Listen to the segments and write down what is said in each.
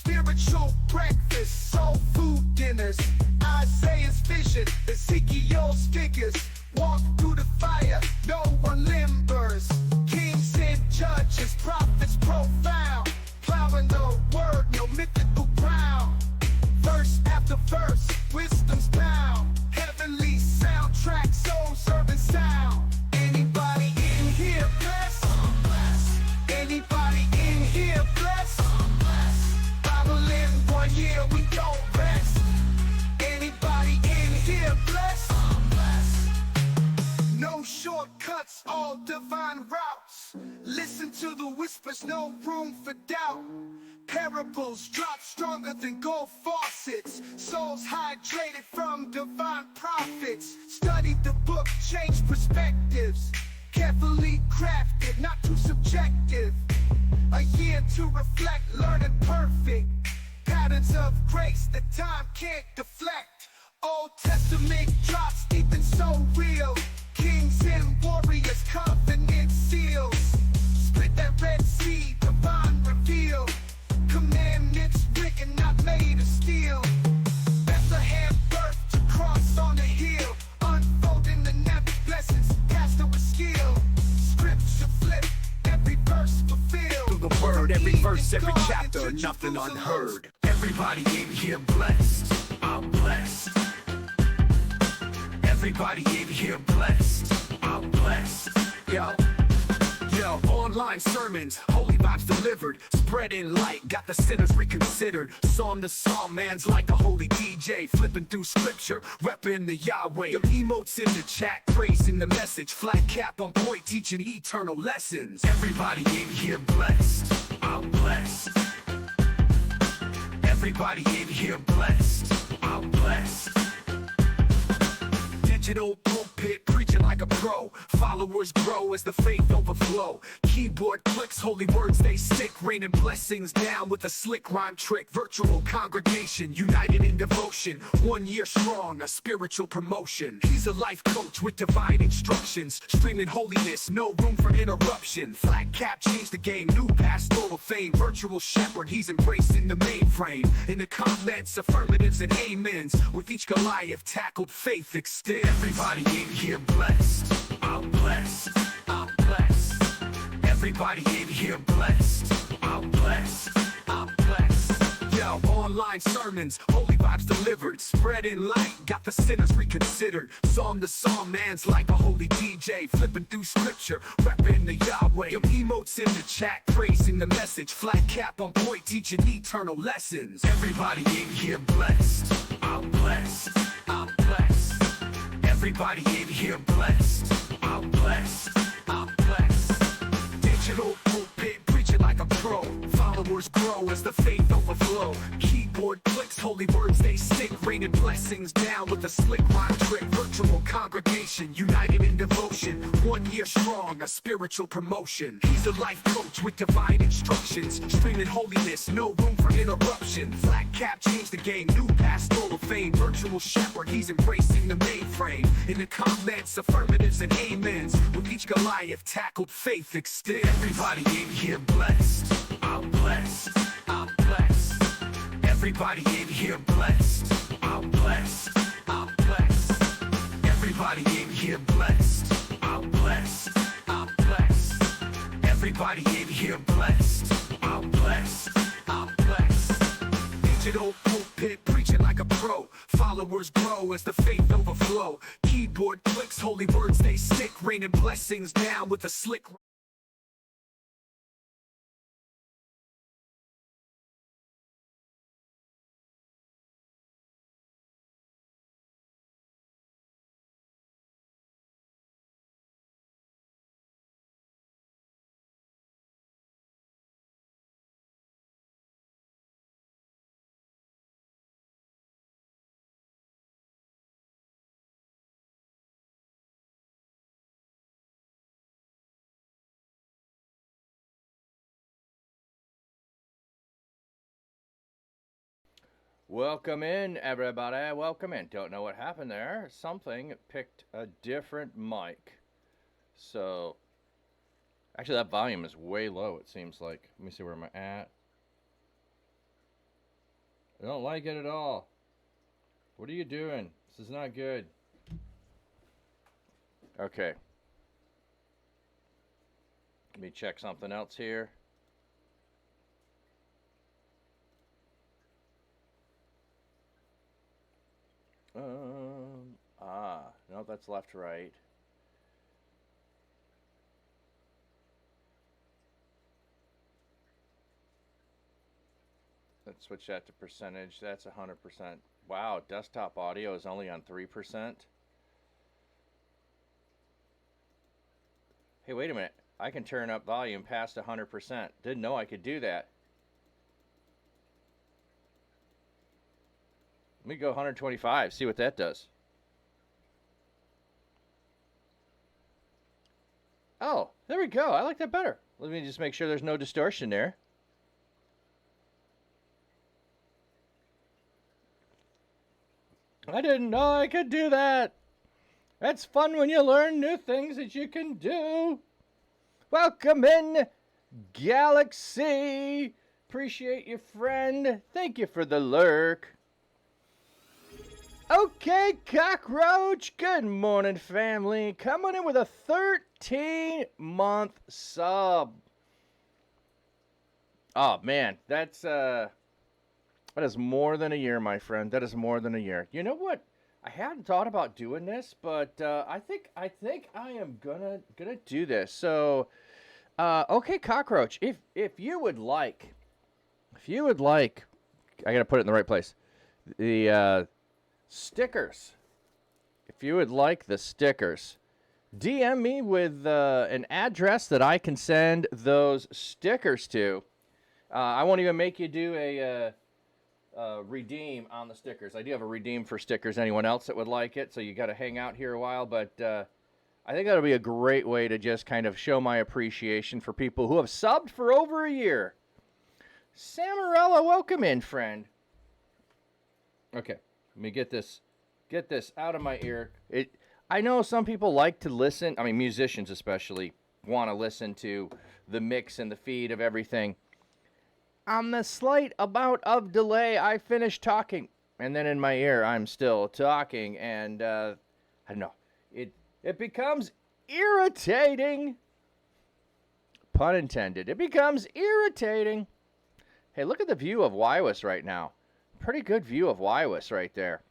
spiritual breakfast, soul food dinners, Isaiah's vision, Ezekiel's figures. Walk through the fire, no one limbers. Kings and judges, prophets profound, plowing the word, no mythical ground. Verse after verse, wisdom's bound. Heavenly soundtrack, soul's urban sound. Anybody in here blessed? Anybody in here blessed? Bible in 1 year, we don't rest. Anybody in here blessed? No shortcuts, all divine routes. Listen to the whispers, no room for doubt. Parables drop stronger than gold faucets. Souls hydrated from divine prophets. Study the book, change perspectives. Carefully crafted, not too subjective. A year to reflect, learning perfect. Patterns of grace that time can't deflect. Old Testament drops deep and so real. Kings and warriors, covenant seals. Split that Red Sea, divine reveal. Commandments written, not made of steel. Bethlehem birth to cross on the hill. Unfolding the never blessings, pastor with skill. Scripture flip, every verse fulfilled. Through the word, every verse, every chapter, nothing unheard. Everybody in here blessed, I'm blessed. Everybody in here blessed, I'm blessed. Yo, online sermons, holy vibes delivered, spreading light, got the sinners reconsidered. Psalm to psalm, man's like a holy DJ, flipping through scripture, repping the Yahweh. Your emotes in the chat, praising the message, flat cap on point, teaching eternal lessons. Everybody in here blessed, I'm blessed. Everybody in here blessed, I'm blessed. Digital pulpit, preaching like a pro. Followers grow as the faith overflow. Keyboard clicks, holy words they stick, raining blessings down with a slick rhyme trick. Virtual congregation, united in devotion. 1 year strong, a spiritual promotion. He's a life coach with divine instructions. Streaming holiness, no room for interruption. Flat cap changed the game, new pastoral fame. Virtual shepherd, he's embracing the mainframe. In the comments, affirmatives and amens. With each Goliath tackled, faith extend. Everybody in here blessed, I'm blessed, I'm blessed. Everybody in here blessed, I'm blessed, I'm blessed. Yo, online sermons, holy vibes delivered, spreading light, got the sinners reconsidered. Psalm to psalm, man's like a holy DJ, flipping through scripture, repping the Yahweh. Your emotes in the chat, praising the message, flat cap on point, teaching eternal lessons. Everybody in here blessed, I'm blessed, I'm blessed. Everybody in here blessed, I'm blessed, I'm blessed. Digital pulpit, preaching like a pro. Followers grow as the faith overflow. Keyboard clicks, holy words they stick, raining blessings down with a slick rhyme trick. Virtual congregation, united in devotion. 1 year strong, a spiritual promotion. He's a life coach with divine instructions. Streaming holiness, no room for interruption. Flat cap changed the game, new pastoral fame. Virtual shepherd, he's embracing the mainframe. In the comments, affirmatives and amens. With each Goliath tackled, faith extend. Everybody in here blessed, I'm blessed, I'm blessed. Everybody in here blessed, I'm blessed, I'm blessed. Everybody in here blessed, I'm blessed, I'm blessed. Everybody in here blessed, I'm blessed, I'm blessed. Digital pulpit, preaching like a pro. Followers grow as the faith overflow. Keyboard clicks, holy words they stick, raining blessings down with a slick. Welcome in, everybody. Welcome in. Don't know what happened there. Something picked a different mic. So, actually, that volume is way low, it seems like. Let me see where I'm at. I don't like it at all. What are you doing? This is not good. Okay. Let me check something else here. No, that's left, right. Let's switch that to percentage. That's 100%. Wow, desktop audio is only on 3%. Hey, wait a minute. I can turn up volume past 100%. Didn't know I could do that. Let me go 125, see what that does. Oh, there we go. I like that better. Let me just make sure there's no distortion there. I didn't know I could do that. That's fun when you learn new things that you can do. Welcome in, Galaxy. Appreciate you, friend. Thank you for the lurk. Okay, Cockroach. Good morning, family. Coming in with a 13-month sub. Oh, man. That is more than a year, my friend. That is more than a year. You know what? I hadn't thought about doing this, but I think I am gonna do this. So, okay, Cockroach. If you would like, I gotta put it in the right place. The stickers. If you would like the stickers, DM me with an address that I can send those stickers to. I won't even make you do a redeem on the stickers. I do have a redeem for stickers. Anyone else that would like it? So you got to hang out here a while, but I think that'll be a great way to just kind of show my appreciation for people who have subbed for over a year. Samarella, welcome in, friend. Okay, let me get this out of my ear. I know some people like to listen. I mean, musicians especially want to listen to the mix and the feed of everything. On the slight amount of delay, I finish talking, and then in my ear, I'm still talking, and I don't know. It becomes irritating. Pun intended. It becomes irritating. Hey, look at the view of Waiwas right now. Pretty good view of Waiwas right there.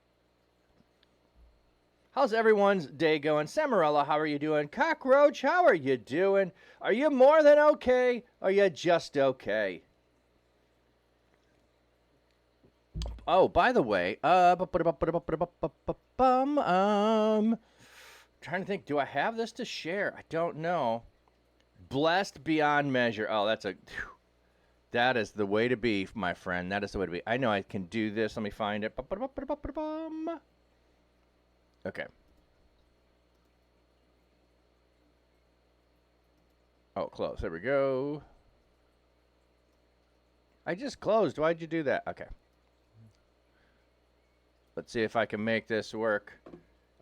How's everyone's day going? Samarella, how are you doing? Cockroach, how are you doing? Are you more than okay? Or are you just okay? Oh, by the way, trying to think, do I have this to share? I don't know. Blessed beyond measure. Oh, that is the way to be, my friend. That is the way to be. I know I can do this. Let me find it. Okay. Oh, close. There we go. I just closed. Why'd you do that? Okay. Let's see if I can make this work.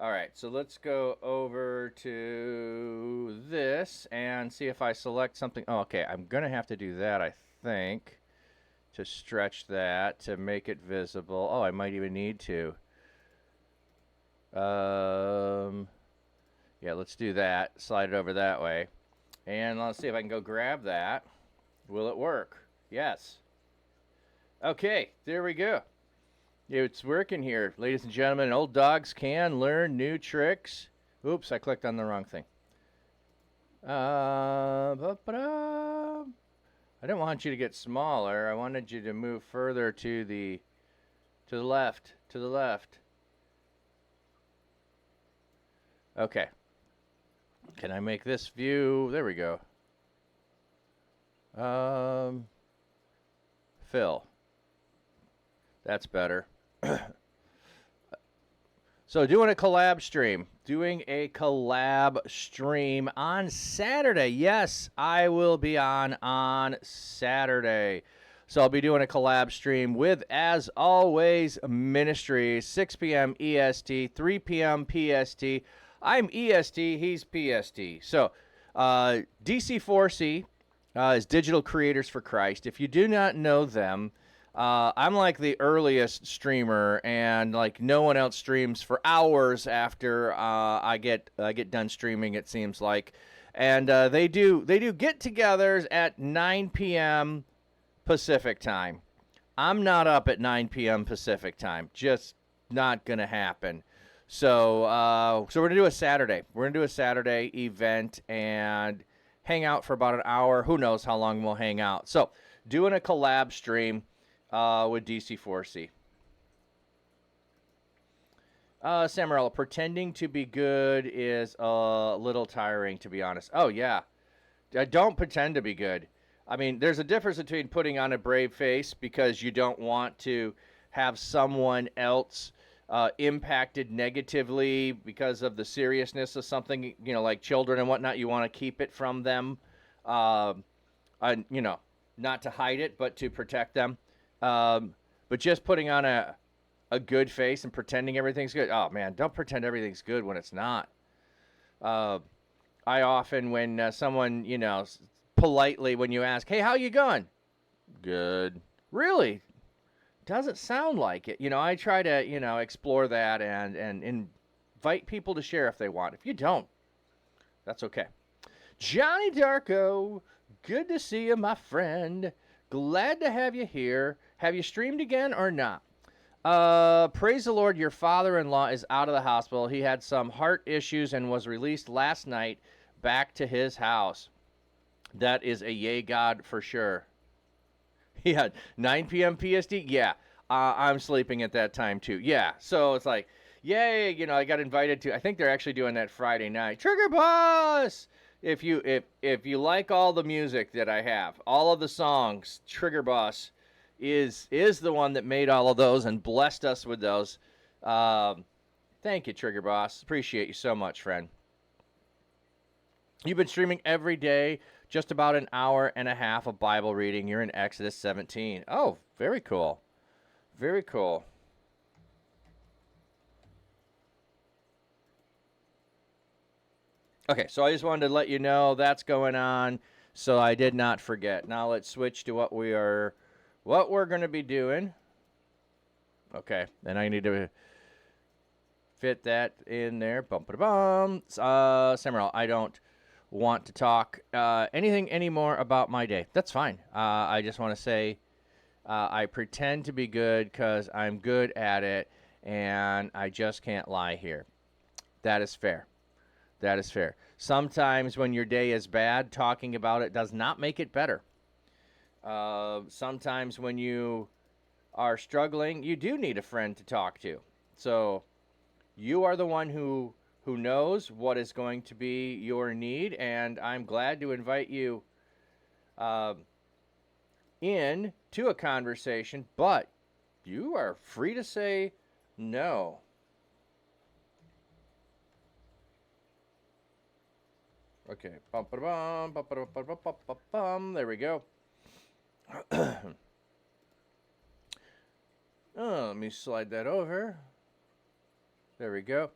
All right, so let's go over to this and see if I select something. Oh, okay, I'm going to have to do that, I think, to stretch that, to make it visible. Oh, I might even need to. Yeah, let's do that. Slide it over that way. And let's see if I can go grab that. Will it work? Yes. Okay, there we go. It's working here, ladies and gentlemen. Old dogs can learn new tricks. Oops, I clicked on the wrong thing. I didn't want you to get smaller. I wanted you to move further to the left, to the left. Okay. Can I make this view? There we go. Fill. That's better. So doing a collab stream on Saturday. Yes, I will be on Saturday. So I'll be doing a collab stream with, as always, Ministry, 6 p.m. EST, 3 p.m. PST. I'm EST, he's PST. So DC4C is Digital Creators for Christ. If you do not know them, I'm like the earliest streamer, and like no one else streams for hours after I get done streaming. It seems like, and they do get-togethers at 9 p.m. Pacific time. I'm not up at 9 p.m. Pacific time. Just not gonna happen. So we're gonna do a Saturday. We're gonna do a Saturday event and hang out for about an hour. Who knows how long we'll hang out? So doing a collab stream with DC4C. Samarella, pretending to be good is a little tiring, to be honest. Oh, yeah. Don't pretend to be good. I mean, there's a difference between putting on a brave face because you don't want to have someone else impacted negatively because of the seriousness of something, like children and whatnot. You want to keep it from them, and, not to hide it, but to protect them. But just putting on a good face and pretending everything's good. Oh, man, don't pretend everything's good when it's not. I often, when someone, politely, when you ask, hey, how you going? Good. Really? Doesn't sound like it. I try to, explore that and invite people to share if they want. If you don't, that's okay. Johnny Darko, good to see you, my friend. Glad to have you here. Have you streamed again or not? Praise the Lord, your father-in-law is out of the hospital. He had some heart issues and was released last night back to his house. That is a yay God for sure. Yeah, 9 p.m. PST? Yeah, I'm sleeping at that time too. Yeah, so it's like, yay, I got invited to, I think they're actually doing that Friday night. Trigger Boss! If you like all the music that I have, all of the songs, Trigger Boss is the one that made all of those and blessed us with those. Thank you, Trigger Boss. Appreciate you so much, friend. You've been streaming every day, just about an hour and a half of Bible reading. You're in Exodus 17. Oh, very cool. Very cool. Okay, so I just wanted to let you know that's going on, so I did not forget. Now let's switch to what we're going to be doing. Okay, and I need to fit that in there. Bum-ba-da-bum. Samuel, I don't want to talk anything anymore about my day. That's fine. I just want to say I pretend to be good because I'm good at it, and I just can't lie here. That is fair. That is fair. Sometimes when your day is bad, talking about it does not make it better. Sometimes when you are struggling, you do need a friend to talk to. So you are the one who knows what is going to be your need, and I'm glad to invite you in to a conversation, but you are free to say no. Okay. There we go. Let me slide that over. There we go.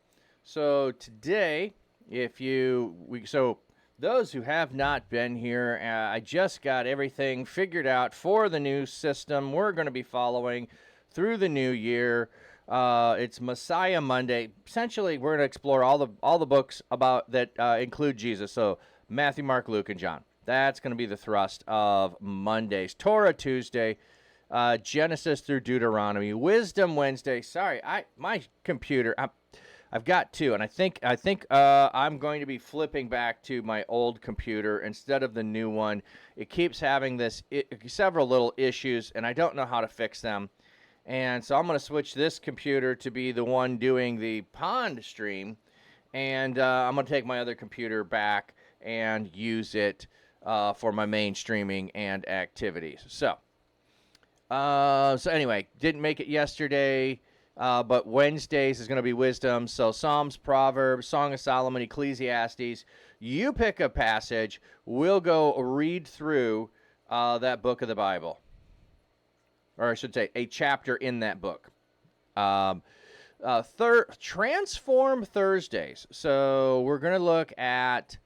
So today, so those who have not been here, I just got everything figured out for the new system we're going to be following through the new year. It's Messiah Monday. Essentially, we're going to explore all the books about that include Jesus. So Matthew, Mark, Luke, and John. That's going to be the thrust of Mondays. Torah Tuesday, Genesis through Deuteronomy. Wisdom Wednesday. Sorry, my computer. I've got two, and I think I'm going to be flipping back to my old computer instead of the new one. It keeps having several little issues, and I don't know how to fix them. And so I'm going to switch this computer to be the one doing the pond stream. And I'm going to take my other computer back and use it for my main streaming and activities. So anyway, didn't make it yesterday, but Wednesdays is going to be wisdom. So Psalms, Proverbs, Song of Solomon, Ecclesiastes. You pick a passage. We'll go read through that book of the Bible. Or I should say, a chapter in that book. Transform Thursdays. So we're going to look at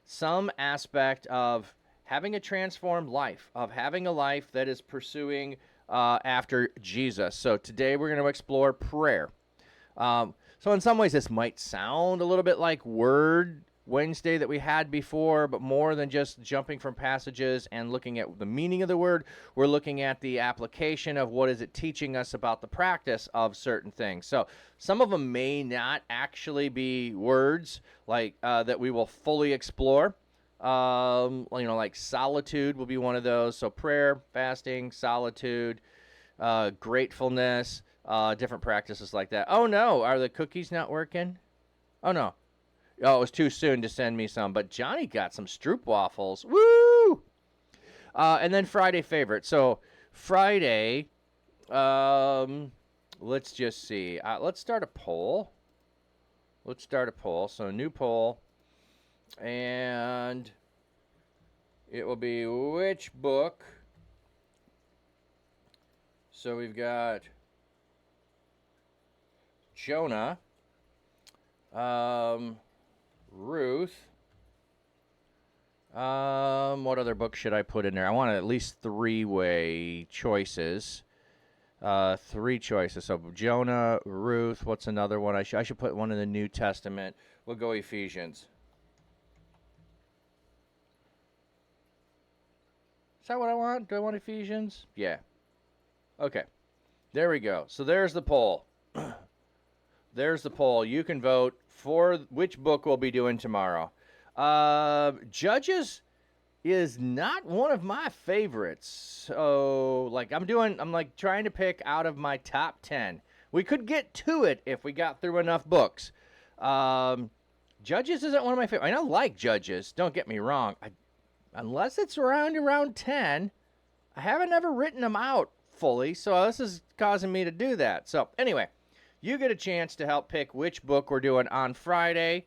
some aspect of having a transformed life, of having a life that is pursuing after Jesus. So today we're going to explore prayer. So in some ways, this might sound a little bit like Word Wednesday that we had before, but more than just jumping from passages and looking at the meaning of the word, we're looking at the application of what is it teaching us about the practice of certain things. So some of them may not actually be words like that we will fully explore. Like solitude will be one of those. So prayer, fasting, solitude, gratefulness, different practices like that. Oh no, are the cookies not working? Oh no. Oh, it was too soon to send me some, but Johnny got some Stroop waffles. Woo! And then Friday favorite. So Friday, let's just see. Let's start a poll. So new poll. And it will be which book. So we've got Jonah. Ruth. What other book should I put in there? I want at least three-way choices. Three choices. So Jonah, Ruth. What's another one? I should put one in the New Testament. We'll go Ephesians. Is that what I want? Do I want Ephesians? Yeah. Okay. There we go. So there's the poll. There's the poll. You can vote for which book we'll be doing tomorrow. Judges is not one of my favorites. So, I'm trying to pick out of my top 10. We could get to it if we got through enough books. Judges isn't one of my favorites. I don't like Judges. Don't get me wrong. Unless it's around 10, I haven't ever written them out fully. So this is causing me to do that. So anyway. You get a chance to help pick which book we're doing on Friday.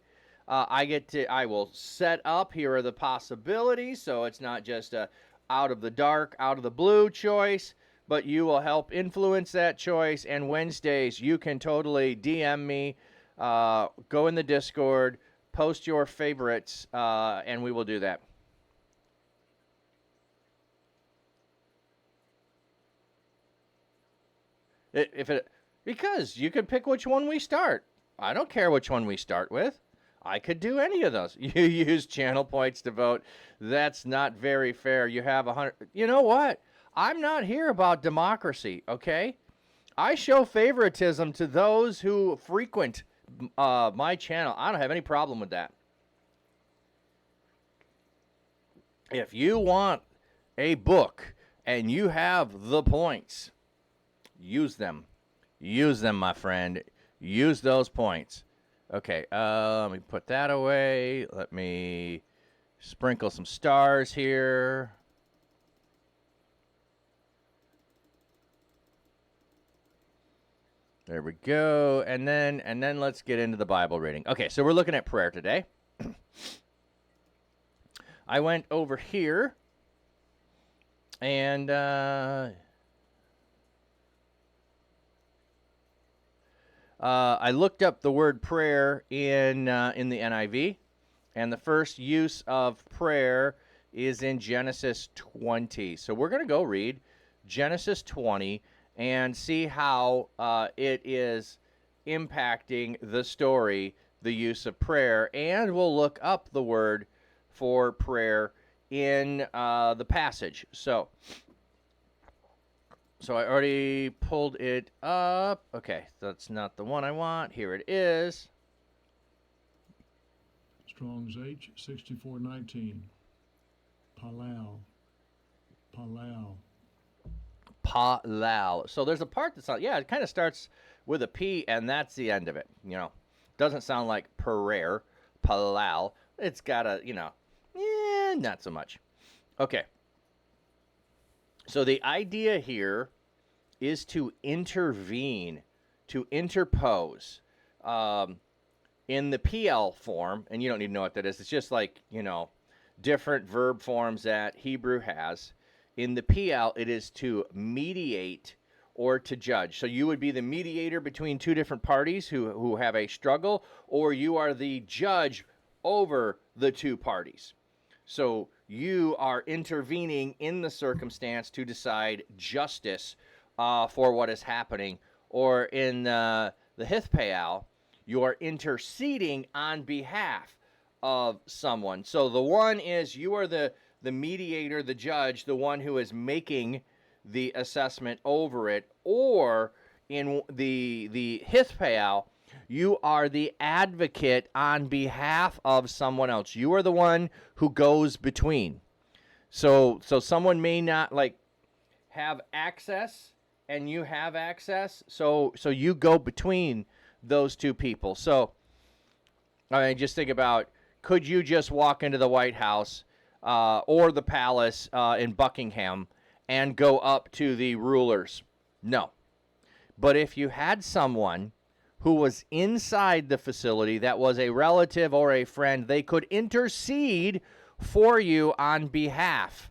I will set up, here are the possibilities, so it's not just a out of the dark, out of the blue choice, but you will help influence that choice. And Wednesdays, you can totally DM me, go in the Discord, post your favorites, and we will do that. Because you could pick which one we start. I don't care which one we start with. I could do any of those. You use channel points to vote. That's not very fair. You have 100. You know what? I'm not here about democracy, okay? I show favoritism to those who frequent my channel. I don't have any problem with that. If you want a book and you have the points, use them. Use them, my friend. Use those points. Okay, let me put that away. Let me sprinkle some stars here. There we go. And then let's get into the Bible reading. Okay, so we're looking at prayer today. I went over here and I looked up the word prayer in the NIV, and the first use of prayer is in Genesis 20. So we're going to go read Genesis 20 and see how it is impacting the story, the use of prayer, and we'll look up the word for prayer in the passage. So I already pulled it up. Okay, that's not the one I want. Here it is. Strong's H 6419. Palau. So there's a part that's not, it kind of starts with a P, and that's the end of it. Doesn't sound like prayer, Palau. It's got a, not so much. Okay. So the idea here is to intervene, to interpose in the PL form, and you don't need to know what that is. It's just like, different verb forms that Hebrew has. In the PL, it is to mediate or to judge. So you would be the mediator between two different parties who have a struggle, or you are the judge over the two parties. So you are intervening in the circumstance to decide justice for what is happening. Or in the Hithpayal, you are interceding on behalf of someone. So the one is you are the mediator, the judge, the one who is making the assessment over it. Or in the Hithpayal, you are the advocate on behalf of someone else. You are the one who goes between. So someone may not like have access and you have access. So you go between those two people. So I mean, just think about, could you just walk into the White House or the palace in Buckingham and go up to the rulers? No. But if you had someone who was inside the facility that was a relative or a friend, they could intercede for you on behalf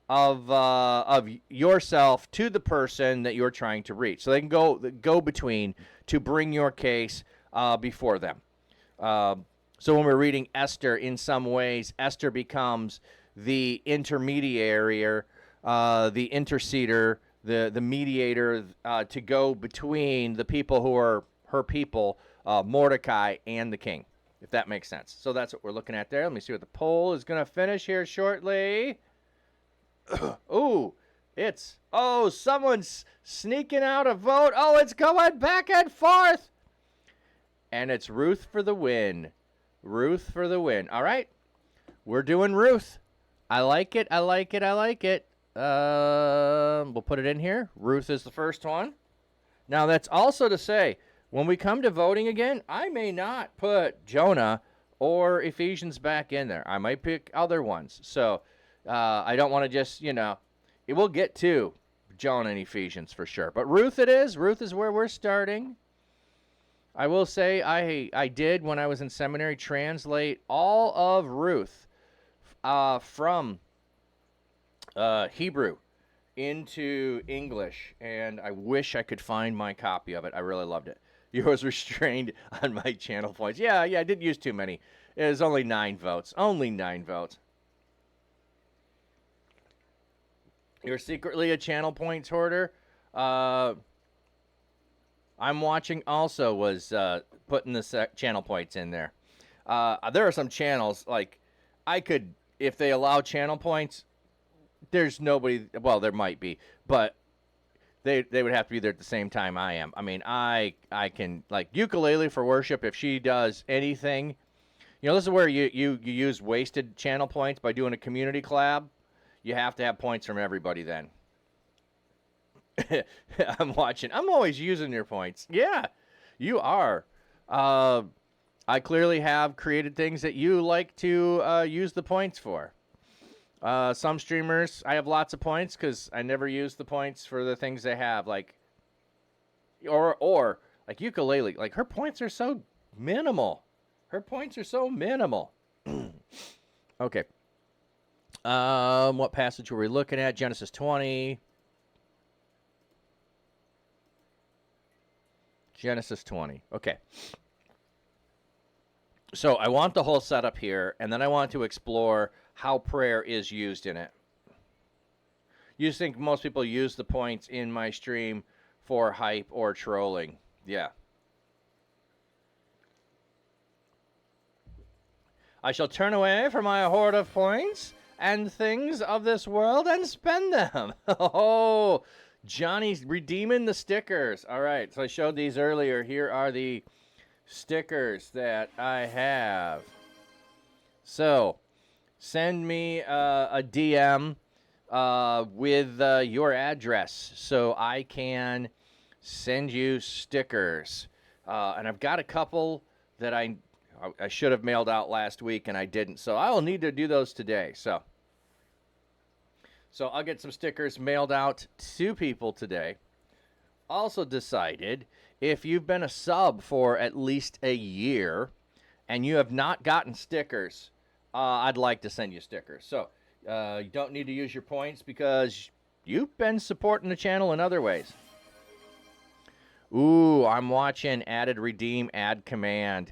of yourself to the person that you're trying to reach. So they can go between to bring your case before them. So when we're reading Esther, in some ways, Esther becomes the intermediary, the interceder, the mediator to go between the people who are her people, Mordecai and the king, if that makes sense. So that's what we're looking at there. Let me see what the poll is going to finish here shortly. Ooh, someone's sneaking out a vote. Oh, it's going back and forth. And it's Ruth for the win. Ruth for the win. All right. We're doing Ruth. I like it. I like it. I like it. We'll put it in here. Ruth is the first one. Now, that's also to say, when we come to voting again, I may not put Jonah or Ephesians back in there. I might pick other ones. So I don't want to just, it will get to Jonah and Ephesians for sure. But Ruth it is. Ruth is where we're starting. I will say I did, when I was in seminary, translate all of Ruth from Hebrew into English, and I wish I could find my copy of it. I really loved it. Yours restrained on my channel points. Yeah, I didn't use too many. It was only 9 votes. Only 9 votes. You're secretly a channel points hoarder. I'm watching also was putting the channel points in there. There are some channels, like, I could, if they allow channel points, there's nobody, well, there might be, but they would have to be there at the same time I am. I mean, I can, like, Ukulele for Worship, if she does anything, this is where you use wasted channel points by doing a community collab. You have to have points from everybody then. I'm watching. I'm always using your points. Yeah, you are. I clearly have created things that you like to use the points for. Some streamers, I have lots of points because I never use the points for the things they have. Like, or like Ukulele. Like, her points are so minimal. Her points are so minimal. Okay. What passage were we looking at? Genesis 20. Genesis 20. Okay. So I want the whole setup here, and then I want to explore how prayer is used in it. You just think most people use the points in my stream for hype or trolling. Yeah. I shall turn away from my hoard of points and things of this world and spend them. Oh, Johnny's redeeming the stickers. All right, so I showed these earlier. Here are the stickers that I have. So send me a DM with your address so I can send you stickers. And I've got a couple that I should have mailed out last week and I didn't. So I will need to do those today. So I'll get some stickers mailed out to people today. Also decided, if you've been a sub for at least a year and you have not gotten stickers, I'd like to send you stickers. So you don't need to use your points because you've been supporting the channel in other ways. Ooh, I'm watching added redeem add command.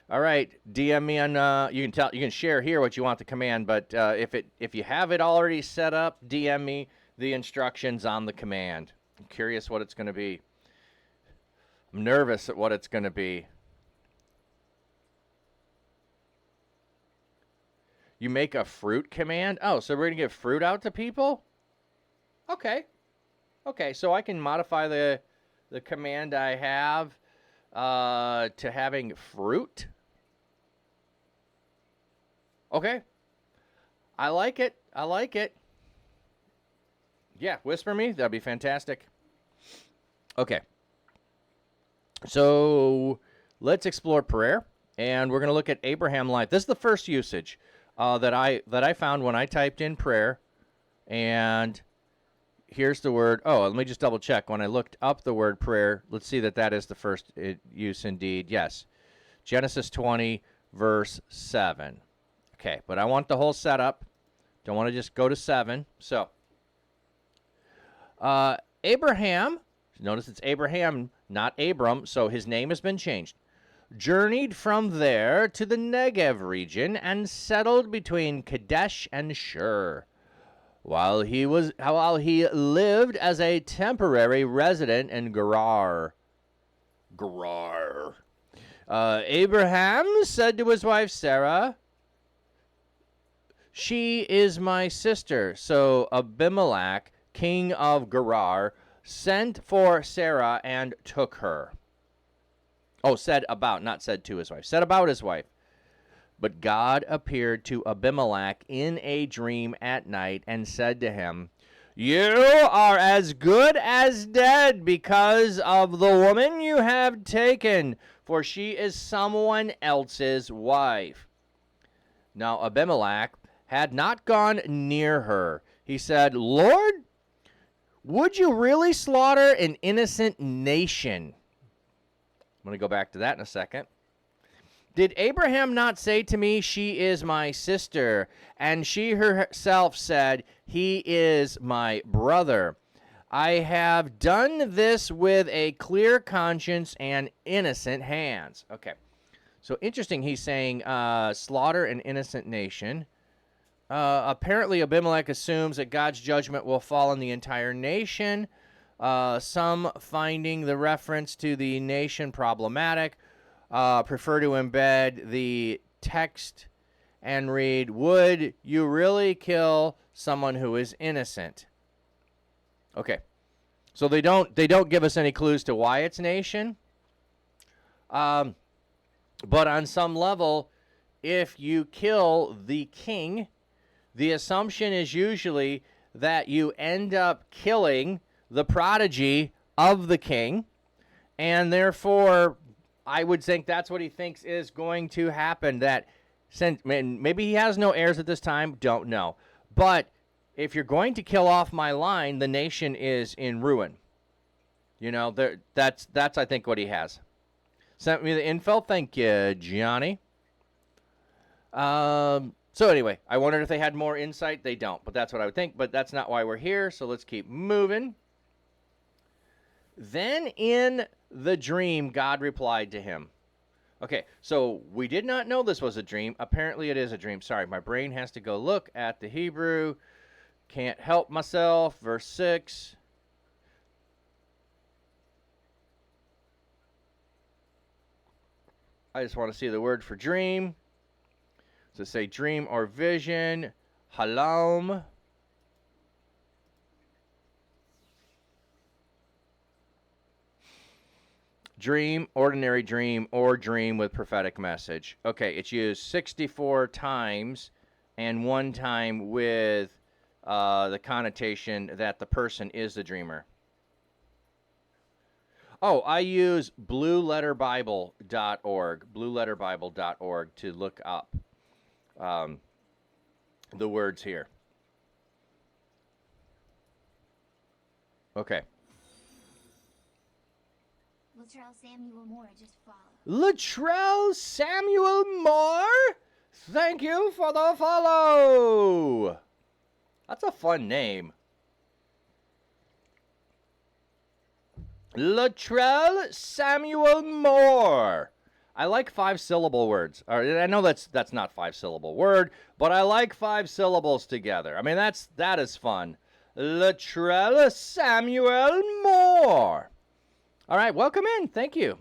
All right, DM me on. You can share here what you want the command, but if you have it already set up, DM me the instructions on the command. I'm curious what it's going to be. I'm nervous at what it's going to be. You make a fruit command? Oh, so we're going to give fruit out to people? Okay. Okay, so I can modify the command I have to having fruit. Okay. I like it. I like it. Yeah, whisper me. That'd be fantastic. Okay. So let's explore prayer, and we're going to look at Abraham life. This is the first usage that I found when I typed in prayer, and here's the word. Oh, let me just double check. When I looked up the word prayer, let's see that is the first use indeed. Yes, Genesis 20, verse 7. Okay, but I want the whole setup. Don't want to just go to 7. So, Abraham, notice it's Abraham, not Abram, so his name has been changed, journeyed from there to the Negev region and settled between Kadesh and Shur. While he lived as a temporary resident in Gerar. Abraham said to his wife Sarah, "She is my sister." So Abimelech, king of Gerar, sent for Sarah and took her. Oh, said about, not said to his wife. Said about his wife. But God appeared to Abimelech in a dream at night and said to him, "You are as good as dead because of the woman you have taken, for she is someone else's wife." Now Abimelech had not gone near her. He said, "Lord, would you really slaughter an innocent nation?" I'm going to go back to that in a second. "Did Abraham not say to me, 'She is my sister,' and she herself said, 'He is my brother'? I have done this with a clear conscience and innocent hands." Okay, so interesting. He's saying slaughter an innocent nation. Apparently, Abimelech assumes that God's judgment will fall on the entire nation. Some finding the reference to the nation problematic. Prefer to embed the text and read, "Would you really kill someone who is innocent?" Okay, so they don't give us any clues to why it's nation. But on some level, if you kill the king, the assumption is usually that you end up killing the prodigy of the king, and therefore I would think that's what he thinks is going to happen. That maybe he has no heirs at this time, don't know. But if you're going to kill off my line, the nation is in ruin. You know, that's I think what he has. Sent me the info. Thank you, Johnny. So anyway, I wondered if they had more insight. They don't, but that's what I would think. But that's not why we're here, so let's keep moving. Then in the dream, God replied to him. Okay, so we did not know this was a dream. Apparently it is a dream. Sorry, my brain has to go look at the Hebrew. Can't help myself. Verse 6. I just want to see the word for dream. Does it say dream or vision? Halom. Dream, ordinary dream, or dream with prophetic message. Okay, it's used 64 times and 1 time with the connotation that the person is the dreamer. Oh, I use blueletterbible.org to look up the words here. Okay. Latrell Samuel Moore just followed. Latrell Samuel Moore? Thank you for the follow. That's a fun name. Latrell Samuel Moore. I like 5-syllable words. I know that's not 5-syllable word, but I like 5 syllables together. I mean, that is fun. Latrell Samuel Moore. All right, welcome in. Thank you.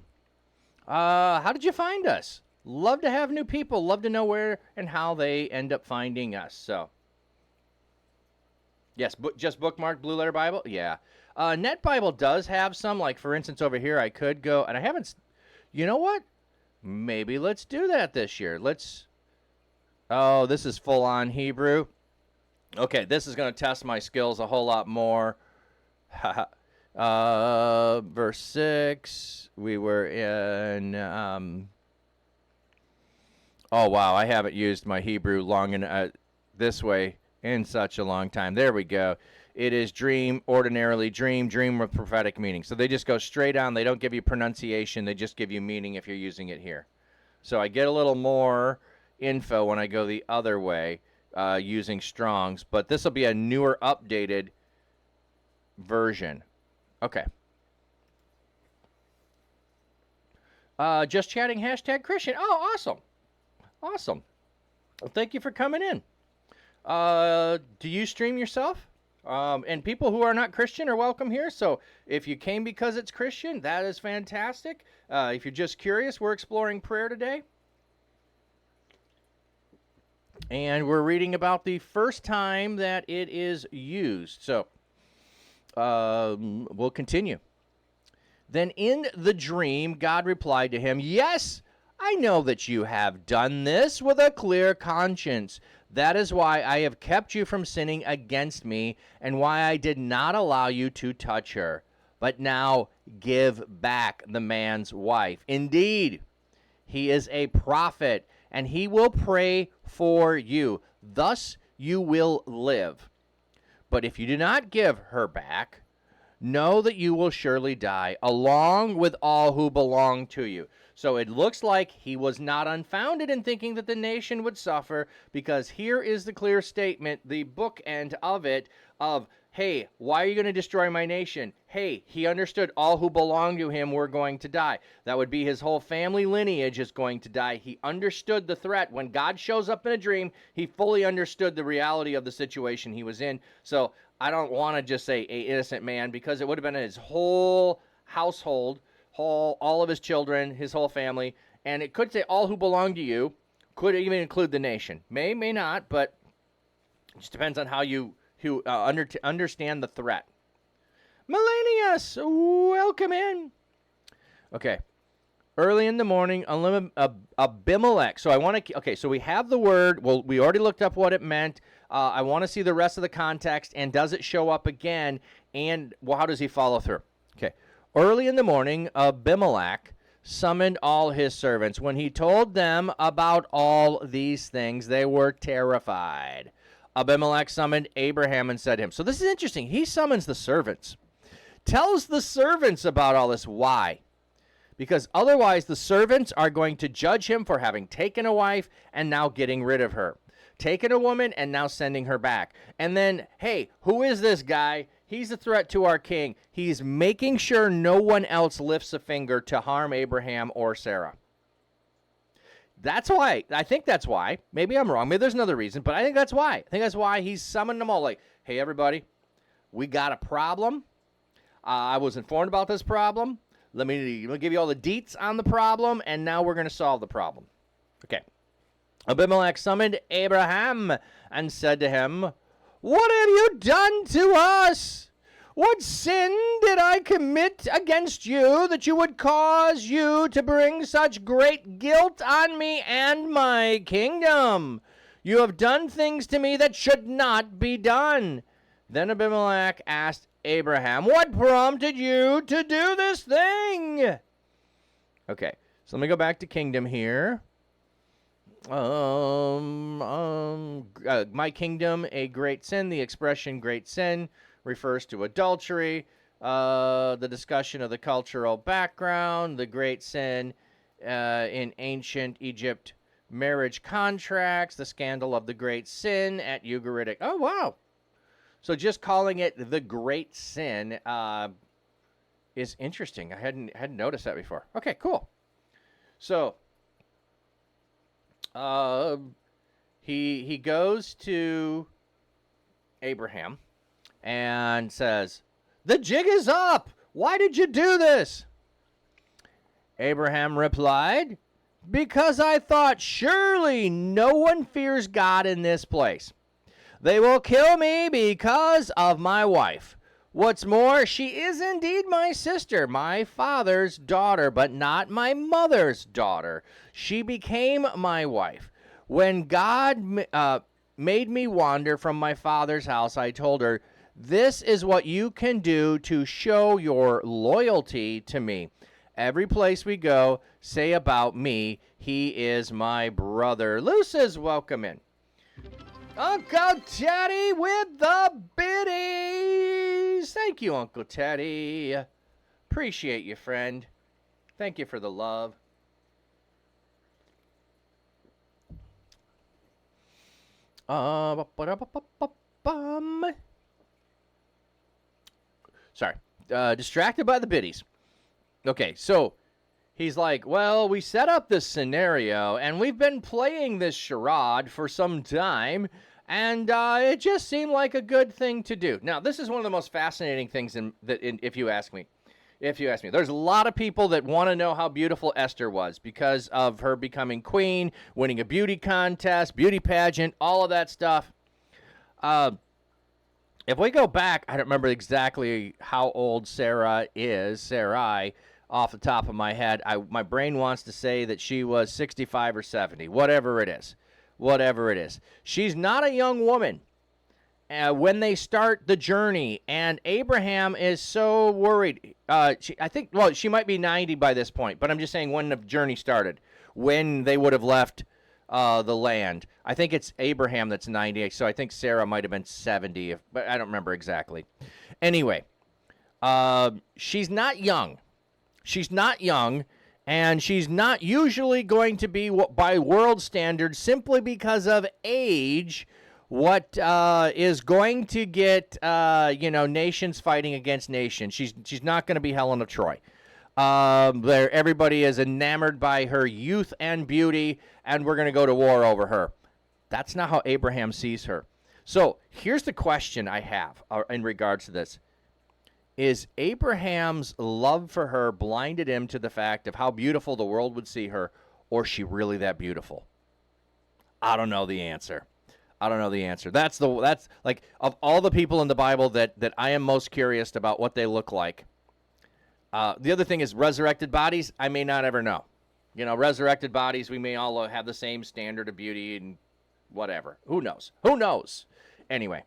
How did you find us? Love to have new people. Love to know where and how they end up finding us. So, yes, just bookmark Blue Letter Bible. Yeah, Net Bible does have some. Like for instance, over here, I could go, and I haven't. You know what? Maybe let's do that this year. Let's. Oh, this is full on Hebrew. Okay, this is going to test my skills a whole lot more. Verse 6, we were in, oh, wow, I haven't used my Hebrew long in, this way in such a long time. There we go. It is dream, ordinarily dream with prophetic meaning. So they just go straight on. They don't give you pronunciation. They just give you meaning if you're using it here. So I get a little more info when I go the other way. Using Strong's, but this will be a newer, updated version. Okay. Just chatting, hashtag Christian. Oh, awesome. Awesome. Well, thank you for coming in. Do you stream yourself? And people who are not Christian are welcome here. So if you came because it's Christian, that is fantastic. If you're just curious, we're exploring prayer today. And we're reading about the first time that it is used. So we'll continue. Then in the dream, God replied to him, "Yes, I know that you have done this with a clear conscience. That is why I have kept you from sinning against me and why I did not allow you to touch her. But now give back the man's wife. Indeed, he is a prophet, and he will pray for you. Thus you will live. But if you do not give her back, know that you will surely die, along with all who belong to you." So it looks like he was not unfounded in thinking that the nation would suffer, because here is the clear statement, the bookend of it, of, hey, why are you going to destroy my nation? Hey, he understood all who belong to him were going to die. That would be his whole family lineage is going to die. He understood the threat. When God shows up in a dream, he fully understood the reality of the situation he was in. So I don't want to just say an innocent man, because it would have been his whole household, all of his children, his whole family. And it could say all who belong to you, could even include the nation. May not, but it just depends on how you understand the threat. Melanius, welcome in. Okay. Early in the morning, Abimelech. So I want to. Okay, so we have the word. Well, we already looked up what it meant. I want to see the rest of the context. And does it show up again? And well, how does he follow through? Okay. Early in the morning, Abimelech summoned all his servants. When he told them about all these things, they were terrified. Abimelech summoned Abraham and said to him. So this is interesting. He summons the servants. Tells the servants about all this. Why? Because otherwise the servants are going to judge him for having taken a wife and now getting rid of her. Taken a woman and now sending her back. And then, hey, who is this guy? He's a threat to our king. He's making sure no one else lifts a finger to harm Abraham or Sarah. That's why. I think that's why. Maybe I'm wrong. Maybe there's another reason, but I think that's why. I think that's why he's summoned them all. Like, hey, everybody, we got a problem. I was informed about this problem. Let me give you all the deets on the problem, and now we're going to solve the problem. Okay. Abimelech summoned Abraham and said to him, "What have you done to us? What sin did I commit against you that you would cause you to bring such great guilt on me and my kingdom? You have done things to me that should not be done." Then Abimelech asked Abraham, "What prompted you to do this thing?" Okay, so let me go back to kingdom here. My kingdom, a great sin. The expression great sin refers to adultery. The discussion of the cultural background, the great sin in ancient Egypt marriage contracts, the scandal of the great sin at Ugaritic. Oh, wow. So just calling it the great sin is interesting. I hadn't noticed that before. Okay, cool. So he goes to Abraham, and says, "The jig is up. Why did you do this?" Abraham replied, "Because I thought surely no one fears God in this place. They will kill me because of my wife. What's more, she is indeed my sister, my father's daughter, but not my mother's daughter. She became my wife. When God made me wander from my father's house, I told her, 'This is what you can do to show your loyalty to me. Every place we go, say about me, he is my brother.'" Luce's welcome in. Uncle Teddy with the biddies. Thank you, Uncle Teddy. Appreciate you, friend. Thank you for the love. Sorry. Distracted by the biddies. Okay, so he's like, "Well, we set up this scenario, and we've been playing this charade for some time, and it just seemed like a good thing to do." Now, this is one of the most fascinating things if you ask me. There's a lot of people that want to know how beautiful Esther was because of her becoming queen, winning a beauty contest, beauty pageant, all of that stuff. If we go back, I don't remember exactly how old Sarai off the top of my head. My brain wants to say that she was 65 or 70, whatever it is. She's not a young woman when they start the journey, and Abraham is so worried. She might be 90 by this point, but I'm just saying when the journey started, when they would have left the land. I think it's Abraham that's 90, so I think Sarah might have been 70, but I don't remember exactly. Anyway, she's not young. And she's not usually going to be, by world standards, simply because of age, what is going to get nations fighting against nations. She's not going to be Helen of Troy. Everybody is enamored by her youth and beauty, and we're going to go to war over her. That's not how Abraham sees her. So here's the question I have in regards to this. Is Abraham's love for her blinded him to the fact of how beautiful the world would see her, or is she really that beautiful? I don't know the answer. That's like, of all the people in the Bible that I am most curious about what they look like. The other thing is resurrected bodies. I may not ever know. Resurrected bodies, we may all have the same standard of beauty and whatever. Who knows? Anyway.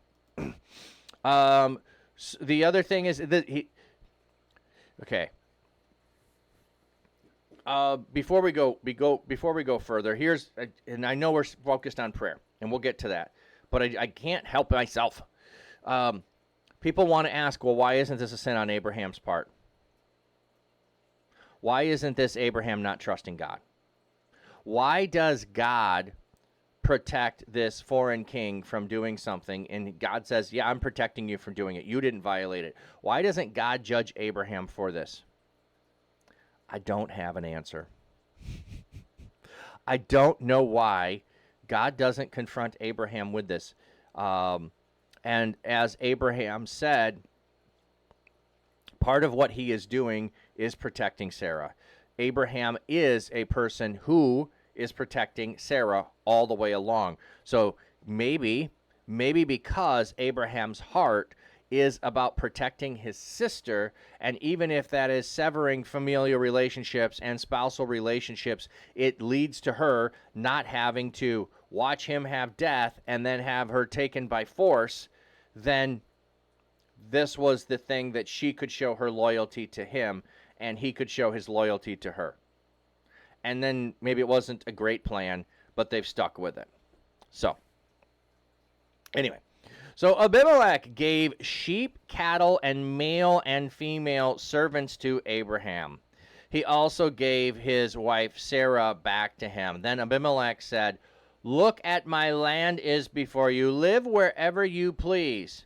The other thing is that okay. Before we go further, and I know we're focused on prayer, and we'll get to that, but I can't help myself. People want to ask, well, why isn't this a sin on Abraham's part? Why isn't this Abraham not trusting God? Why does God protect this foreign king from doing something, and God says, yeah, I'm protecting you from doing it. You didn't violate it. Why doesn't God judge Abraham for this? I don't have an answer. I don't know why God doesn't confront Abraham with this. And as Abraham said, part of what he is doing is protecting Sarah. Abraham is a person who is protecting Sarah all the way along. So maybe because Abraham's heart is about protecting his sister, and even if that is severing familial relationships and spousal relationships, it leads to her not having to watch him have death and then have her taken by force, then this was the thing that she could show her loyalty to him, and he could show his loyalty to her. And then maybe it wasn't a great plan, but they've stuck with it. So, anyway. So Abimelech gave sheep, cattle, and male and female servants to Abraham. He also gave his wife Sarah back to him. Then Abimelech said, "Look at my land is before you. Live wherever you please."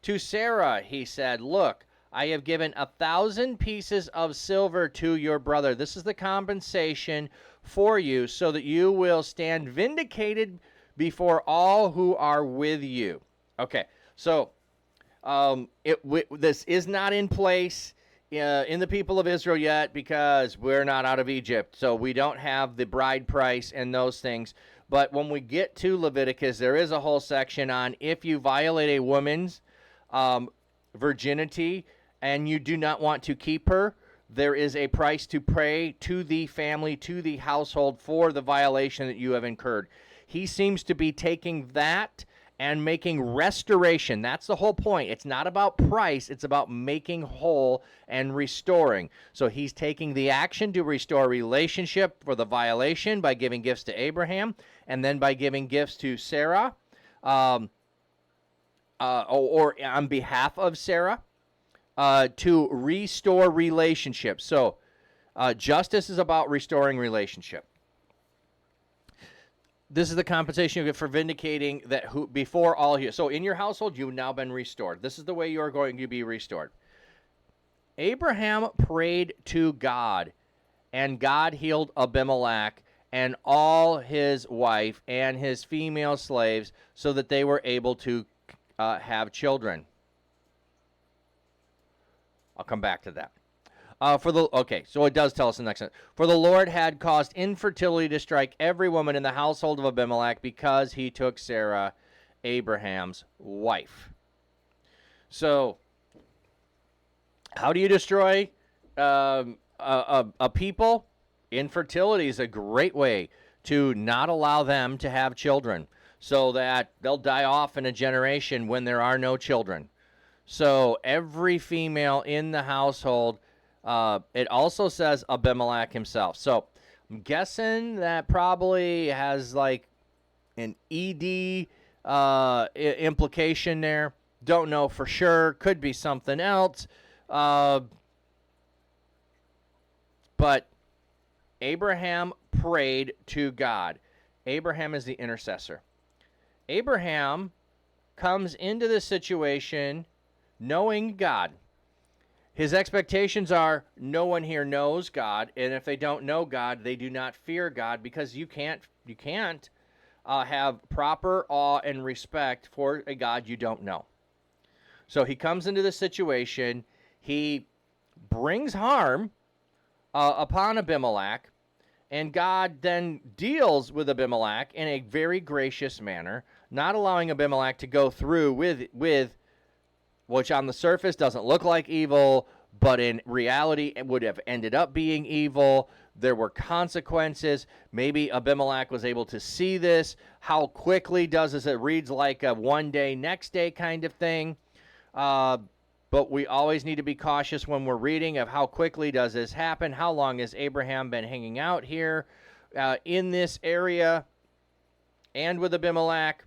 To Sarah he said, "Look, I have given 1,000 pieces of silver to your brother. This is the compensation for you, so that you will stand vindicated before all who are with you." Okay, so This is not in place in the people of Israel yet because we're not out of Egypt. So we don't have the bride price and those things. But when we get to Leviticus, there is a whole section on if you violate a woman's virginity and you do not want to keep her, there is a price to pay to the family, to the household for the violation that you have incurred. He seems to be taking that and making restoration. That's the whole point. It's not about price. It's about making whole and restoring. So he's taking the action to restore relationship for the violation by giving gifts to Abraham and then by giving gifts to Sarah or on behalf of Sarah to restore relationships. So justice is about restoring relationship. This is the compensation you get for vindicating that before all here. So in your household, you've now been restored. This is the way you're going to be restored. Abraham prayed to God, and God healed Abimelech and all his wife and his female slaves so that they were able to have children. I'll come back to that. So it does tell us in the next sentence. For the Lord had caused infertility to strike every woman in the household of Abimelech because he took Sarah, Abraham's wife. So, how do you destroy a people? Infertility is a great way to not allow them to have children so that they'll die off in a generation when there are no children. So every female in the household, it also says Abimelech himself. So I'm guessing that probably has like an ED implication there. Don't know for sure. Could be something else. But Abraham prayed to God. Abraham is the intercessor. Abraham comes into this situation knowing God. His expectations are no one here knows God, and if they don't know God, they do not fear God because you can't have proper awe and respect for a God you don't know. So he comes into this situation. He brings harm upon Abimelech, and God then deals with Abimelech in a very gracious manner, not allowing Abimelech to go through with which on the surface doesn't look like evil, but in reality it would have ended up being evil. There were consequences. Maybe Abimelech was able to see this. How quickly does this? It reads like a one day, next day kind of thing. But we always need to be cautious when we're reading of how quickly does this happen. How long has Abraham been hanging out here in this area and with Abimelech?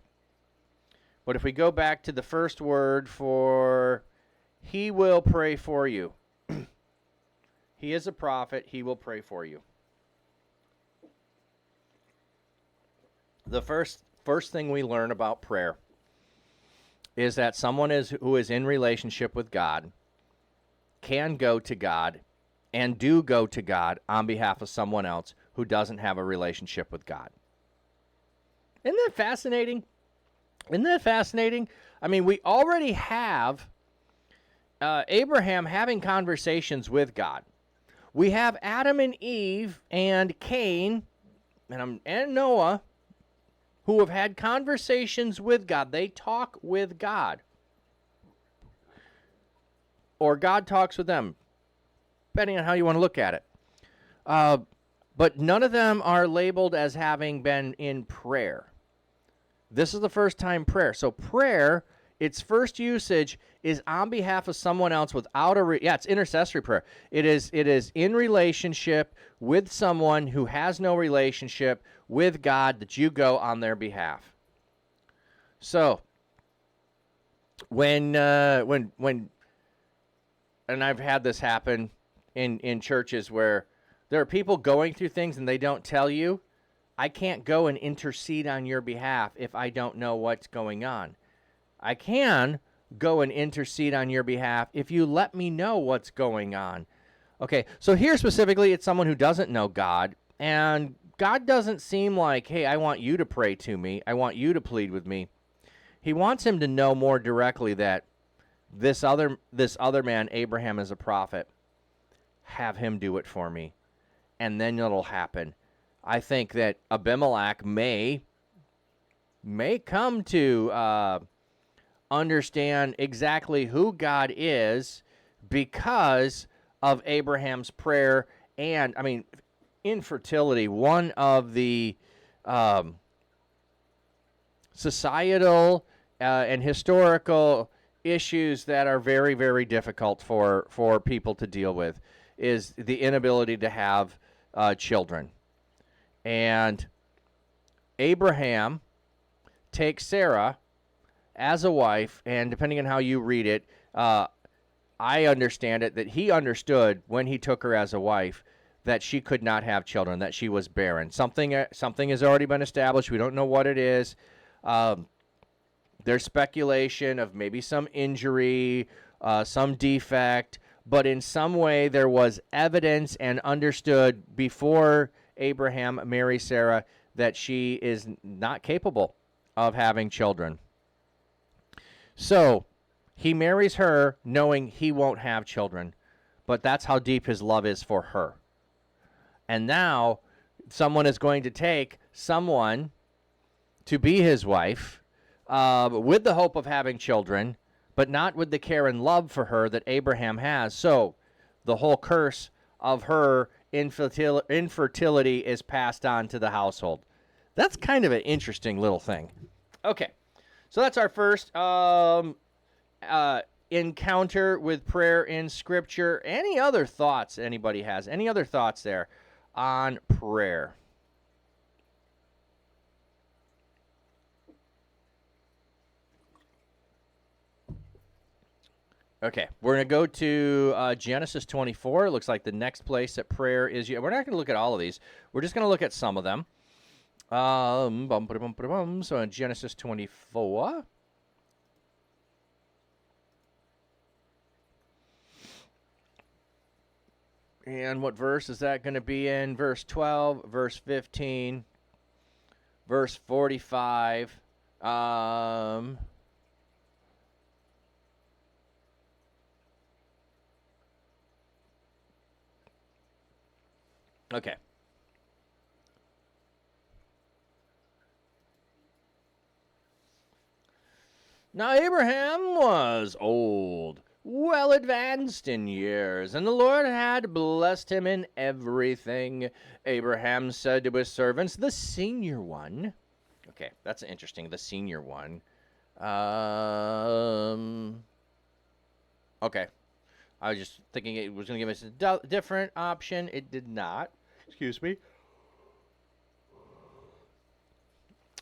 But if we go back to the first word for he will pray for you. He is a prophet. He will pray for you. The first thing we learn about prayer is that someone who is in relationship with God can go to God and do go to God on behalf of someone else who doesn't have a relationship with God. Isn't that fascinating? Isn't that fascinating? I mean, we already have Abraham having conversations with God. We have Adam and Eve and Cain and Noah who have had conversations with God. They talk with God. Or God talks with them, depending on how you want to look at it. But none of them are labeled as having been in prayer. This is the first time prayer. So prayer, its first usage is on behalf of someone else without it's intercessory prayer. It is in relationship with someone who has no relationship with God that you go on their behalf. So when and I've had this happen in churches where there are people going through things and they don't tell you, I can't go and intercede on your behalf if I don't know what's going on. I can go and intercede on your behalf if you let me know what's going on. Okay, so here specifically, it's someone who doesn't know God, and God doesn't seem like, hey, I want you to pray to me. I want you to plead with me. He wants him to know more directly that this other man, Abraham, is a prophet. Have him do it for me, and then it'll happen. I think that Abimelech may come to understand exactly who God is because of Abraham's prayer. And, I mean, infertility, one of the societal and historical issues that are very, very difficult for people to deal with, is the inability to have children. And Abraham takes Sarah as a wife, and depending on how you read it, I understand it that he understood when he took her as a wife that she could not have children, that she was barren. Something has already been established. We don't know what it is. There's speculation of maybe some injury, some defect, but in some way there was evidence and understood before Abraham marries Sarah that she is not capable of having children. So he marries her knowing he won't have children, but that's how deep his love is for her. And now someone is going to take someone to be his wife with the hope of having children, but not with the care and love for her that Abraham has. So the whole curse of her infertility is passed on to the household. That's kind of an interesting little thing. Okay, so that's our first encounter with prayer in Scripture. Any other thoughts anybody has? Any other thoughts there on prayer? Okay, we're going to go to Genesis 24. It looks like the next place that prayer is. We're not going to look at all of these. We're just going to look at some of them. So in Genesis 24. And what verse is that going to be in? Verse 12, verse 15, verse 45. Okay. Now Abraham was old, well advanced in years, and the Lord had blessed him in everything. Abraham said to his servants, the senior one. Okay, that's interesting, the senior one. Okay. I was just thinking it was going to give us a different option. It did not. Excuse me.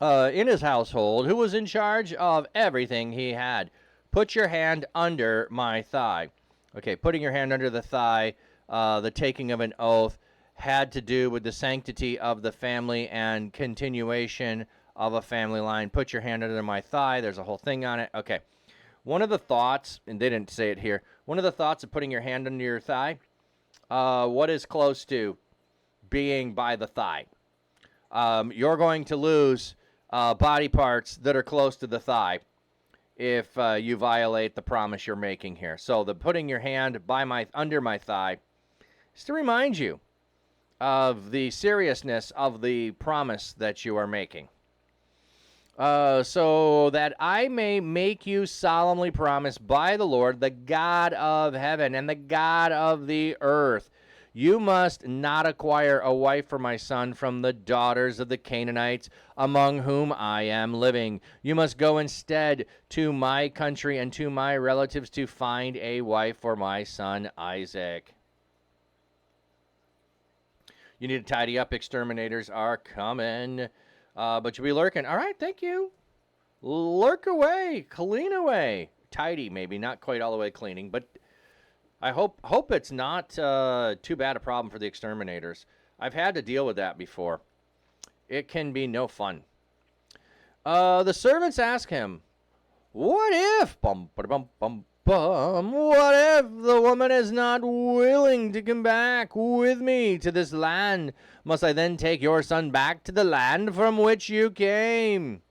In his household, who was in charge of everything he had. Put your hand under my thigh. Okay, putting your hand under the thigh, the taking of an oath, had to do with the sanctity of the family and continuation of a family line. Put your hand under my thigh. There's a whole thing on it. Okay. One of the thoughts, and they didn't say it here, one of the thoughts of putting your hand under your thigh, what is close to being by the thigh? You're going to lose body parts that are close to the thigh if you violate the promise you're making here. So the putting your hand under my thigh is to remind you of the seriousness of the promise that you are making. So that I may make you solemnly promise by the Lord, the God of heaven and the God of the earth. You must not acquire a wife for my son from the daughters of the Canaanites, among whom I am living. You must go instead to my country and to my relatives to find a wife for my son Isaac. You need to tidy up. Exterminators are coming. But you'll be lurking. All right, thank you. Lurk away. Clean away. Tidy, maybe. Not quite all the way cleaning, but I hope it's not too bad a problem for the exterminators. I've had to deal with that before. It can be no fun. The servants ask him, what if, what if the woman is not willing to come back with me to this land? Must I then take your son back to the land from which you came?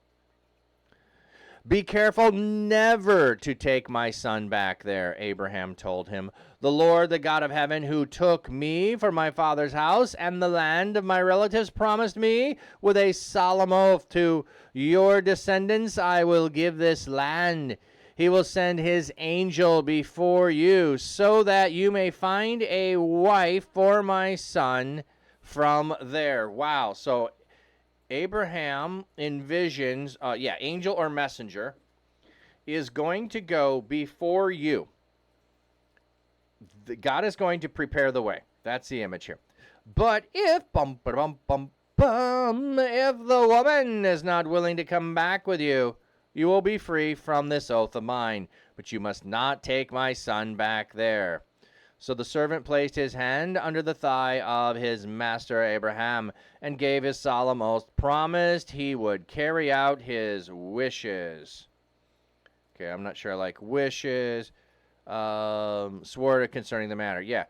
Be careful never to take my son back there, Abraham told him. The Lord, the God of heaven, who took me from my father's house and the land of my relatives, promised me with a solemn oath, to your descendants I will give this land. He will send his angel before you so that you may find a wife for my son from there. Wow. So Abraham envisions, angel or messenger is going to go before you. God is going to prepare the way. That's the image here. But if if the woman is not willing to come back with you, you will be free from this oath of mine. But you must not take my son back there. So the servant placed his hand under the thigh of his master Abraham and gave his solemn oath, promised he would carry out his wishes. Okay, I'm not sure I like wishes. Swore concerning the matter. Yeah.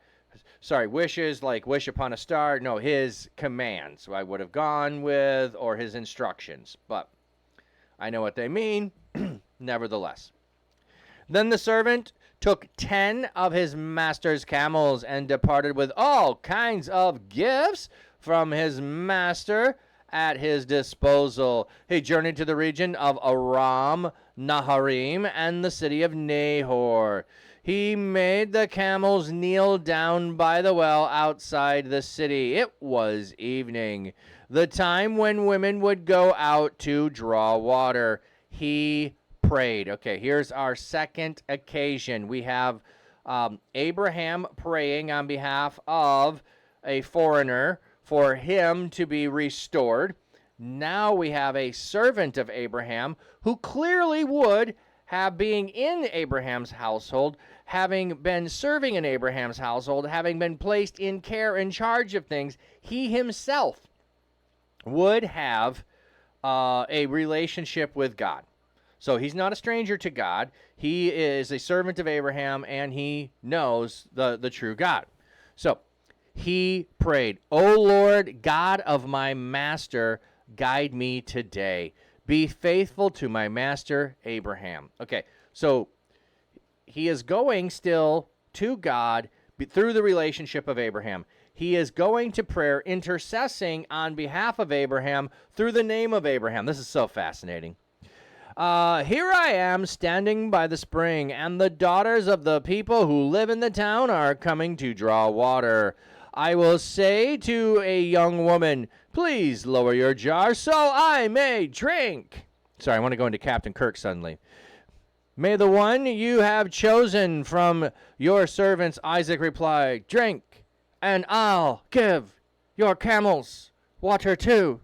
Sorry, wishes like wish upon a star. No, his commands I would have gone with, or his instructions. But I know what they mean, nevertheless. Then the servant took 10 of his master's camels and departed with all kinds of gifts from his master at his disposal. He journeyed to the region of Aram Naharim and the city of Nahor. He made the camels kneel down by the well outside the city. It was evening, the time when women would go out to draw water. He prayed. Okay, here's our second occasion. We have Abraham praying on behalf of a foreigner for him to be restored. Now we have a servant of Abraham who clearly would have, being in Abraham's household, having been serving in Abraham's household, having been placed in care and charge of things, he himself would have a relationship with God. So he's not a stranger to God. He is a servant of Abraham, and he knows the true God. So he prayed, O Lord, God of my master, guide me today. Be faithful to my master Abraham. Okay, so he is going still to God through the relationship of Abraham. He is going to prayer, intercessing on behalf of Abraham through the name of Abraham. This is so fascinating. Here I am standing by the spring, and the daughters of the people who live in the town are coming to draw water. I will say to a young woman, please lower your jar so I may drink. Sorry, I want to go into Captain Kirk suddenly. May the one you have chosen from your servants, Isaac replied, drink, and I'll give your camels water too.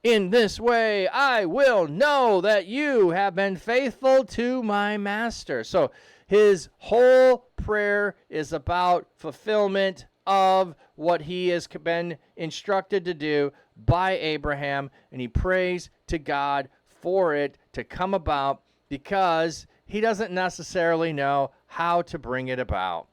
In this way, I will know that you have been faithful to my master. So his whole prayer is about fulfillment of what he has been instructed to do by Abraham, and he prays to God for it to come about because he doesn't necessarily know how to bring it about.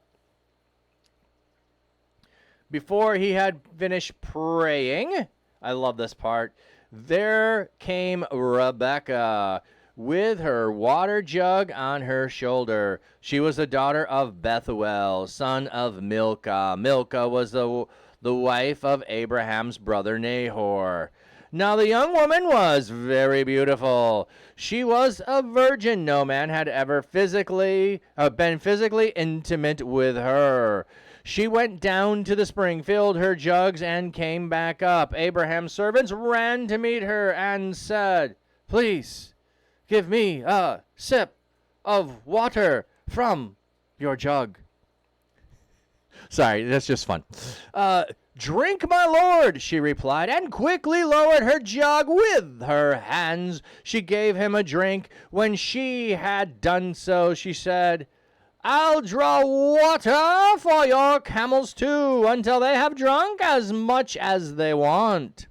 Before he had finished praying, I love this part, there came Rebekah with her water jug on her shoulder. She was the daughter of Bethuel, son of Milcah. Milcah was the wife of Abraham's brother Nahor. Now the young woman was very beautiful. She was a virgin. No man had ever been physically intimate with her. She went down to the spring, filled her jugs, and came back up. Abraham's servants ran to meet her and said, please give me a sip of water from your jug. Sorry, that's just fun. Drink, my lord, she replied, and quickly lowered her jug with her hands. She gave him a drink. When she had done so, she said, I'll draw water for your camels too, until they have drunk as much as they want.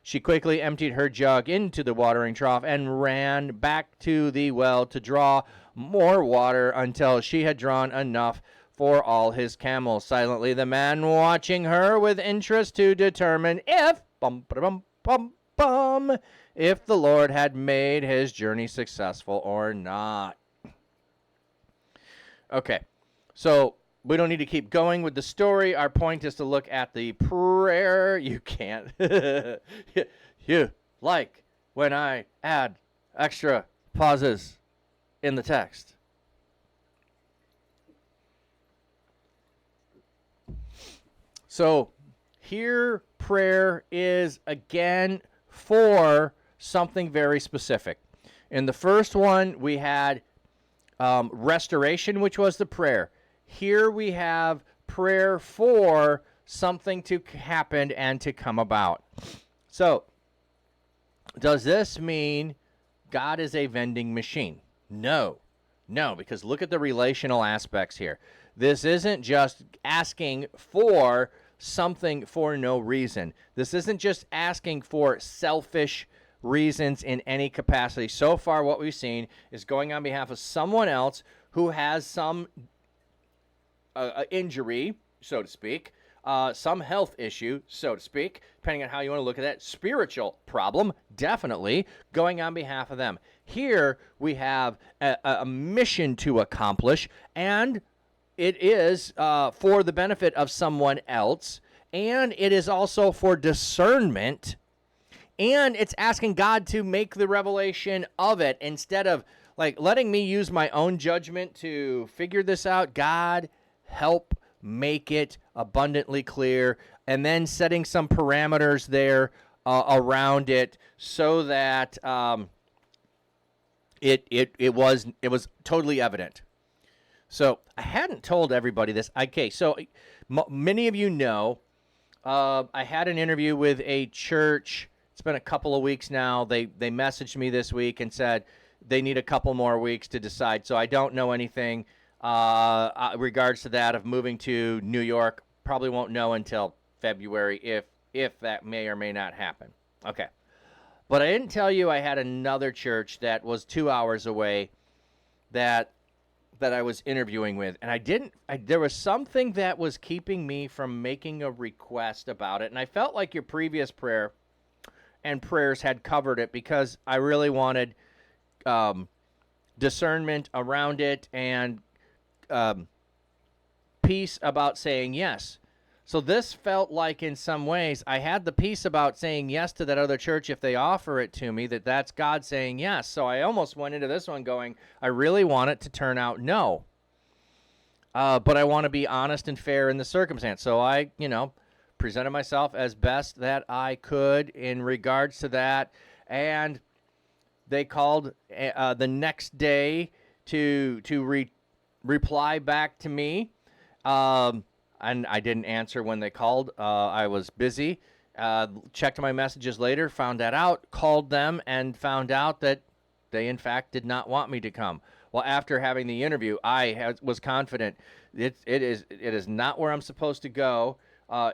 She quickly emptied her jug into the watering trough and ran back to the well to draw more water until she had drawn enough for all his camels. Silently, the man watching her with interest to determine if bum if the Lord had made his journey successful or not. Okay, so we don't need to keep going with the story. Our point is to look at the prayer. You can't. You like when I add extra pauses in the text. So here, prayer is again for something very specific. In the first one, we had restoration, which was the prayer. Here we have prayer for something to happen and to come about. So, does this mean God is a vending machine? No. No, because look at the relational aspects here. This isn't just asking for something for no reason. This isn't just asking for selfish reasons in any capacity. So far, what we've seen is going on behalf of someone else who has some injury, so to speak, some health issue, so to speak, depending on how you want to look at that, spiritual problem, definitely, going on behalf of them. Here, we have a mission to accomplish, and it is for the benefit of someone else, and it is also for discernment, and it's asking God to make the revelation of it instead of like letting me use my own judgment to figure this out. God, help make it abundantly clear, and then setting some parameters there around it so that it was totally evident. So I hadn't told everybody this. Okay, so many of you know I had an interview with a church. It's been a couple of weeks now. They messaged me this week and said they need a couple more weeks to decide. So I don't know anything regards to that of moving to New York. Probably won't know until February if that may or may not happen. Okay. But I didn't tell you I had another church that was 2 hours away that I was interviewing with, and there was something that was keeping me from making a request about it, and I felt like your previous prayer and prayers had covered it because I really wanted discernment around it and peace about saying yes. So this felt like in some ways I had the peace about saying yes to that other church if they offer it to me, that's God saying yes. So I almost went into this one going, I really want it to turn out no. But I want to be honest and fair in the circumstance. So I, presented myself as best that I could in regards to that. And they called the next day to reply back to me. And I didn't answer when they called. I was busy. Checked my messages later, found that out, called them, and found out that they, in fact, did not want me to come. Well, after having the interview, I was confident it is not where I'm supposed to go.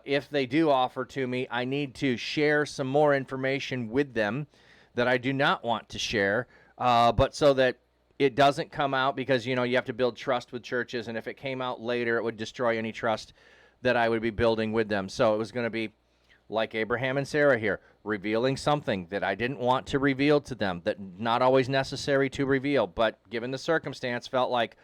If they do offer to me, I need to share some more information with them that I do not want to share, but so that it doesn't come out, because, you have to build trust with churches, and if it came out later, it would destroy any trust that I would be building with them. So it was going to be like Abraham and Sarah here, revealing something that I didn't want to reveal to them, that not always necessary to reveal, but given the circumstance, felt like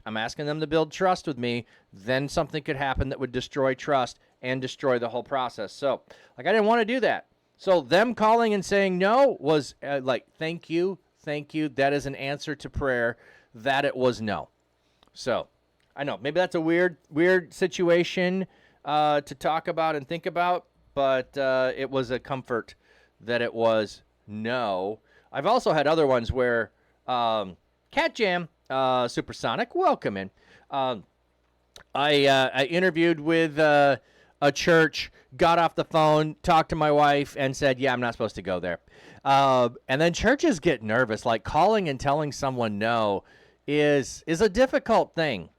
I'm asking them to build trust with me, then something could happen that would destroy trust and destroy the whole process. So, I didn't want to do that. So them calling and saying no was thank you. That is an answer to prayer that it was no. So, I know, maybe that's a weird situation to talk about and think about, but it was a comfort that it was no. I've also had other ones where Cat Jam, Supersonic, welcome in. I interviewed with a church, got off the phone, talked to my wife, and said, yeah, I'm not supposed to go there. And then churches get nervous. Like, calling and telling someone no is a difficult thing.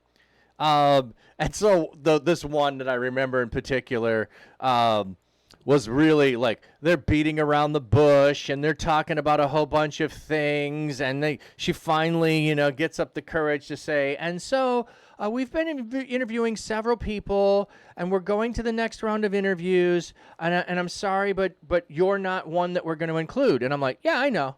And so this one that I remember in particular was really like they're beating around the bush and they're talking about a whole bunch of things, and she finally, gets up the courage to say, and so we've been interviewing several people, and we're going to the next round of interviews, and I'm sorry, but you're not one that we're going to include. And I'm like, yeah, I know.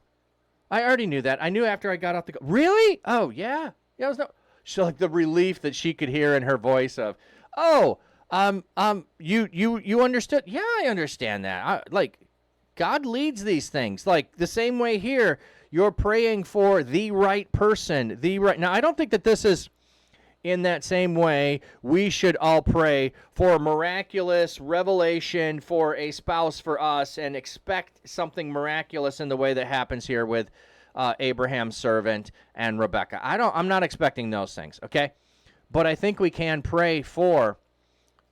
I already knew that. I knew after I got off the. Really? Oh yeah. Yeah. I was no. So like the relief that she could hear in her voice of, oh, you understood? Yeah, I understand that. Like, God leads these things. Like the same way here, you're praying for the right person, the right. Now, I don't think that this is in that same way. We should all pray for a miraculous revelation for a spouse for us and expect something miraculous in the way that happens here with Abraham's servant and Rebecca. I'm not expecting those things, okay? But I think we can pray for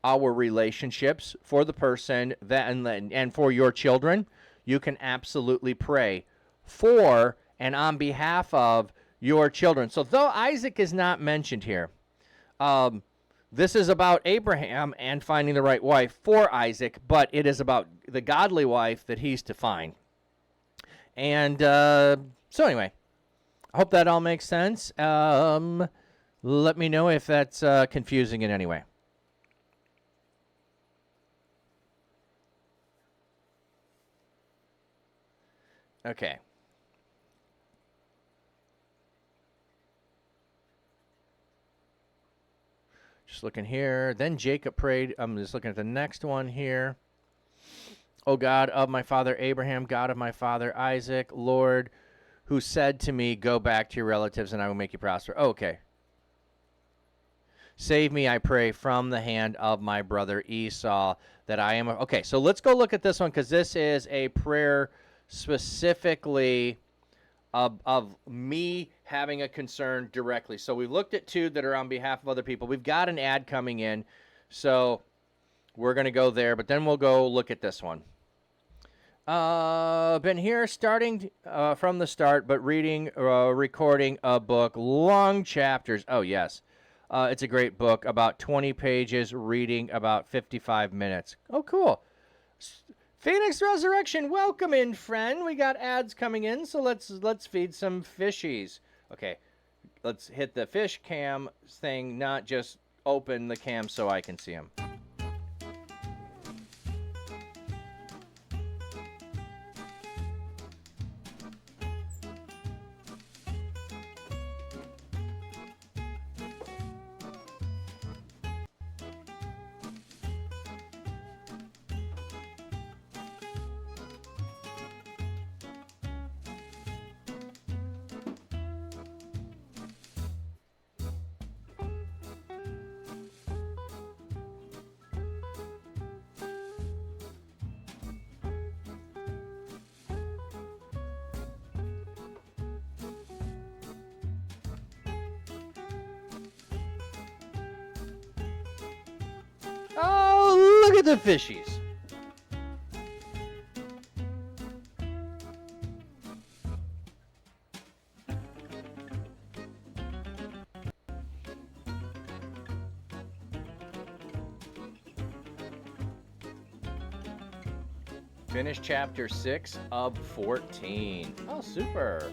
our relationships, for the person that and for your children. You can absolutely pray for and on behalf of your children. So though Isaac is not mentioned here, this is about Abraham and finding the right wife for Isaac, but it is about the godly wife that he's to find. And so anyway, I hope that all makes sense. Let me know if that's confusing in any way. Okay. Just looking here. Then Jacob prayed. I'm just looking at the next one here. O God of my father Abraham, God of my father Isaac, Lord, who said to me, go back to your relatives and I will make you prosper. Okay. Save me, I pray, from the hand of my brother Esau, that I am. Okay, so let's go look at this one because this is a prayer specifically of me having a concern directly. So we've looked at two that are on behalf of other people. We've got an ad coming in, so we're going to go there, but then we'll go look at this one. Been here starting from the start, but recording a book, long chapters. Oh, yes. It's a great book, about 20 pages, reading about 55 minutes. Oh, cool. Phoenix Resurrection, welcome in, friend. We got ads coming in, so let's feed some fishies. Okay, let's hit the fish cam thing, not just open the cam so I can see them. Oh, look at the fishies. Finish chapter 6 of 14. Oh, super.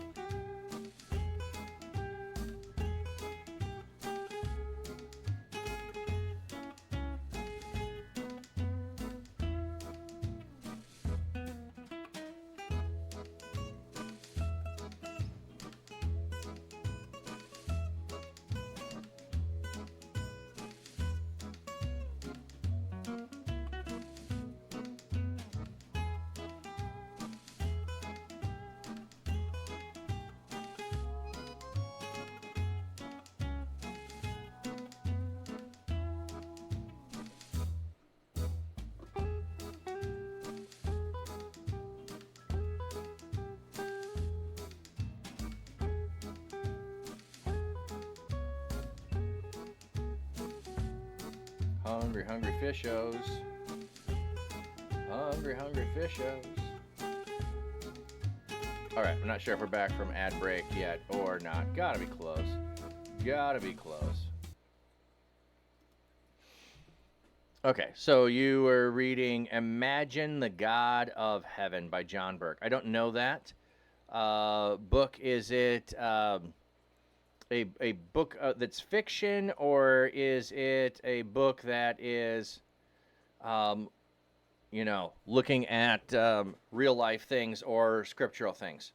Hungry, hungry fishos. Hungry, hungry fishos. Alright, I'm not sure if we're back from ad break yet or not. Gotta be close. Gotta be close. Okay, so you were reading Imagine the God of Heaven by John Burke. I don't know that. Book, is it a book that's fiction, or is it a book that is, looking at real life things or scriptural things?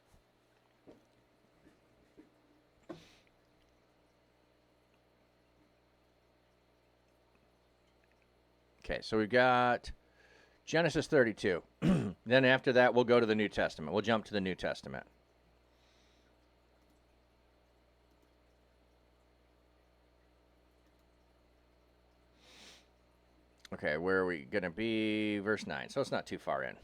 Okay, so we've got Genesis 32. Then after that, we'll go to the New Testament. We'll jump to the New Testament. Okay, where are we going to be? Verse 9. So it's not too far in.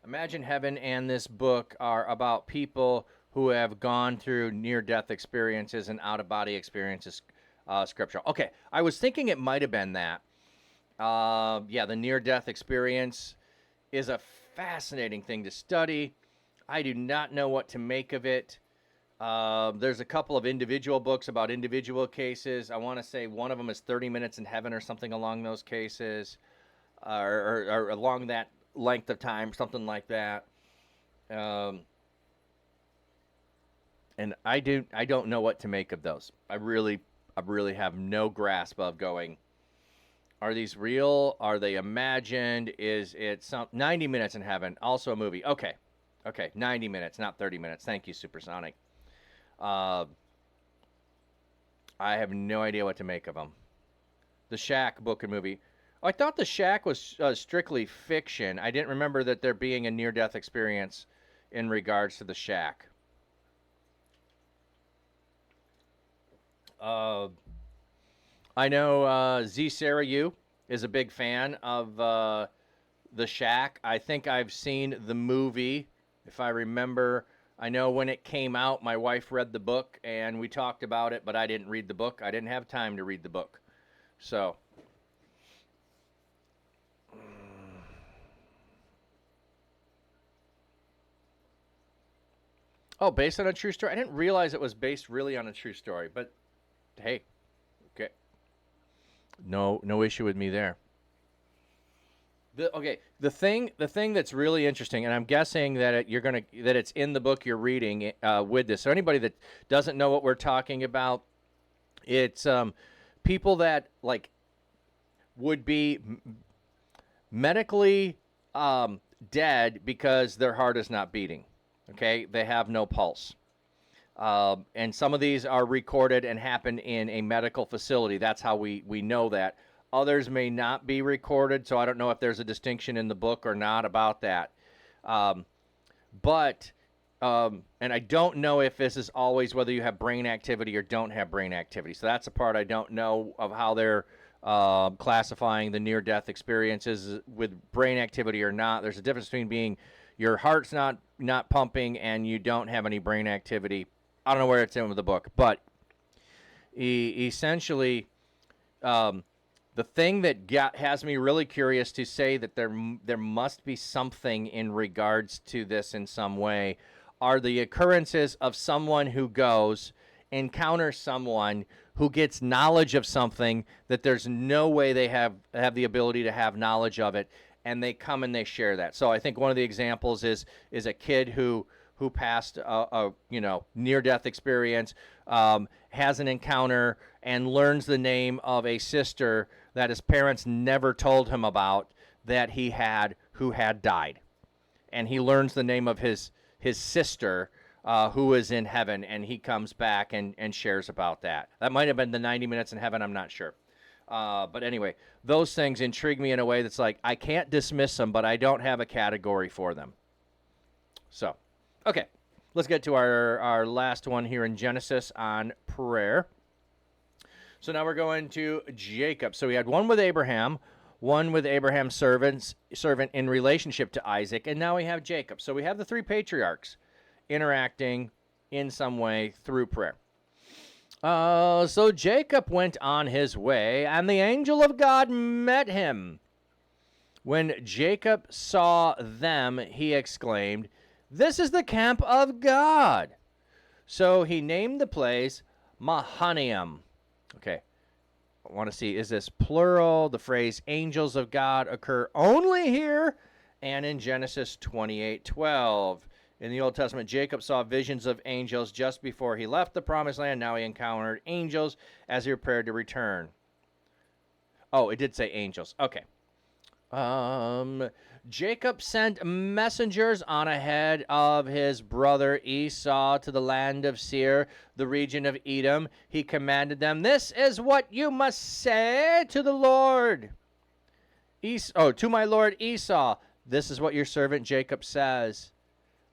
Imagine Heaven and this book are about people who have gone through near-death experiences and out-of-body experiences, scriptural. Okay, I was thinking it might have been that. Yeah, the near-death experience is a fascinating thing to study. I do not know what to make of it. There's a couple of individual books about individual cases. I want to say one of them is 30 Minutes in Heaven or something along those cases, or along that length of time, something like that. And I don't know what to make of those. I really have no grasp of going, are these real? Are they imagined? Is it 90 Minutes in Heaven, also a movie? Okay, 90 minutes, not 30 minutes. Thank you, Supersonic. I have no idea what to make of them. The Shack book and movie. I thought The Shack was strictly fiction. I didn't remember that there being a near-death experience in regards to The Shack. I know Z Sarah Yu is a big fan of The Shack. I think I've seen the movie, if I remember. I know when it came out, my wife read the book, and we talked about it, but I didn't read the book. I didn't have time to read the book. So, oh, based on a true story? I didn't realize it was based really on a true story, but hey, okay. No issue with me there. The thing that's really interesting, and I'm guessing that it's in the book you're reading with this. So anybody that doesn't know what we're talking about, it's people that would be medically dead because their heart is not beating. Okay, they have no pulse, and some of these are recorded and happen in a medical facility. That's how we know that. Others may not be recorded, so I don't know if there's a distinction in the book or not about that. And I don't know if this is always whether you have brain activity or don't have brain activity. So that's a part I don't know of how they're classifying the near-death experiences with brain activity or not. There's a difference between being your heart's not pumping and you don't have any brain activity. I don't know where it's in with the book, but essentially... the thing that has me really curious to say that there must be something in regards to this in some way are the occurrences of someone who goes, encounters someone who gets knowledge of something that there's no way they have the ability to have knowledge of it, and they come and they share that. So I think one of the examples is a kid who passed a near-death experience, has an encounter and learns the name of a sister that his parents never told him about that he had, who had died. And he learns the name of his sister who is in heaven, and he comes back and shares about that. That might have been the 90 Minutes in Heaven, I'm not sure. But anyway, those things intrigue me in a way that's like, I can't dismiss them, but I don't have a category for them. So, okay, let's get to our last one here in Genesis on prayer. So now we're going to Jacob. So we had one with Abraham, one with Abraham's servant in relationship to Isaac, and now we have Jacob. So we have the three patriarchs interacting in some way through prayer. So Jacob went on his way, and the angel of God met him. When Jacob saw them, he exclaimed, "This is the camp of God." So he named the place Mahanaim. Okay, I want to see, is this plural? The phrase angels of God occur only here and in Genesis 28:12. In the Old Testament, Jacob saw visions of angels just before he left the promised land. Now he encountered angels as he prepared to return. Oh, it did say angels. Okay. Jacob sent messengers on ahead of his brother Esau to the land of Seir, the region of Edom. He commanded them, "This is what you must say to the Lord. To my lord Esau, this is what your servant Jacob says.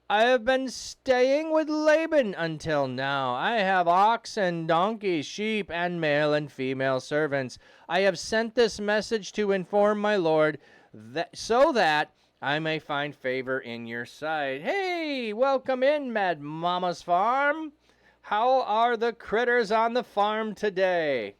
I have been staying with Laban until now. I have oxen, donkeys, sheep, and male and female servants. I have sent this message to inform my lord so that I may find favor in your sight." Hey, welcome in, Mad Mama's farm. How are the critters on the farm today?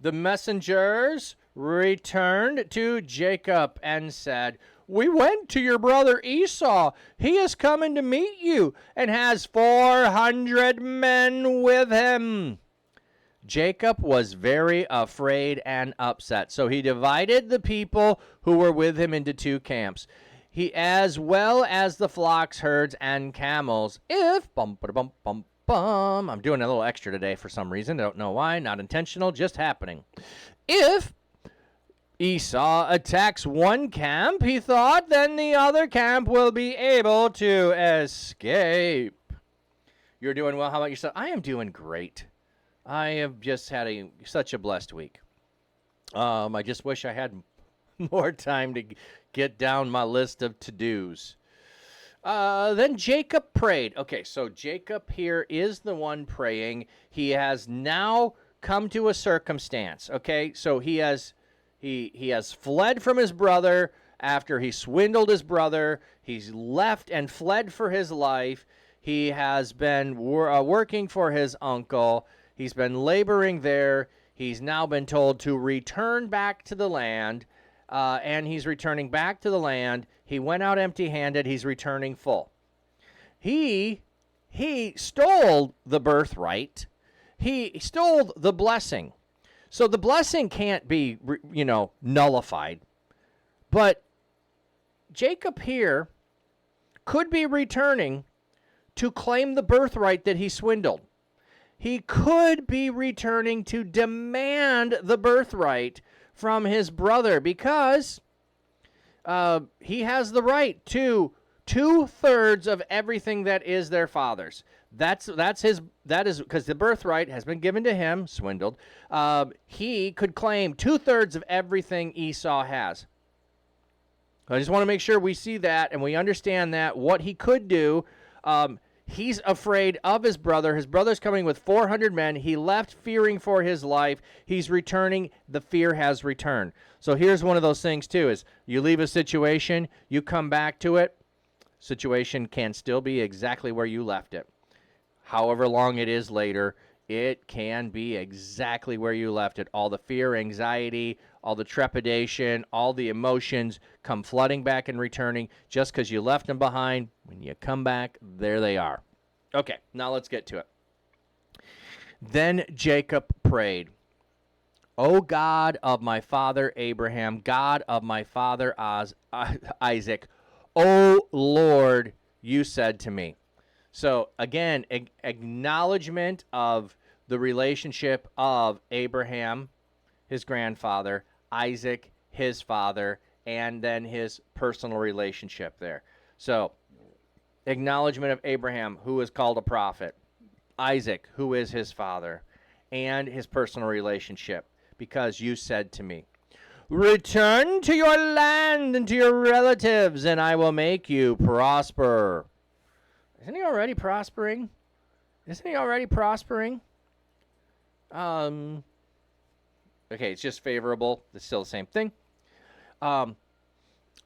The messengers returned to Jacob and said, "We went to your brother Esau. He is coming to meet you and has 400 men with him." Jacob was very afraid and upset, so he divided the people who were with him into 2 camps, as well as the flocks, herds, and camels. I'm doing a little extra today for some reason. I don't know why. Not intentional, just happening. If Esau attacks one camp, he thought, then the other camp will be able to escape. You're doing well. How about yourself? I am doing great. I have just had such a blessed week. I just wish I had more time to get down my list of to-dos. Then Jacob prayed. Okay, so Jacob here is the one praying. He has now come to a circumstance. Okay, so he has fled from his brother after he swindled his brother. He's left and fled for his life. He has been working for his uncle. He's been laboring there. He's now been told to return back to the land, and he's returning back to the land. He went out empty-handed. He's returning full. He stole the birthright. He stole the blessing. So the blessing can't be, nullified. But Jacob here could be returning to claim the birthright that he swindled. He could be returning to demand the birthright from his brother because he has the right to 2/3 of everything that is their father's. That is because the birthright has been given to him, swindled. He could claim 2/3 of everything Esau has. I just want to make sure we see that and we understand that what he could do. He's afraid of his brother. His brother's coming with 400 men. He left fearing for his life. He's returning. The fear has returned. So here's one of those things, too, is you leave a situation, you come back to it, situation can still be exactly where you left it. However long it is later, it can be exactly where you left it. All the fear, anxiety, all the trepidation, all the emotions come flooding back and returning just because you left them behind. When you come back, there they are. Okay, now let's get to it. Then Jacob prayed, "O God of my father Abraham, God of my father Isaac, O Lord, you said to me." So again, acknowledgement of the relationship of Abraham, his grandfather, Isaac, his father, and then his personal relationship there. So acknowledgement of Abraham, who is called a prophet, Isaac, who is his father, and his personal relationship, because you said to me, "Return to your land and to your relatives, and I will make you prosper." Isn't he already prospering? Okay, it's just favorable. It's still the same thing. I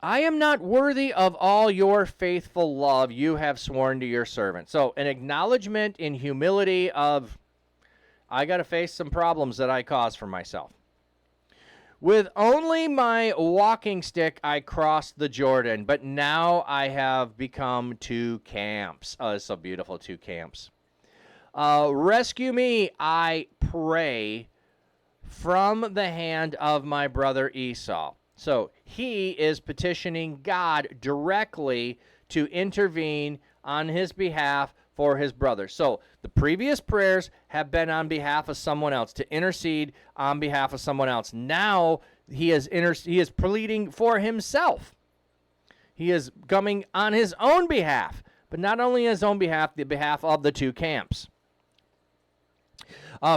am not worthy of all your faithful love you have sworn to your servant. So an acknowledgement in humility of, I got to face some problems that I caused for myself. With only my walking stick, I crossed the Jordan, but now I have become 2 camps. Oh, it's so beautiful, 2 camps. Rescue me, I pray, from the hand of my brother Esau. So he is petitioning God directly to intervene on his behalf for his brother. So the previous prayers have been on behalf of someone else, to intercede on behalf of someone else. Now he is pleading for himself. He is coming on his own behalf, but not only his own behalf, the behalf of the two camps.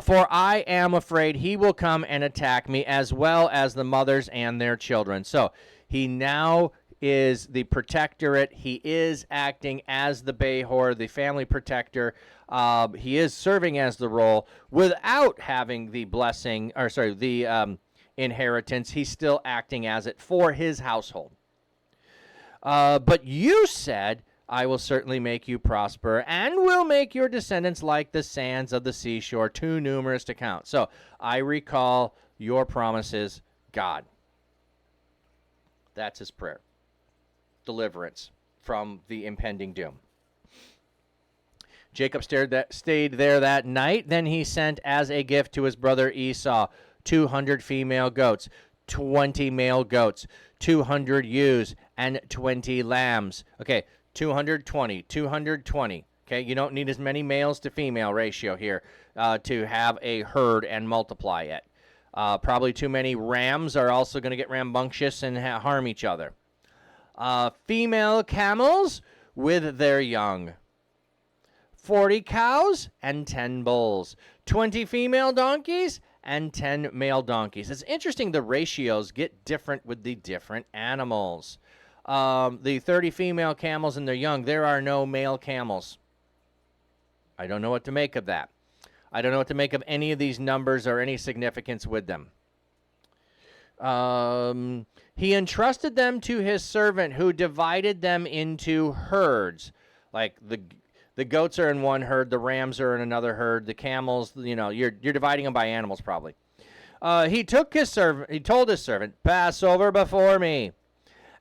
For I am afraid he will come and attack me, as well as the mothers and their children. So he now is the protectorate. He is acting as the Behor, the family protector. He is serving as the role without having the blessing, or sorry, the inheritance. He's still acting as it for his household. But you said, I will certainly make you prosper, and will make your descendants like the sands of the seashore, too numerous to count. So I recall your promises, God. That's his prayer. Deliverance from the impending doom. Jacob stayed there that night. Then he sent as a gift to his brother Esau 200 female goats, 20 male goats, 200 ewes, and 20 lambs. Okay, 220. Okay, you don't need as many males to female ratio here to have a herd and multiply it. Probably too many rams are also going to get rambunctious and harm each other. Female camels with their young. 40 cows and 10 bulls. 20 female donkeys and 10 male donkeys. It's interesting the ratios get different with the different animals. The 30 female camels and their young, there are no male camels. I don't know what to make of that. I don't know what to make of any of these numbers or any significance with them. He entrusted them to his servant, who divided them into herds. Like the goats are in one herd, the rams are in another herd, the camels, you're dividing them by animals probably. He told his servant, pass over before me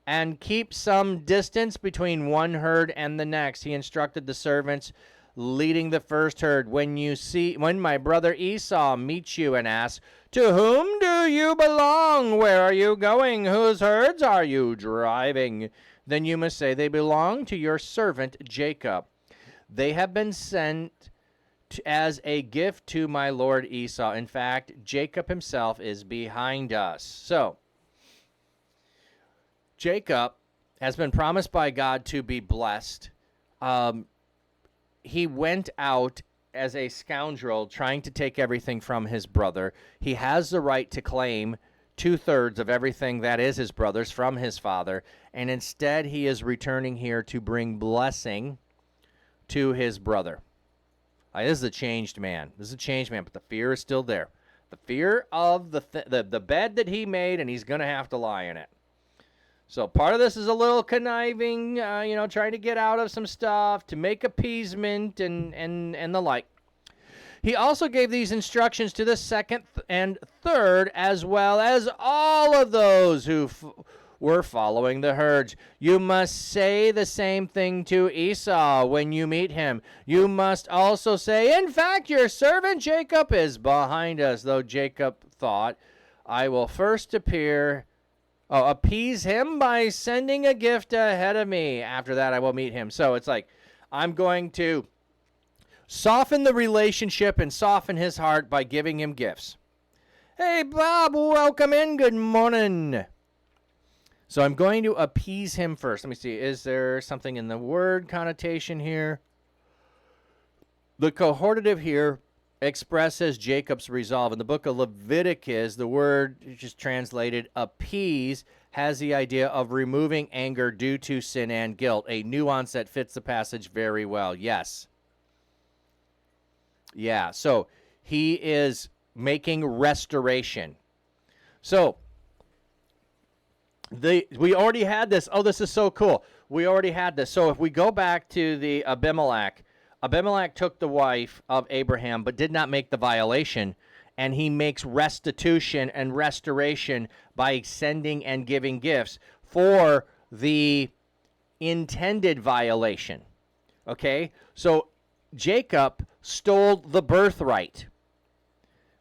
and keep some distance between one herd and the next. He instructed the servants leading the first herd, when my brother Esau meets you and asks, to whom do you belong? Where are you going? Whose herds are you driving? Then you must say, they belong to your servant Jacob. They have been sent as a gift to my lord Esau. In fact, Jacob himself is behind us. So, Jacob has been promised by God to be blessed. He went out as a scoundrel trying to take everything from his brother. He has the right to claim 2/3 of everything that is his brother's from his father, and instead he is returning here to bring blessing to his brother. This is a changed man. This is a changed man, but the fear is still there. The fear of the bed that he made, and he's going to have to lie in it. So part of this is a little conniving, trying to get out of some stuff, to make appeasement and the like. He also gave these instructions to the second and third, as well as all of those who were following the herds. You must say the same thing to Esau when you meet him. You must also say, in fact, your servant Jacob is behind us. Though Jacob thought, I will first appease him by sending a gift ahead of me. After that, I will meet him. So it's like, I'm going to soften the relationship and soften his heart by giving him gifts. Hey, Bob, welcome in. Good morning. So I'm going to appease him first. Let me see. Is there something in the word connotation here? The cohortative here expresses Jacob's resolve. In the book of Leviticus, the word just translated appease has the idea of removing anger due to sin and guilt, a nuance that fits the passage very well. Yes. Yeah, so he is making restoration. So we already had this. Oh, this is so cool. We already had this. So if we go back to the Abimelech took the wife of Abraham but did not make the violation, and he makes restitution and restoration by sending and giving gifts for the intended violation. Okay? So Jacob stole the birthright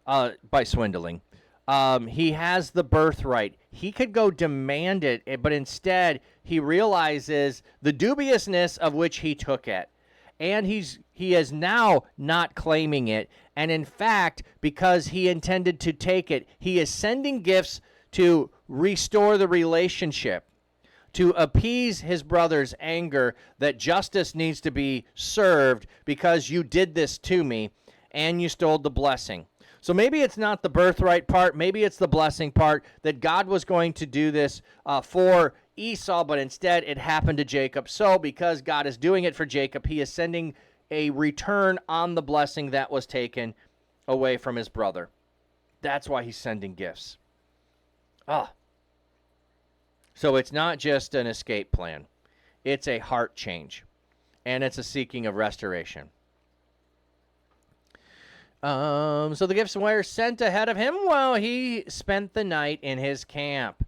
by swindling. He has the birthright. He could go demand it, but instead he realizes the dubiousness of which he took it. And he is now not claiming it. And in fact, because he intended to take it, he is sending gifts to restore the relationship, to appease his brother's anger that justice needs to be served because you did this to me and you stole the blessing. So maybe it's not the birthright part, maybe it's the blessing part, that God was going to do this for Esau, but instead it happened to Jacob. So because God is doing it for Jacob, he is sending a return on the blessing that was taken away from his brother. That's why he's sending gifts. So it's not just an escape plan. It's a heart change, and it's a seeking of restoration. So the gifts were sent ahead of him while he spent the night in his camp.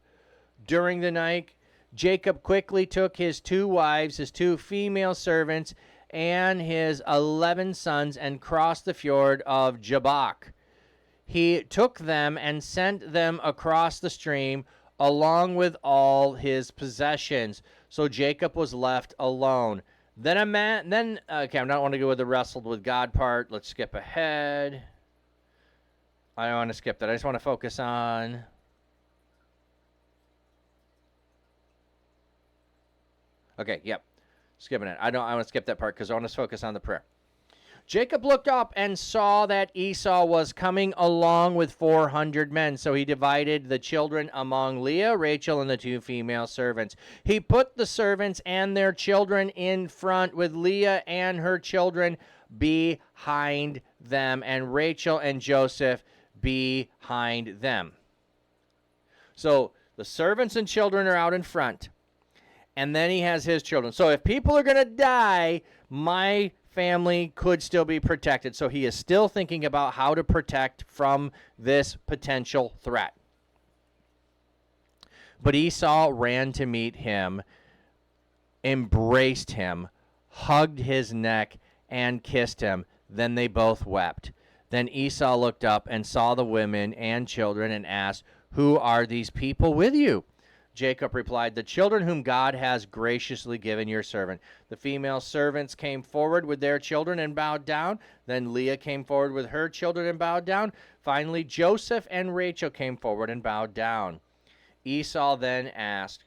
During the night, Jacob quickly took his 2 wives, his 2 female servants, and his 11 sons and crossed the fjord of Jabbok. He took them and sent them across the stream along with all his possessions. So Jacob was left alone. Okay, I don't want to go with the wrestled with God part. Let's skip ahead. I don't want to skip that. I just want to focus on... Okay, yep. Skipping it. I want to skip that part because I want to focus on the prayer. Jacob looked up and saw that Esau was coming along with 400 men. So he divided the children among Leah, Rachel, and the 2 female servants. He put the servants and their children in front, with Leah and her children behind them, and Rachel and Joseph behind them. So the servants and children are out in front, and then he has his children. So if people are going to die, my family could still be protected. So he is still thinking about how to protect from this potential threat. But Esau ran to meet him, embraced him, hugged his neck, and kissed him. Then they both wept. Then Esau looked up and saw the women and children and asked, "Who are these people with you?" Jacob replied, "The children whom God has graciously given your servant." The female servants came forward with their children and bowed down. Then Leah came forward with her children and bowed down. Finally, Joseph and Rachel came forward and bowed down. Esau then asked,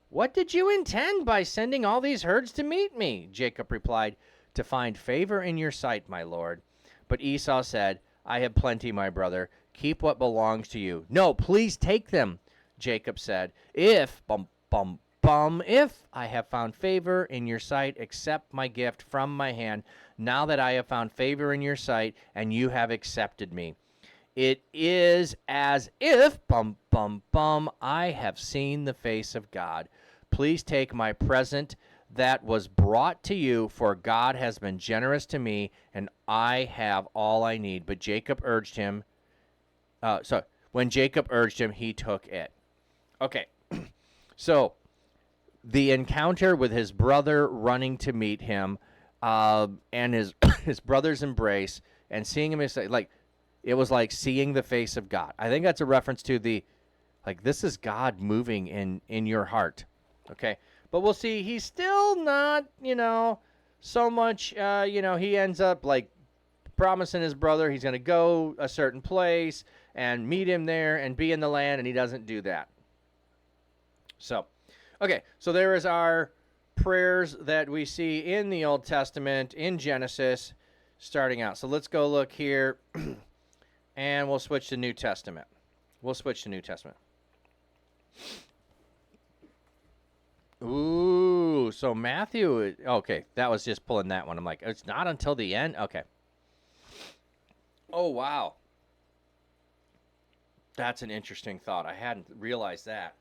"What did you intend by sending all these herds to meet me?" Jacob replied, "To find favor in your sight, my lord." But Esau said, "I have plenty, my brother. Keep what belongs to you." "No, please take them," Jacob said. If I have found favor in your sight, accept my gift from my hand, now that I have found favor in your sight, and you have accepted me. It is as if, I have seen the face of God. Please take my present that was brought to you, for God has been generous to me, and I have all I need. But Jacob urged him, when Jacob urged him, he took it. Okay, so the encounter with his brother running to meet him, and his his brother's embrace, and seeing him, it was like seeing the face of God. I think that's a reference to this is God moving in your heart. Okay, but we'll see. He's still not, so much. He ends up promising his brother he's going to go a certain place and meet him there and be in the land, and he doesn't do that. So, okay, so there is our prayers that we see in the Old Testament, in Genesis, starting out. So let's go look here, and we'll switch to New Testament. Ooh, so Matthew, okay, that was just pulling that one. I'm like, it's not until the end? Okay. Oh, wow. That's an interesting thought. I hadn't realized that.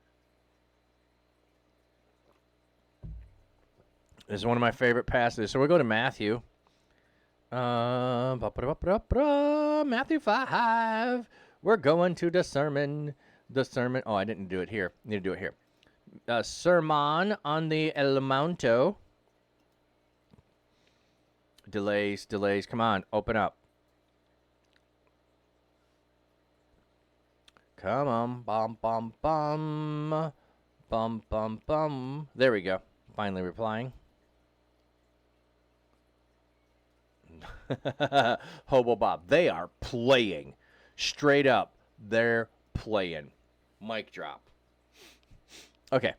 This is one of my favorite passages. So we'll go to Matthew. Matthew 5. We're going to the sermon. Oh, I didn't do it here. I need to do it here. Sermon on the El Monte. Delays. Come on, open up. Come on. Bum, bum, bum. Bum, bum, bum. There we go. Finally replying. Hobo Bob. They are playing. Straight up. They're playing. Mic drop. Okay.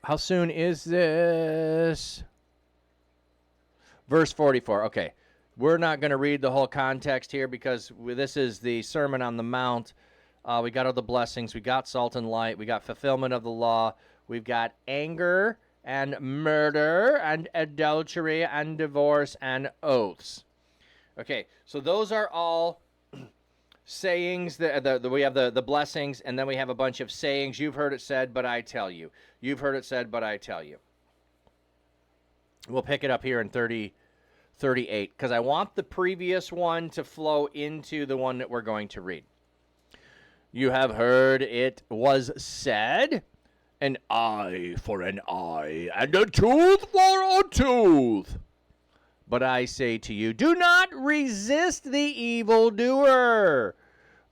How soon is this? Verse 44. Okay. We're not going to read the whole context here because this is the Sermon on the Mount. We got all the blessings. We got salt and light. We got fulfillment of the law. We've got anger and murder and adultery and divorce and oaths. Okay, so those are all sayings. We have the blessings, and then we have a bunch of sayings. You've heard it said, but I tell you. You've heard it said, but I tell you. We'll pick it up here in 38, because I want the previous one to flow into the one that we're going to read. You have heard it was said, an eye for an eye, and a tooth for a tooth. But I say to you, do not resist the evildoer.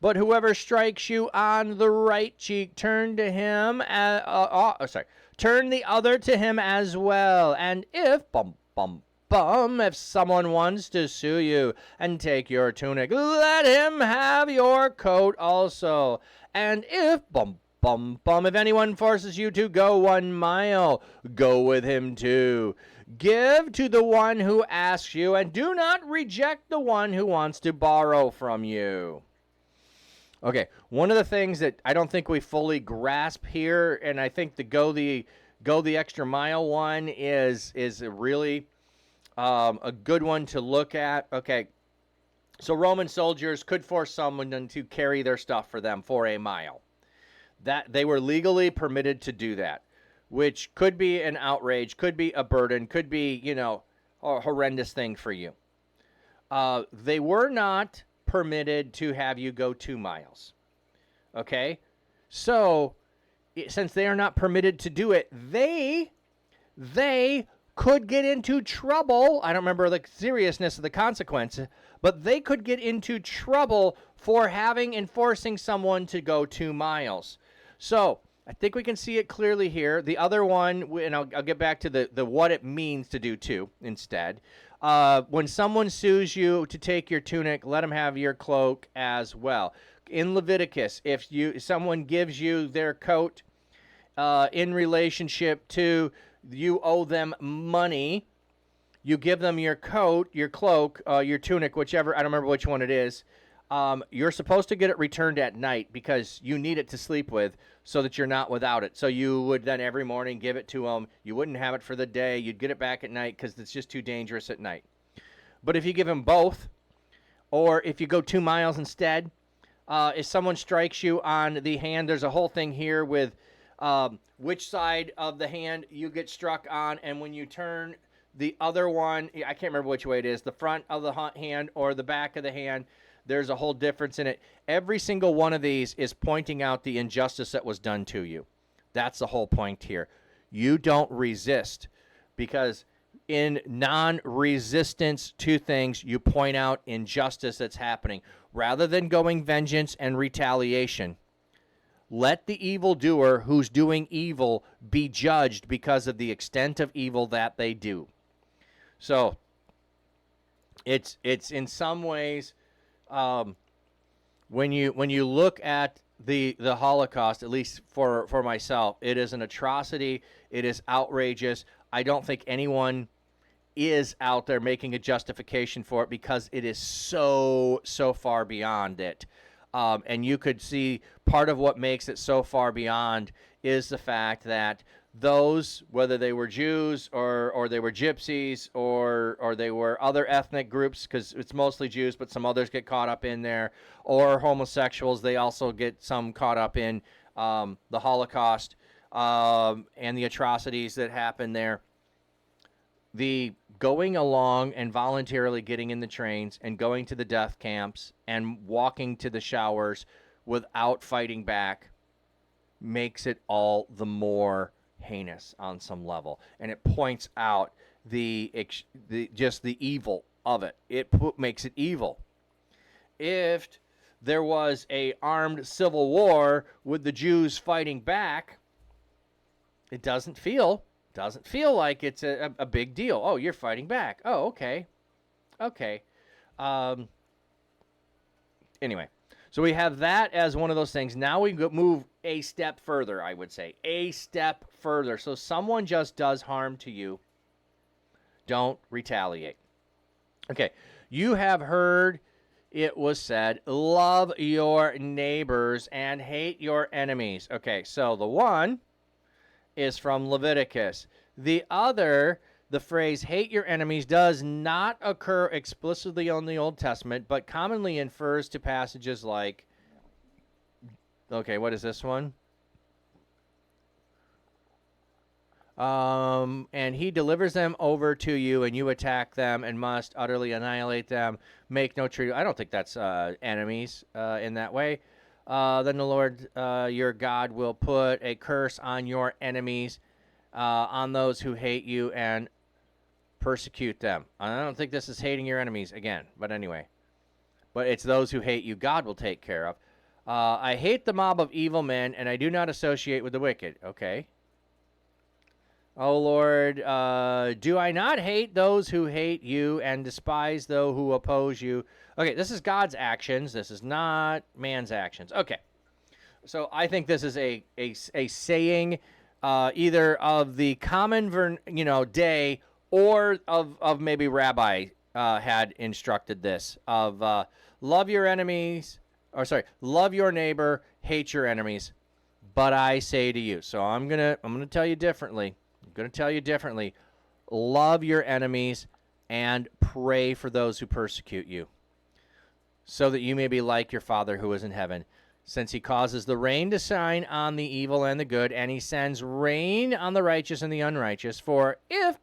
But whoever strikes you on the right cheek, turn the other to him as well. And if if someone wants to sue you and take your tunic, let him have your coat also. And if if anyone forces you to go 1 mile, go with him 2. Give to the one who asks you, and do not reject the one who wants to borrow from you. Okay, one of the things that I don't think we fully grasp here, and I think the go the extra mile one is really a good one to look at. Okay, so Roman soldiers could force someone to carry their stuff for them for a mile. That they were legally permitted to do that, which could be an outrage, could be a burden, could be, a horrendous thing for you. They were not permitted to have you go 2 miles. Okay? So, since they are not permitted to do it, they could get into trouble. I don't remember the seriousness of the consequence, but they could get into trouble for enforcing someone to go 2 miles. So, I think we can see it clearly here. The other one, and I'll get back to the what it means to do 2 instead. When someone sues you to take your tunic, let them have your cloak as well. In Leviticus, if someone gives you their coat in relationship to you owe them money, you give them your coat, your cloak, your tunic, whichever, I don't remember which one it is. You're supposed to get it returned at night because you need it to sleep with so that you're not without it. So you would then every morning give it to them. You wouldn't have it for the day. You'd get it back at night because it's just too dangerous at night. But if you give them both, or if you go 2 miles instead, if someone strikes you on the hand, there's a whole thing here with which side of the hand you get struck on, and when you turn the other one, I can't remember which way it is, the front of the hand or the back of the hand, there's a whole difference in it. Every single one of these is pointing out the injustice that was done to you. That's the whole point here. You don't resist, because in non-resistance to things, you point out injustice that's happening. Rather than going vengeance and retaliation, let the evildoer who's doing evil be judged because of the extent of evil that they do. So, it's in some ways, when you look at the Holocaust, at least for myself, it is an atrocity. It is outrageous. I don't think anyone is out there making a justification for it because it is so far beyond it. And you could see part of what makes it so far beyond is the fact that those, whether they were Jews or they were gypsies or they were other ethnic groups, because it's mostly Jews, but some others get caught up in there, or homosexuals, they also get some caught up in the Holocaust and the atrocities that happened there. The going along and voluntarily getting in the trains and going to the death camps and walking to the showers without fighting back makes it all the more heinous on some level, and it points out the evil of it. It makes it evil. If there was a armed civil war with the Jews fighting back, it doesn't feel like it's a big deal. Oh, you're fighting back. Oh, okay. Anyway, so we have that as one of those things. Now we move a step further, I would say. A step further. So someone just does harm to you. Don't retaliate. Okay, you have heard it was said, love your neighbors and hate your enemies. Okay, so the one is from Leviticus. The other, the phrase hate your enemies, does not occur explicitly in the Old Testament, but commonly infers to passages like, okay, what is this one? And he delivers them over to you, and you attack them and must utterly annihilate them. Make no treaty. I don't think that's enemies in that way. Then the Lord your God will put a curse on your enemies, on those who hate you and persecute them. I don't think this is hating your enemies again, but anyway. But it's those who hate you God will take care of. I hate the mob of evil men, and I do not associate with the wicked. Okay. Oh, Lord, do I not hate those who hate you and despise those who oppose you? Okay, this is God's actions. This is not man's actions. Okay, so I think this is a saying either of the common day or of maybe Rabbi had instructed this of love your enemies, love your neighbor, hate your enemies. But I say to you, so I'm gonna tell you differently. Love your enemies and pray for those who persecute you, so that you may be like your Father who is in heaven. Since he causes the rain to shine on the evil and the good, and he sends rain on the righteous and the unrighteous. For if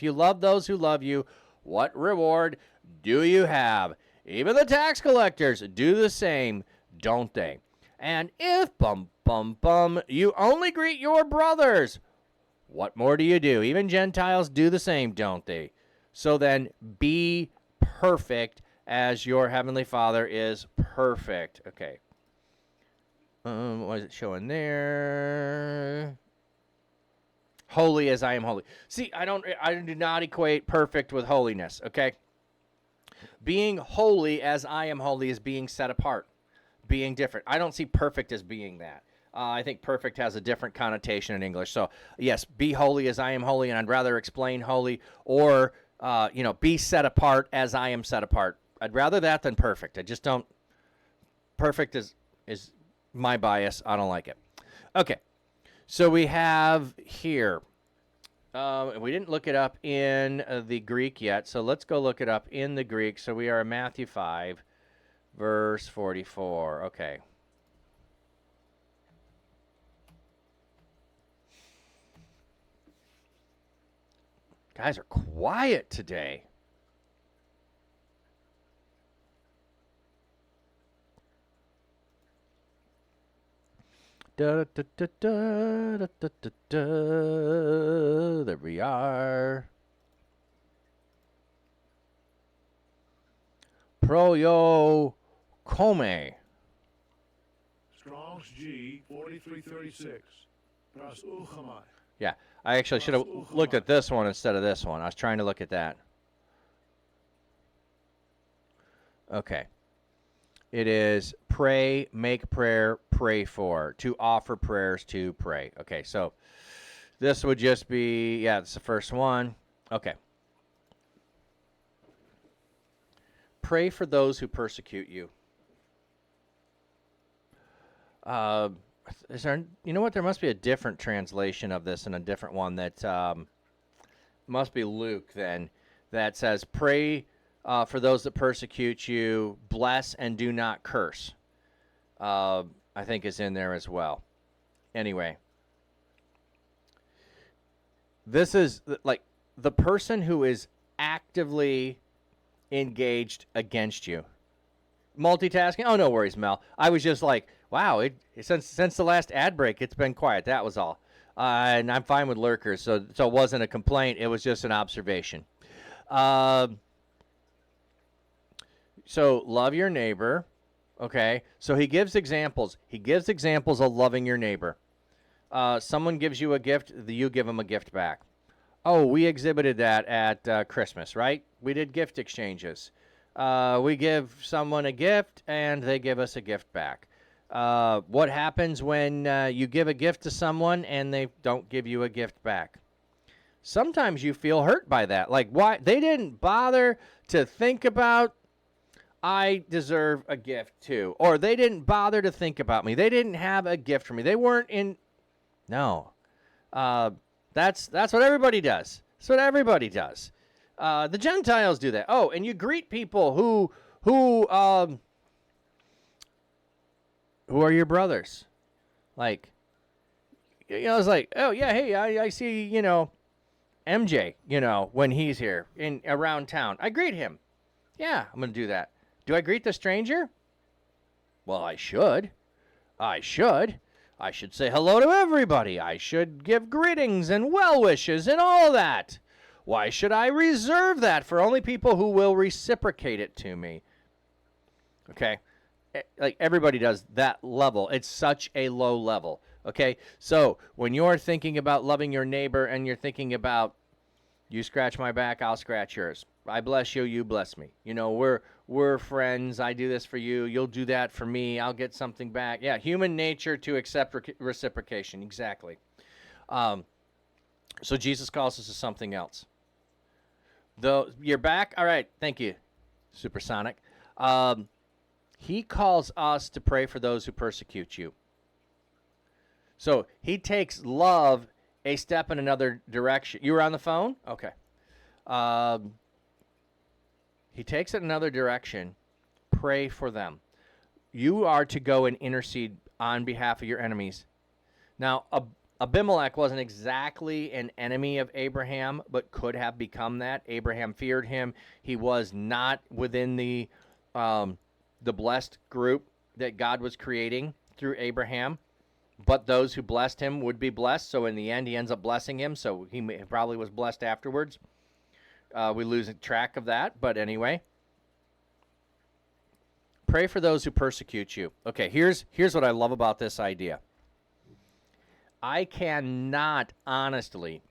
you love those who love you, what reward do you have? Even the tax collectors do the same, don't they? And if you only greet your brothers, what more do you do? Even Gentiles do the same, don't they? So then be perfect as your heavenly Father is perfect. Okay. What is it showing there? Holy as I am holy. See, I do not equate perfect with holiness, okay? Being holy as I am holy is being set apart, being different. I don't see perfect as being that. I think perfect has a different connotation in English. So, yes, be holy as I am holy, and I'd rather explain holy or, be set apart as I am set apart. I'd rather that than perfect. I just don't. Perfect is my bias. I don't like it. Okay, so we have here. We didn't look it up in the Greek yet, so let's go look it up in the Greek. So we are in Matthew 5, verse 44. Okay. Guys are quiet today. There we are. Proyo Come. Strong's G 4336. Pras Uchamai. Yeah, I actually should have looked at this one instead of this one. I was trying to look at that. Okay. It is pray, make prayer, pray for. To offer prayers, to pray. Okay, so this would just be, yeah, it's the first one. Okay. Pray for those who persecute you. Is there, you know what? There must be a different translation of this and a different one that must be Luke then, that says, pray for those that persecute you, bless and do not curse. I think is in there as well. Anyway, this is like the person who is actively engaged against you. Multitasking? Oh, no worries, Mel. I was just like, wow, since the last ad break, it's been quiet. That was all. And I'm fine with lurkers, so it wasn't a complaint. It was just an observation. So love your neighbor Okay, so he gives examples. He gives examples of loving your neighbor. Someone gives you a gift, you give them a gift back. Oh, we exhibited that at Christmas, right? We did gift exchanges. We give someone a gift, and they give us a gift back. What happens when you give a gift to someone and they don't give you a gift back? Sometimes you feel hurt by that. Like, why? They didn't bother to think about, I deserve a gift too. Or they didn't bother to think about me. They didn't have a gift for me. They weren't in. No. That's what everybody does. That's what everybody does. The Gentiles do that. Oh, and you greet people who are your brothers. Like, it's like, oh yeah, hey, I see, MJ, when he's here around town. I greet him. Yeah, I'm gonna do that. Do I greet the stranger? Well, I should. I should say hello to everybody. I should give greetings and well wishes and all that. Why should I reserve that for only people who will reciprocate it to me? Okay? Like, everybody does that level. It's such a low level. Okay? So, when you're thinking about loving your neighbor and you're thinking about, you scratch my back, I'll scratch yours. I bless you, you bless me. We're friends. I do this for you. You'll do that for me. I'll get something back. Yeah, human nature to accept reciprocation. Exactly. So Jesus calls us to something else. Though you're back. All right. Thank you, Supersonic. He calls us to pray for those who persecute you. So he takes love a step in another direction. You were on the phone? Okay. He takes it another direction. Pray for them. You are to go and intercede on behalf of your enemies. Now, Abimelech wasn't exactly an enemy of Abraham, but could have become that. Abraham feared him. He was not within the blessed group that God was creating through Abraham. But those who blessed him would be blessed. So in the end, he ends up blessing him. So he probably was blessed afterwards. We lose track of that. But anyway, pray for those who persecute you. Okay, here's what I love about this idea. I cannot honestly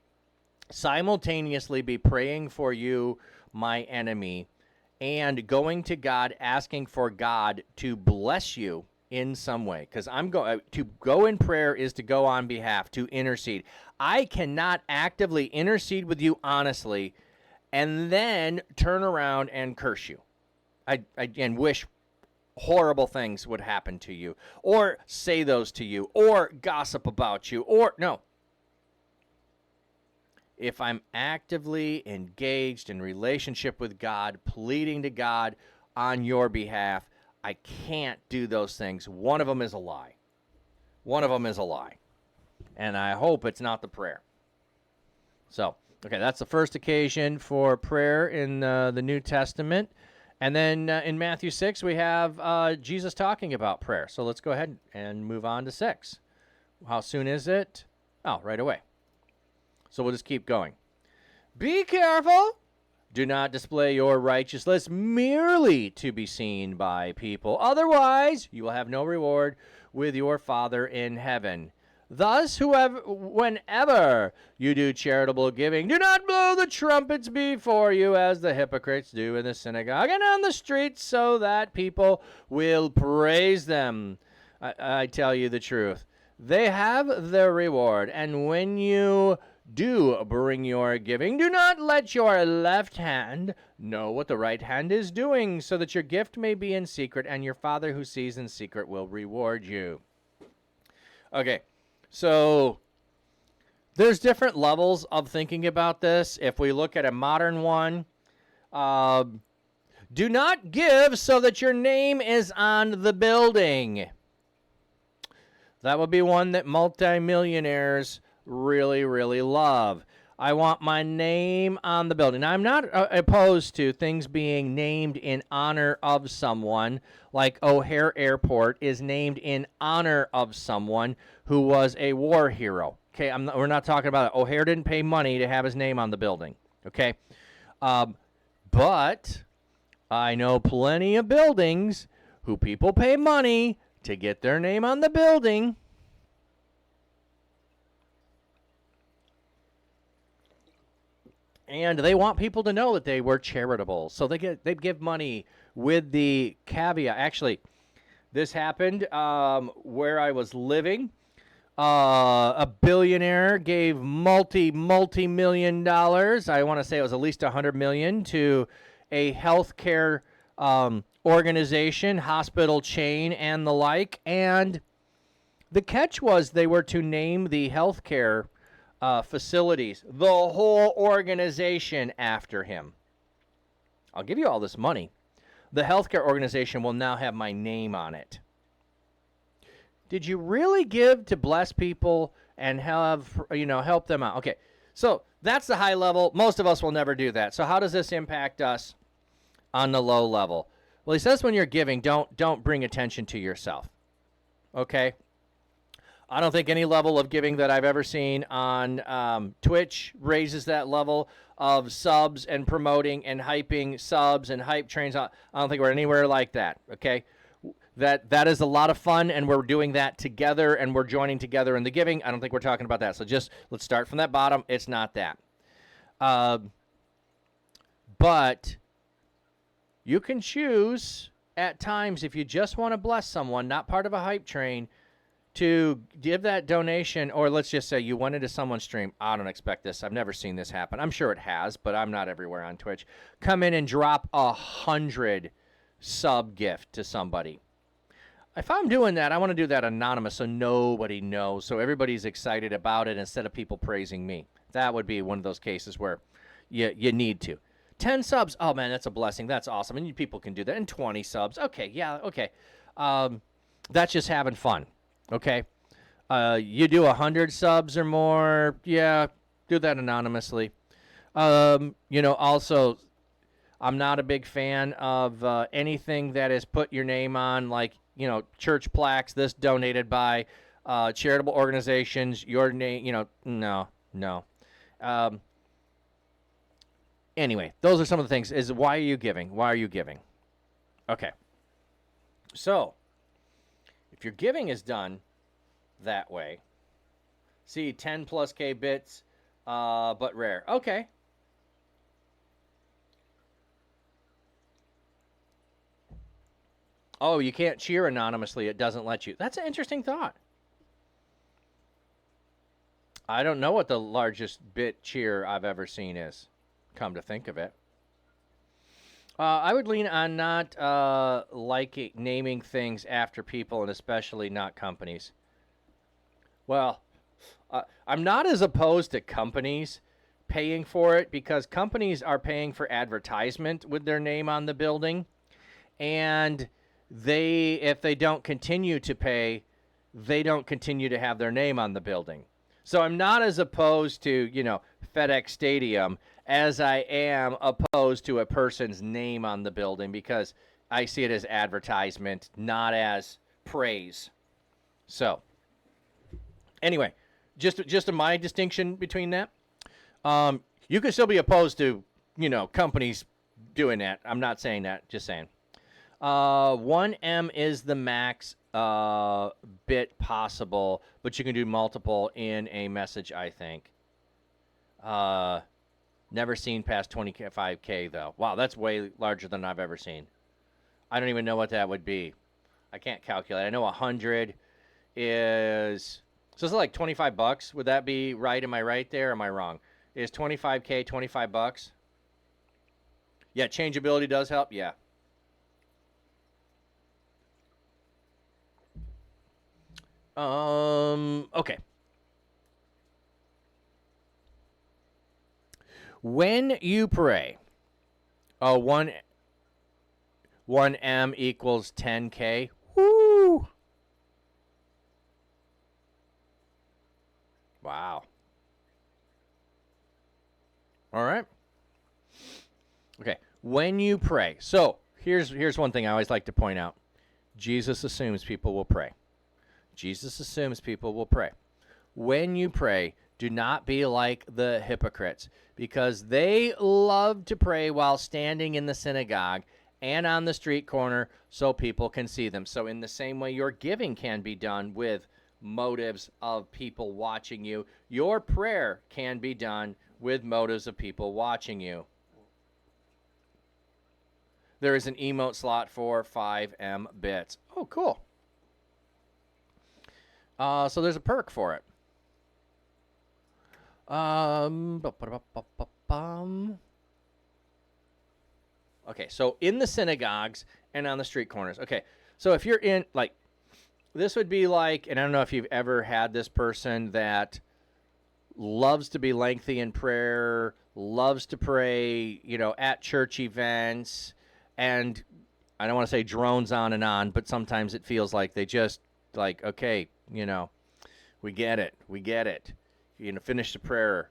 simultaneously be praying for you, my enemy, and going to God asking for God to bless you in some way, because to go in prayer is to go on behalf, to intercede. I cannot actively intercede with you honestly and then turn around and curse you and wish horrible things would happen to you, or say those to you, or gossip about you, or no. If I'm actively engaged in relationship with God, pleading to God on your behalf, I can't do those things. One of them is a lie. One of them is a lie. And I hope it's not the prayer. So, okay, that's the first occasion for prayer in the New Testament. And then in Matthew 6, we have Jesus talking about prayer. So let's go ahead and move on to 6. How soon is it? Oh, right away. So we'll just keep going. Be careful. Do not display your righteousness merely to be seen by people. Otherwise, you will have no reward with your Father in heaven. Thus, whenever you do charitable giving, do not blow the trumpets before you as the hypocrites do in the synagogue and on the streets, so that people will praise them. I tell you the truth. They have their reward. And when you do bring your giving, do not let your left hand know what the right hand is doing, so that your gift may be in secret, and your Father who sees in secret will reward you. Okay, so there's different levels of thinking about this. If we look at a modern one, do not give so that your name is on the building. That would be one that multimillionaires really, really love. I want my name on the building. Now, I'm not opposed to things being named in honor of someone, like O'Hare Airport is named in honor of someone who was a war hero. Okay, we're not talking about it. O'Hare didn't pay money to have his name on the building. Okay, but I know plenty of buildings who people pay money to get their name on the building. And they want people to know that they were charitable. So they give money with the caveat. Actually, this happened where I was living. A billionaire gave multi-million dollars. I want to say it was at least $100 million to a healthcare organization, hospital chain, and the like. And the catch was they were to name the healthcare facilities, the whole organization, after him. I'll give you all this money. The healthcare organization will now have my name on it. Did you really give to bless people and help them out? Okay, so that's the high level. Most of us will never do that. So how does this impact us on the low level? Well, he says when you're giving, don't bring attention to yourself. Okay? I don't think any level of giving that I've ever seen on Twitch raises that level of subs and promoting and hyping subs and hype trains. I don't think we're anywhere like that, okay? That is a lot of fun, and we're doing that together, and we're joining together in the giving. I don't think we're talking about that. So just let's start from that bottom. It's not that. But you can choose at times, if you just want to bless someone, not part of a hype train, to give that donation. Or let's just say you went into someone's stream. I don't expect this. I've never seen this happen. I'm sure it has, but I'm not everywhere on Twitch. Come in and drop 100 sub gift to somebody. If I'm doing that, I want to do that anonymous so nobody knows, so everybody's excited about it instead of people praising me. That would be one of those cases where you need to. 10 subs, oh man, that's a blessing. That's awesome. And people can do that. And 20 subs, okay, yeah, okay. That's just having fun, okay? You do 100 subs or more, yeah, do that anonymously. Also, I'm not a big fan of anything that is put your name on, like, church plaques, this donated by charitable organizations, your name, no. Anyway, those are some of the things. Is why are you giving? Why are you giving? Okay. So, if your giving is done that way, see 10 plus K bits, but rare. Okay. Oh, you can't cheer anonymously. It doesn't let you. That's an interesting thought. I don't know what the largest bit cheer I've ever seen is, come to think of it. I would lean on not naming things after people, and especially not companies. Well, I'm not as opposed to companies paying for it, because companies are paying for advertisement with their name on the building, and if they don't continue to pay, they don't continue to have their name on the building. So I'm not as opposed to, FedEx Stadium as I am opposed to a person's name on the building, because I see it as advertisement, not as praise. So anyway, just my distinction between that. You could still be opposed to, companies doing that. I'm not saying that, just saying. 1M is the max bit possible, but you can do multiple in a message, I think. Never seen past 25K, though. Wow, that's way larger than I've ever seen. I don't even know what that would be. I can't calculate. I know 100 is... So it's like $25. Would that be right? Am I right there? Or am I wrong? Is 25K $25? Yeah, changeability does help. Yeah. Okay. When you pray, 1M equals 10K. Woo! Wow. All right. Okay. When you pray. So here's one thing I always like to point out. Jesus assumes people will pray. Jesus assumes people will pray. When you pray, do not be like the hypocrites, because they love to pray while standing in the synagogue and on the street corner so people can see them. So in the same way your giving can be done with motives of people watching you, your prayer can be done with motives of people watching you. There is an emote slot for 5M bits. Oh, cool. So there's a perk for it. Okay, so in the synagogues and on the street corners. Okay, so if you're in, like, this would be like, and I don't know if you've ever had this person that loves to be lengthy in prayer, loves to pray, you know, at church events, and I don't want to say drones on and on, but sometimes it feels like they just, like, okay, you know, we get it. You know, finish the prayer,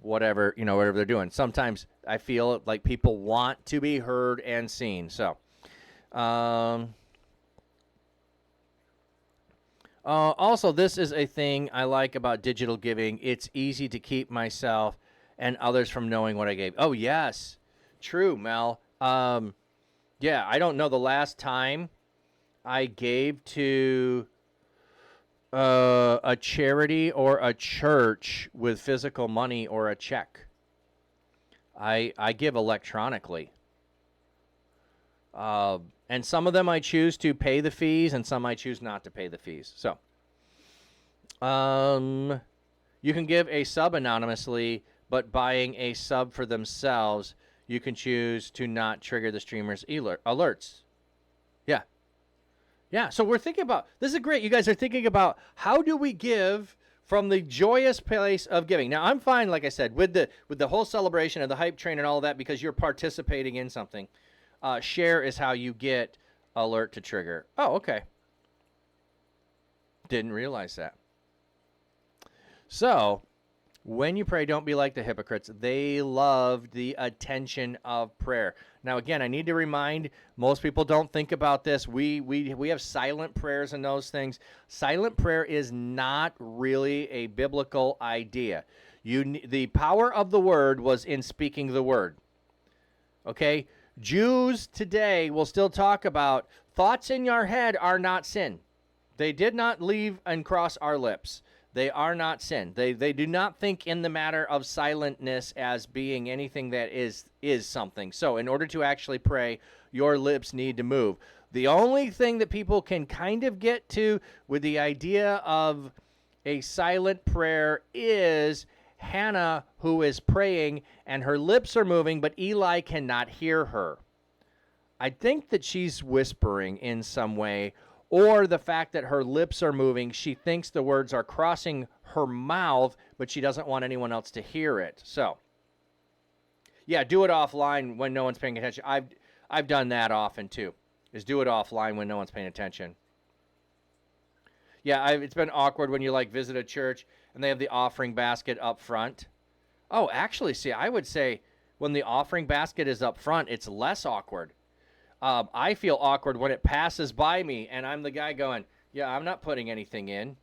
whatever they're doing. Sometimes I feel like people want to be heard and seen. So, also, this is a thing I like about digital giving. It's easy to keep myself and others from knowing what I gave. Oh, yes. True, Mel. Yeah, I don't know the last time I gave to a charity or a church with physical money or a check. I give electronically. And some of them I choose to pay the fees, and some I choose not to pay the fees. So, you can give a sub anonymously, but buying a sub for themselves, you can choose to not trigger the streamer's alerts. Yeah. Yeah, so we're thinking about, this is great. You guys are thinking about how do we give from the joyous place of giving. Now, I'm fine, like I said, with the whole celebration of the hype train and all that because you're participating in something. Share is how you get alert to trigger. Oh, okay. Didn't realize that. So, when you pray, don't be like the hypocrites. They love the attention of prayer. Now, again, I need to remind, most people don't think about this. We have silent prayers and those things. Silent prayer is not really a biblical idea. The power of the word was in speaking the word. Okay? Jews today will still talk about thoughts in your head are not sin. They did not leave and cross our lips. They are not sin. They do not think in the matter of silentness as being anything that is something. So in order to actually pray, your lips need to move. The only thing that people can kind of get to with the idea of a silent prayer is Hannah, who is praying, and her lips are moving, but Eli cannot hear her. I think that she's whispering in some way, or the fact that her lips are moving, she thinks the words are crossing her mouth, but she doesn't want anyone else to hear it. So, yeah, do it offline when no one's paying attention. I've done that often too, is do it offline when no one's paying attention. Yeah, it's been awkward when you like visit a church and they have the offering basket up front. Oh, actually, see, I would say when the offering basket is up front, it's less awkward. I feel awkward when it passes by me and I'm the guy going, yeah, I'm not putting anything in.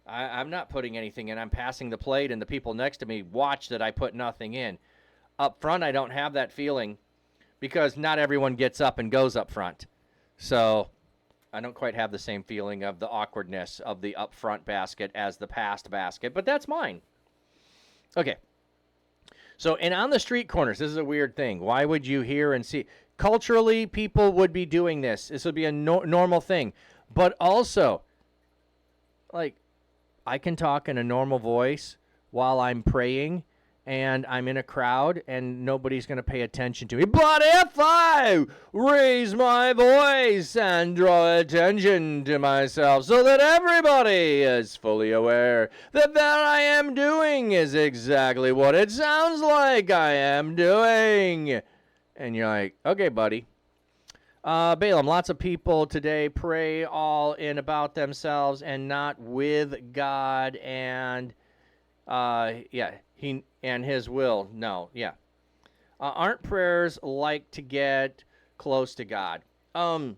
I'm not putting anything in. I'm passing the plate and the people next to me watch that I put nothing in. Up front, I don't have that feeling because not everyone gets up and goes up front. So I don't quite have the same feeling of the awkwardness of the up front basket as the past basket, but that's mine. Okay. So, and on the street corners, this is a weird thing. Why would you hear and see? Culturally, people would be doing this. This would be a normal thing. But also, like, I can talk in a normal voice while I'm praying, and I'm in a crowd, and nobody's going to pay attention to me. But if I raise my voice and draw attention to myself so that everybody is fully aware that I am doing is exactly what it sounds like I am doing. And you're like, okay, buddy. Balaam, lots of people today pray all in about themselves and not with God and, he and his will. No, yeah. Aren't prayers like to get close to God? Well,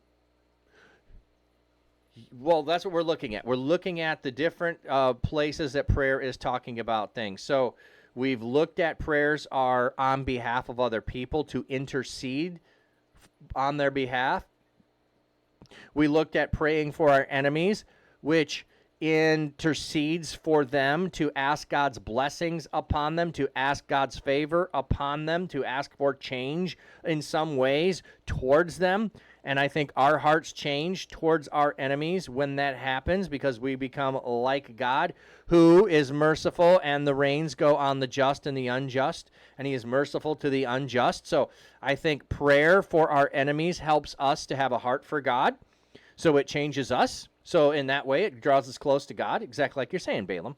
that's what we're looking at. We're looking at the different places that prayer is talking about things. So we've looked at prayers are on behalf of other people to intercede on their behalf. We looked at praying for our enemies, which intercedes for them, to ask God's blessings upon them, to ask God's favor upon them, to ask for change in some ways towards them. And I think our hearts change towards our enemies when that happens, because we become like God, who is merciful, and the rains go on the just and the unjust, and he is merciful to the unjust. So I think prayer for our enemies helps us to have a heart for God. So it changes us. So in that way, it draws us close to God, exactly like you're saying, Balaam.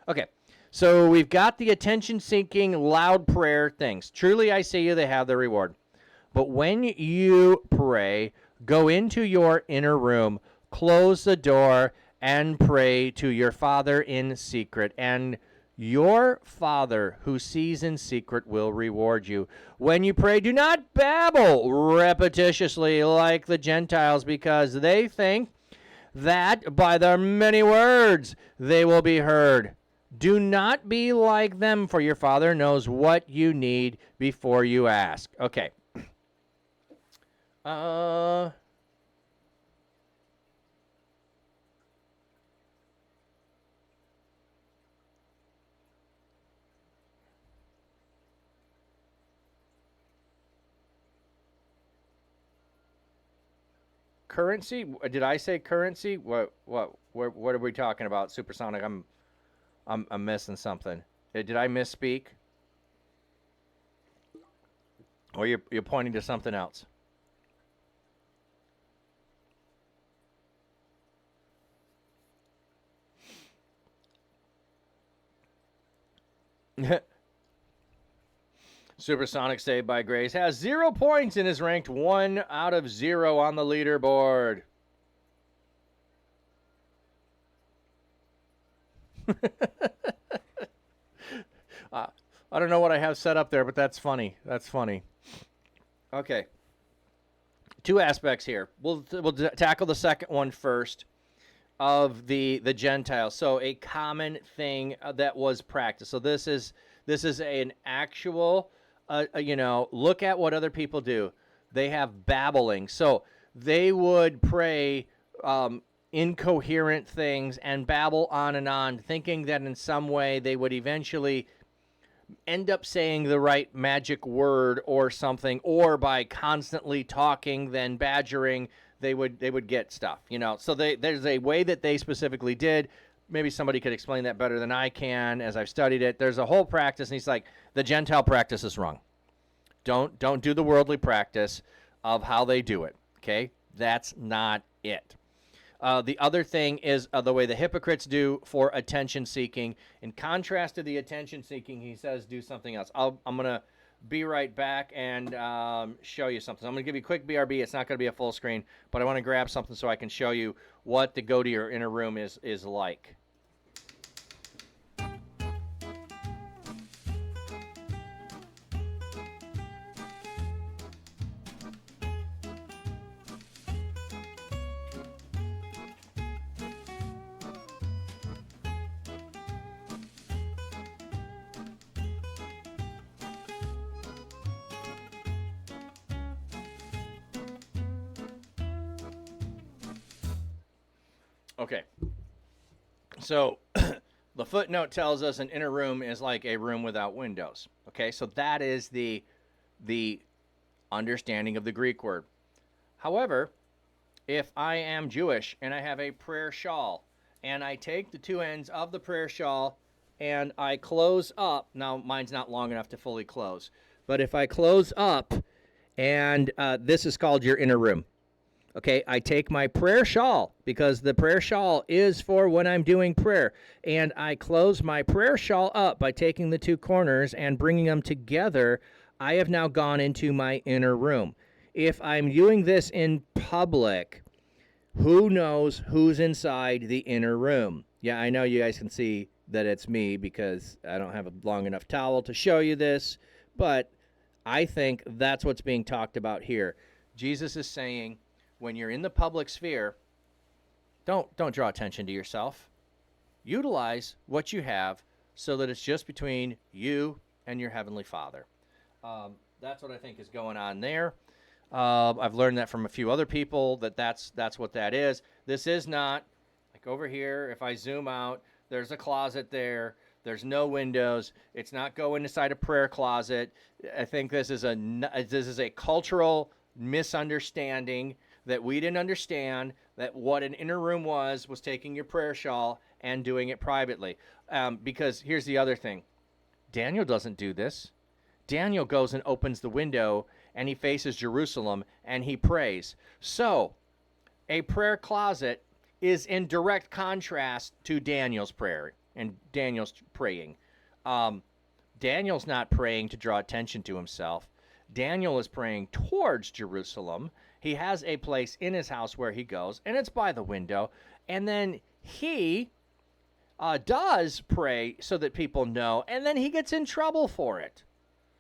Okay, so we've got the attention-seeking, loud prayer things. Truly I say you, they have their reward. But when you pray, go into your inner room, close the door, and pray to your Father in secret. And your Father who sees in secret will reward you. When you pray, do not babble repetitiously like the Gentiles, because they think that by their many words they will be heard. Do not be like them, for your Father knows what you need before you ask. Okay. Currency? Did I say currency? What are we talking about? Supersonic. I'm missing something. Did I misspeak? Or you're pointing to something else? Supersonic, saved by grace, has 0 points and is ranked 1 out of 0 on the leaderboard. I don't know what I have set up there, but that's funny. That's funny. Okay. 2 aspects here. We'll tackle the second one first, of the Gentiles. So a common thing that was practiced. So this is an actual, look at what other people do. They have babbling. So they would pray incoherent things and babble on, thinking that in some way they would eventually end up saying the right magic word or something, or by constantly talking, then badgering, they would get stuff, So there's a way that they specifically did. Maybe somebody could explain that better than I can, as I've studied it. There's a whole practice, and he's like, the Gentile practice is wrong. Don't do the worldly practice of how they do it, okay? That's not it. The other thing is the way the hypocrites do for attention-seeking. In contrast to the attention-seeking, he says do something else. I'm going to be right back and show you something. I'm going to give you a quick BRB. It's not going to be a full screen, but I want to grab something so I can show you what the go to your inner room is like. Okay, so the footnote tells us an inner room is like a room without windows. Okay, so that is the understanding of the Greek word. However, if I am Jewish and I have a prayer shawl and I take the 2 ends of the prayer shawl and I close up, now mine's not long enough to fully close, but if I close up, and this is called your inner room. Okay, I take my prayer shawl, because the prayer shawl is for when I'm doing prayer, and I close my prayer shawl up by taking the 2 corners and bringing them together. I have now gone into my inner room. If I'm doing this in public, who knows who's inside the inner room? Yeah, I know you guys can see that it's me because I don't have a long enough towel to show you this, but I think that's what's being talked about here. Jesus is saying, when you're in the public sphere, don't draw attention to yourself. Utilize what you have so that it's just between you and your Heavenly Father. That's what I think is going on there. I've learned that from a few other people that's what that is. This is not like over here. If I zoom out, there's a closet there. There's no windows. It's not going inside a prayer closet. I think this is a cultural misunderstanding that we didn't understand, that what an inner room was taking your prayer shawl and doing it privately. Because here's the other thing. Daniel doesn't do this. Daniel goes and opens the window and he faces Jerusalem and he prays. So a prayer closet is in direct contrast to Daniel's prayer and Daniel's praying. Daniel's not praying to draw attention to himself. Daniel is praying towards Jerusalem. He has a place in his house where he goes, and it's by the window. And then he does pray so that people know, and then he gets in trouble for it.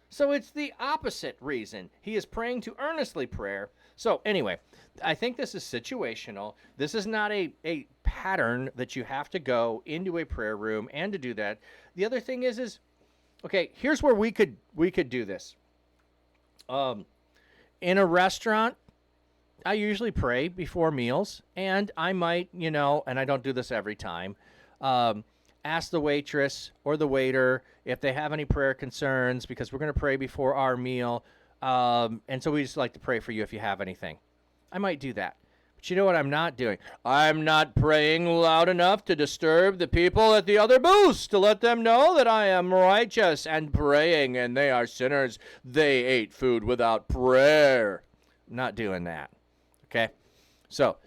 So it's the opposite reason. He is praying to earnestly prayer. So anyway, I think this is situational. This is not a pattern that you have to go into a prayer room and to do that. The other thing is okay, here's where we could do this. In a restaurant, I usually pray before meals, and I might, and I don't do this every time, ask the waitress or the waiter if they have any prayer concerns, because we're going to pray before our meal. And so we just like to pray for you if you have anything. I might do that. But you know what I'm not doing? I'm not praying loud enough to disturb the people at the other booths, to let them know that I am righteous and praying and they are sinners. They ate food without prayer. I'm not doing that. Okay? So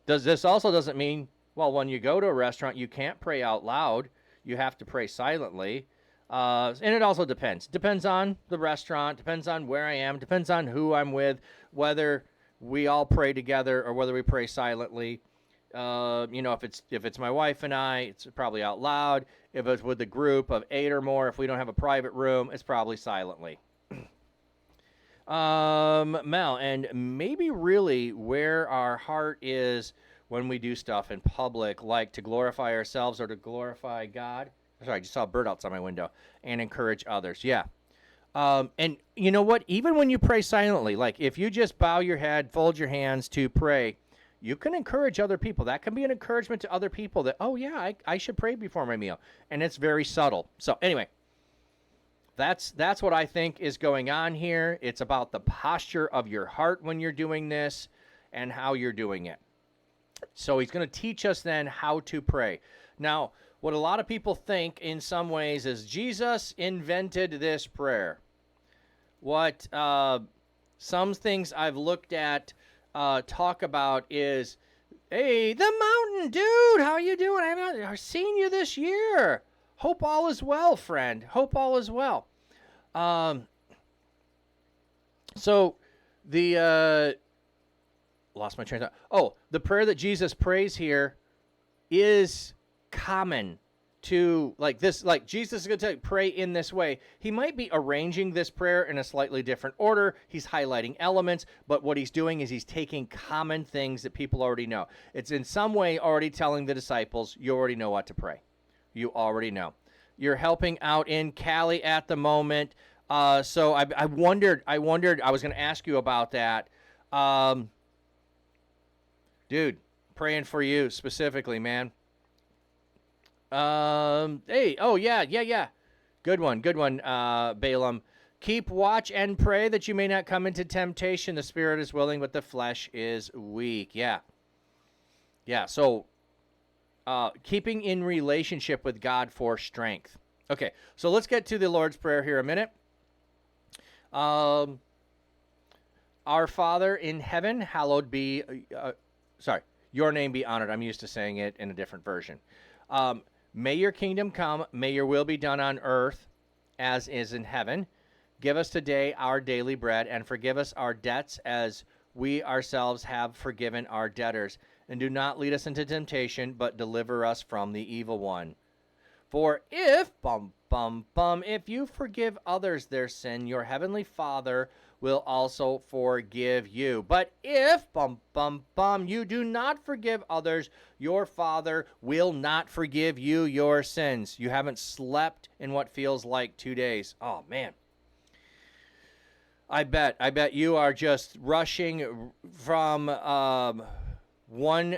this also doesn't mean, well, when you go to a restaurant, you can't pray out loud. You have to pray silently. And it also depends. Depends on the restaurant, depends on where I am, depends on who I'm with, whether we all pray together or whether we pray silently. If it's my wife and I, it's probably out loud. If it's with a group of 8 or more, if we don't have a private room, it's probably silently. Mel, and maybe really where our heart is when we do stuff in public, like to glorify ourselves or to glorify God. Sorry, I just saw a bird outside my window. And encourage others. Yeah. And you know what? Even when you pray silently, like if you just bow your head, fold your hands to pray, you can encourage other people. That can be an encouragement to other people that, oh, yeah, I should pray before my meal. And it's very subtle. So anyway, that's what I think is going on here. It's about the posture of your heart when you're doing this and how you're doing it. So he's going to teach us then how to pray. Now, what a lot of people think in some ways is Jesus invented this prayer. What some things I've looked at talk about is, hey, the mountain dude, how you doing? I haven't seen you this year. Hope all is well, friend. Hope all is well. So the lost my train of thought. Oh, the prayer that Jesus prays here is common to like this, like Jesus is going to tell you, pray in this way. He might be arranging this prayer in a slightly different order. He's highlighting elements, but what he's doing is he's taking common things that people already know. It's in some way already telling the disciples, you already know what to pray. You already know. You're helping out in Cali at the moment. So I wondered, I was going to ask you about that. Dude, praying for you specifically, man. Hey, oh, yeah. Good one, Balaam. Keep watch and pray that you may not come into temptation. The spirit is willing, but the flesh is weak. Yeah, so keeping in relationship with God for strength. Okay, so let's get to the Lord's Prayer here a minute. Our Father in heaven, hallowed be, your name be honored. I'm used to saying it in a different version. May your kingdom come, may your will be done on earth as is in heaven. Give us today our daily bread, and forgive us our debts as we ourselves have forgiven our debtors. And do not lead us into temptation, but deliver us from the evil one. For if, if you forgive others their sin, your heavenly Father will also forgive you. But if, you do not forgive others, your Father will not forgive you your sins. You haven't slept in what feels like 2 days. Oh, man. I bet you are just rushing from one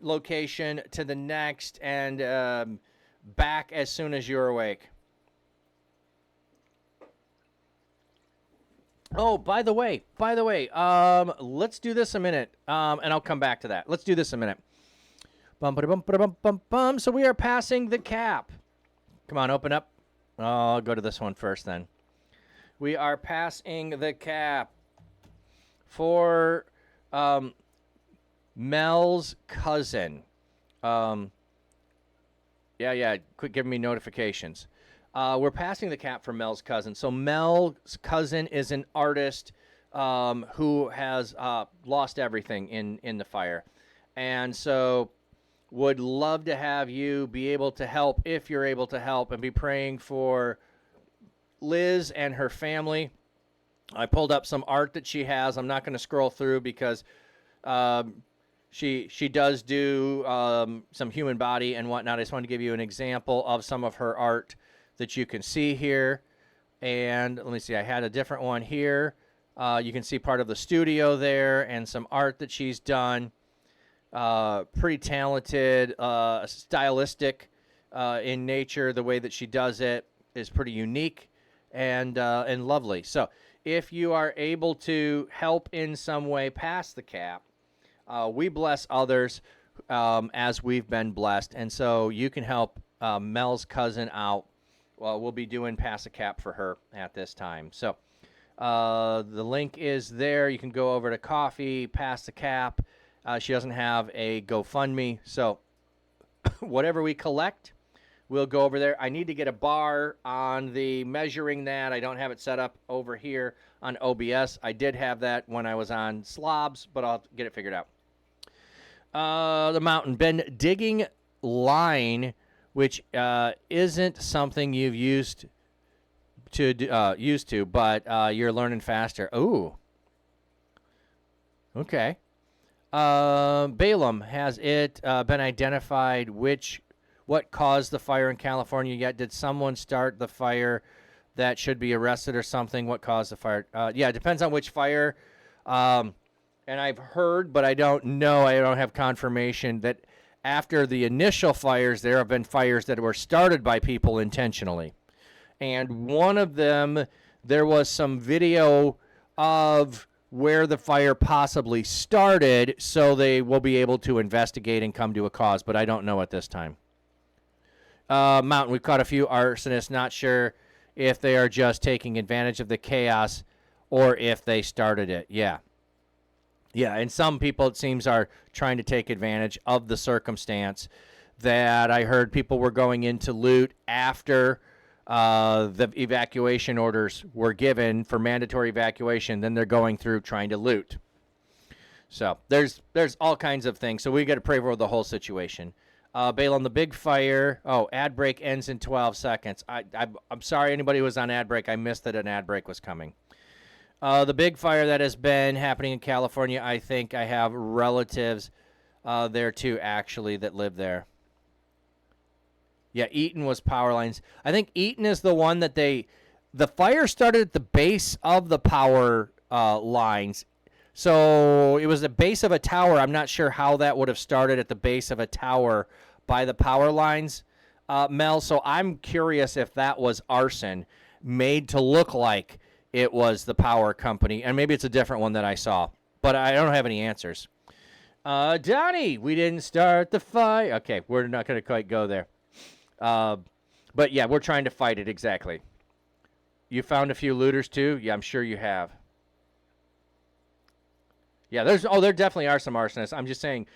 location to the next, and back as soon as you're awake. Oh, by the way, let's do this a minute, and I'll come back to that. Let's do this a minute. Bum. So we are passing the cap. Come on, open up. Oh, I'll go to this one first then. We are passing the cap for Mel's cousin. Yeah. Quit giving me notifications. We're passing the cap for Mel's cousin. So Mel's cousin is an artist who has lost everything in the fire. And so would love to have you be able to help, if you're able to help, and be praying for Liz and her family. I pulled up some art that she has. I'm not going to scroll through because she does do some human body and whatnot. I just wanted to give you an example of some of her art that you can see here. And let me see, I had a different one here. You can see part of the studio there and some art that she's done. Pretty talented, stylistic in nature. The way that she does it is pretty unique and lovely. So if you are able to help in some way pass the cap, we bless others as we've been blessed. And so you can help Mel's cousin out. Well, we'll be doing pass a cap for her at this time. So the link is there. You can go over to Coffee, pass the cap. She doesn't have a GoFundMe. So whatever we collect, we'll go over there. I need to get a bar on the measuring that. I don't have it set up over here on OBS. I did have that when I was on Slobs, but I'll get it figured out. The mountain. Been digging line, which isn't something you've used to, but you're learning faster. Ooh. Okay. Balaam, has it been identified what caused the fire in California yet? Did someone start the fire that should be arrested or something? What caused the fire? Yeah, it depends on which fire. And I've heard, but I don't know. I don't have confirmation that after the initial fires, there have been fires that were started by people intentionally. And one of them, there was some video of where the fire possibly started, so they will be able to investigate and come to a cause, but I don't know at this time. Mountain, we've caught a few arsonists, not sure if they are just taking advantage of the chaos or if they started it. Yeah, and some people, it seems, are trying to take advantage of the circumstance that I heard people were going in to loot after the evacuation orders were given for mandatory evacuation. Then they're going through trying to loot. So there's all kinds of things. So we got to pray for the whole situation. Balaam, the big fire. Oh, ad break ends in 12 seconds. I'm sorry, anybody who was on ad break. I missed that an ad break was coming. The big fire that has been happening in California, I think I have relatives there too, actually, that live there. Yeah, Eaton was power lines. I think Eaton is the one that the fire started at the base of the power lines. So it was the base of a tower. I'm not sure how that would have started at the base of a tower by the power lines, Mel. So I'm curious if that was arson made to look like it was the power company. And maybe it's a different one that I saw. But I don't have any answers. Donnie, we didn't start the fire. Okay, we're not going to quite go there. But yeah, we're trying to fight it, exactly. You found a few looters too? Yeah, I'm sure you have. Yeah, there definitely are some arsonists. I'm just saying,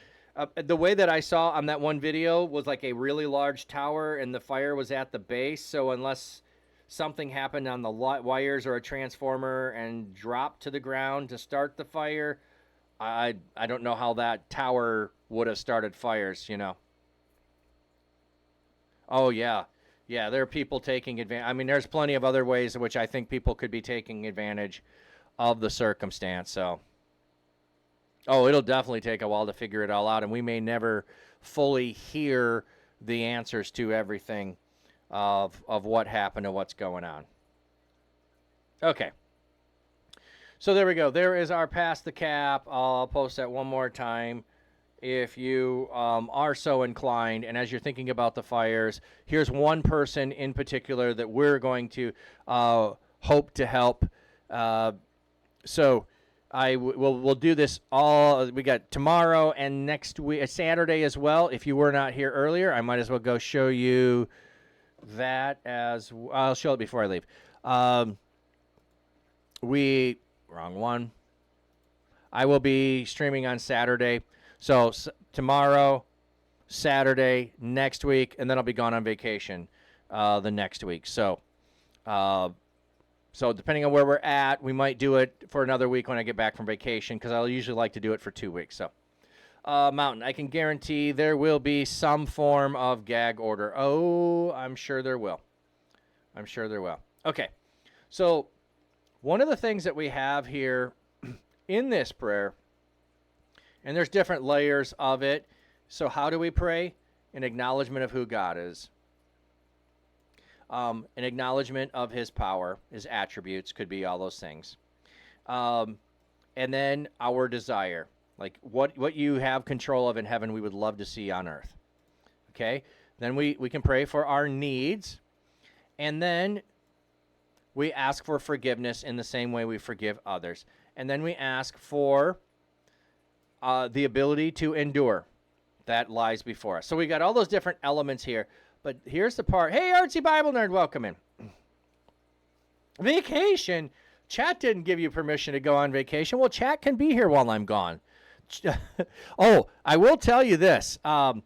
the way that I saw on that one video was like a really large tower and the fire was at the base. So unless something happened on the wires or a transformer and dropped to the ground to start the fire, I don't know how that tower would have started fires, you know. Oh, yeah. Yeah, there are people taking advantage. I mean, there's plenty of other ways in which I think people could be taking advantage of the circumstance. So, oh, it'll definitely take a while to figure it all out, and we may never fully hear the answers to everything of what happened and what's going on. Okay. So there we go. There is our Past the Cap. I'll post that one more time if you are so inclined. And as you're thinking about the fires, here's one person in particular that we're going to hope to help. So we'll do this all. We got tomorrow and next week, Saturday as well. If you were not here earlier, I might as well go show you that as I'll show it before I leave. Wrong one. I will be streaming on Saturday. So tomorrow, Saturday, next week, and then I'll be gone on vacation the next week. So depending on where we're at, we might do it for another week when I get back from vacation because I'll usually like to do it for 2 weeks. So, Mountain, I can guarantee there will be some form of gag order. Oh, I'm sure there will. Okay, so one of the things that we have here in this prayer, and there's different layers of it. So how do we pray? An acknowledgement of who God is. An acknowledgement of his power, his attributes, could be all those things. And then our desire, like what you have control of in heaven, we would love to see on earth. Okay? Then we can pray for our needs. And then we ask for forgiveness in the same way we forgive others. And then we ask for the ability to endure that lies before us. So we got all those different elements here. But here's the part. Hey, Artsy Bible Nerd, welcome in. Vacation. Chat didn't give you permission to go on vacation. Well, chat can be here while I'm gone. Oh, I will tell you this. And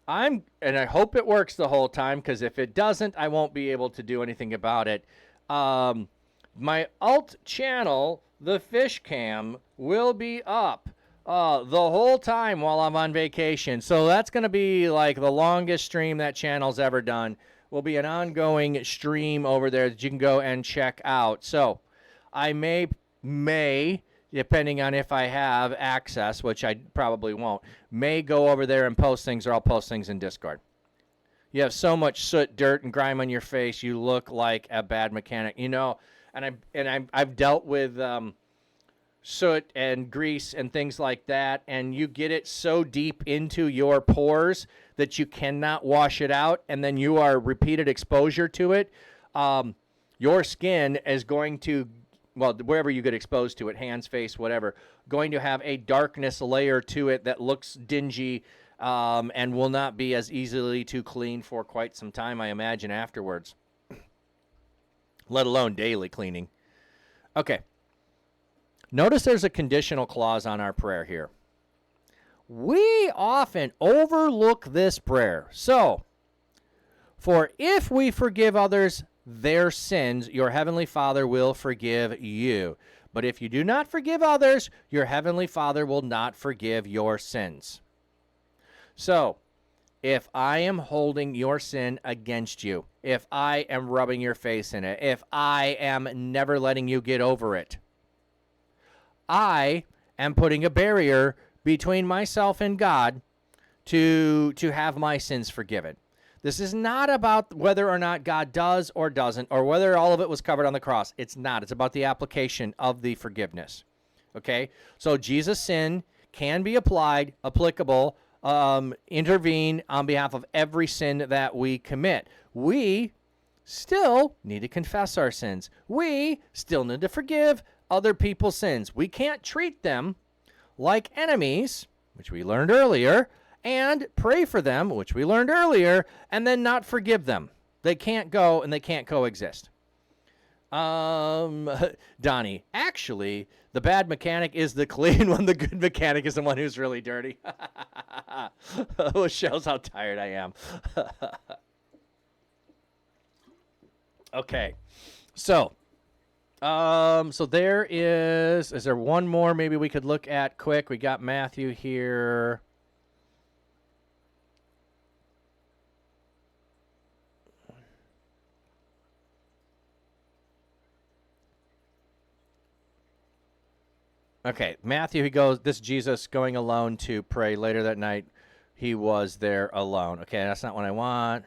I hope it works the whole time, because if it doesn't, I won't be able to do anything about it. My alt channel, the Fish Cam, will be up the whole time while I'm on vacation. So that's going to be like the longest stream that channel's ever done. Will be an ongoing stream over there that you can go and check out. So I may, depending on if I have access, which I probably won't, may go over there and post things, or I'll post things in Discord. You have so much soot, dirt, and grime on your face, you look like a bad mechanic. You know, I've dealt with soot and grease and things like that, and you get it so deep into your pores that you cannot wash it out, and then you are repeated exposure to it. Your skin is going to, well, wherever you get exposed to it, hands, face, whatever, going to have a darkness layer to it that looks dingy, and will not be as easily to clean for quite some time, I imagine, afterwards, let alone daily cleaning. Okay. Notice there's a conditional clause on our prayer here. We often overlook this prayer. So, for if we forgive others their sins, your heavenly Father will forgive you. But if you do not forgive others, your heavenly Father will not forgive your sins. So, if I am holding your sin against you, if I am rubbing your face in it, if I am never letting you get over it, I am putting a barrier between myself and God to have my sins forgiven. This is not about whether or not God does or doesn't, or whether all of it was covered on the cross. It's not. It's about the application of the forgiveness. Okay? So Jesus' sin can be applicable, intervene on behalf of every sin that we commit. We still need to confess our sins. We still need to forgive other people's sins. We can't treat them like enemies, which we learned earlier, and pray for them, which we learned earlier, and then not forgive them. They can't go and they can't coexist. Donnie, actually, the bad mechanic is the clean one. The good mechanic is the one who's really dirty. Which shows how tired I am. Okay. So there is there one more maybe we could look at quick? We got Matthew here. Okay, Matthew, he goes, this Jesus going alone to pray. Later that night, he was there alone. Okay, that's not what I want.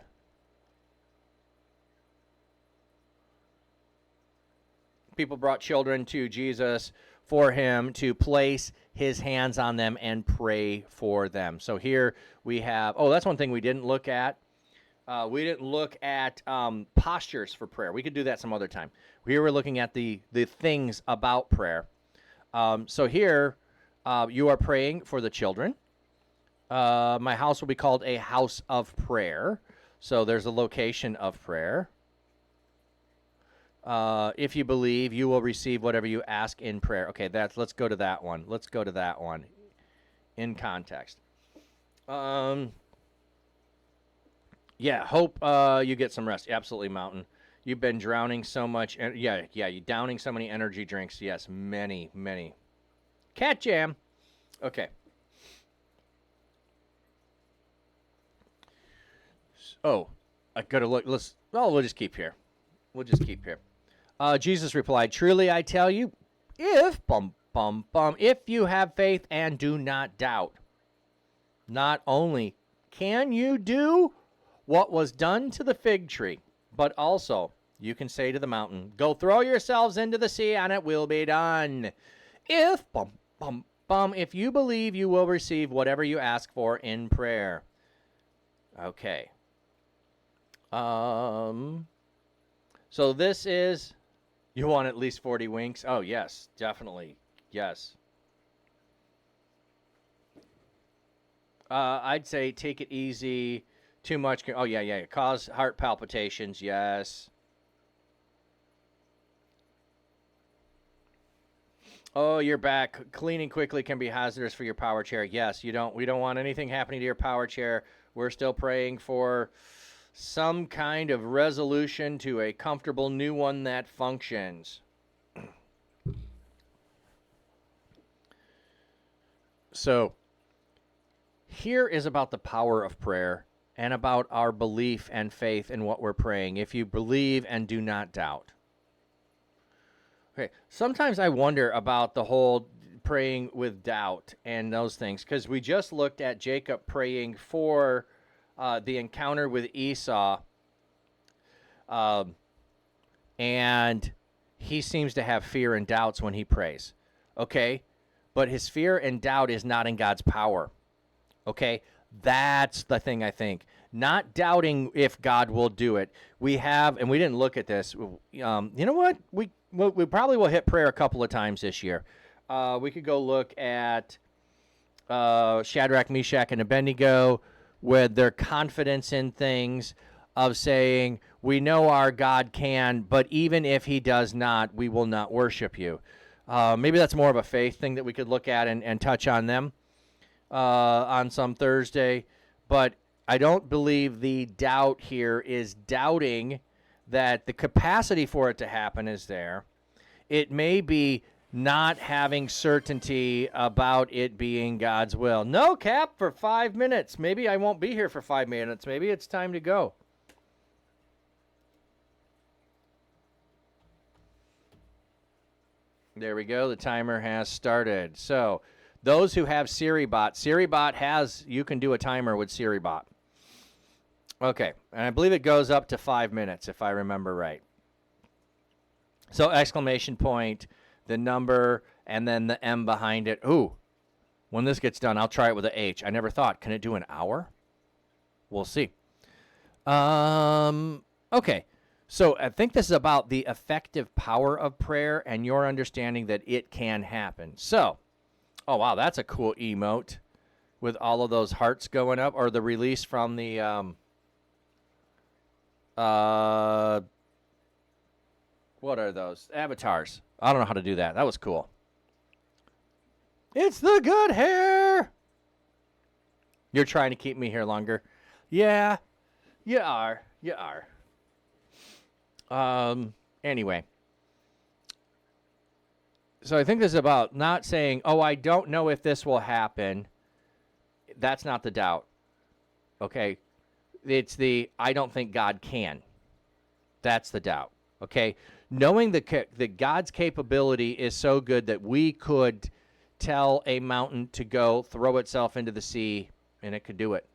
people brought children to Jesus for him to place his hands on them and pray for them. So here we have, that's one thing we didn't look at. We didn't look at postures for prayer. We could do that some other time. Here we're looking at the things about prayer. So here you are praying for the children. My house will be called a house of prayer. So there's a location of prayer. If you believe, you will receive whatever you ask in prayer. Okay, let's go to that one. Let's go to that one in context. Yeah, hope you get some rest. Absolutely, Mountain. You've been drowning so much. You're downing so many energy drinks. Yes, many. Cat Jam. Okay. Oh, I gotta look. We'll just keep here. Jesus replied, "Truly I tell you, if you have faith and do not doubt, not only can you do what was done to the fig tree, but also you can say to the mountain, go throw yourselves into the sea, and it will be done. If you believe, you will receive whatever you ask for in prayer." Okay. So this is, you want at least 40 winks? Oh, yes, definitely. Yes. I'd say take it easy. Too much. Oh, yeah. Cause heart palpitations. Yes. Oh, you're back. Cleaning quickly can be hazardous for your power chair. Yes, we don't want anything happening to your power chair. We're still praying for some kind of resolution to a comfortable new one that functions. So, here is about the power of prayer and about our belief and faith in what we're praying. If you believe and do not doubt. Okay, sometimes I wonder about the whole praying with doubt and those things, because we just looked at Jacob praying for the encounter with Esau, and he seems to have fear and doubts when he prays. Okay, but his fear and doubt is not in God's power. Okay, that's the thing, I think. Not doubting if God will do it. We have, and we didn't look at this. You know what? We probably will hit prayer a couple of times this year. We could go look at Shadrach, Meshach, and Abednego with their confidence in things of saying, we know our God can, but even if he does not, we will not worship you. Maybe that's more of a faith thing that we could look at and touch on them on some Thursday. But I don't believe the doubt here is doubting that the capacity for it to happen is there. It may be not having certainty about it being God's will. No, Cap, for 5 minutes. Maybe I won't be here for 5 minutes. Maybe it's time to go. There we go. The timer has started. So those who have SiriBot has, you can do a timer with SiriBot. Okay, and I believe it goes up to 5 minutes if I remember right. So exclamation point, the number, and then the M behind it. Ooh, when this gets done, I'll try it with an H. I never thought, can it do an hour? We'll see. Okay, so I think this is about the effective power of prayer and your understanding that it can happen. So, oh, wow, that's a cool emote with all of those hearts going up, or the release from the, what are those? Avatars. I don't know how to do that. That was cool. It's the good hair. You're trying to keep me here longer. Yeah, you are. You are. Anyway. So I think this is about not saying, oh, I don't know if this will happen. That's not the doubt. Okay? It's the, I don't think God can. That's the doubt. Okay? Knowing that God's capability is so good that we could tell a mountain to go throw itself into the sea and it could do it.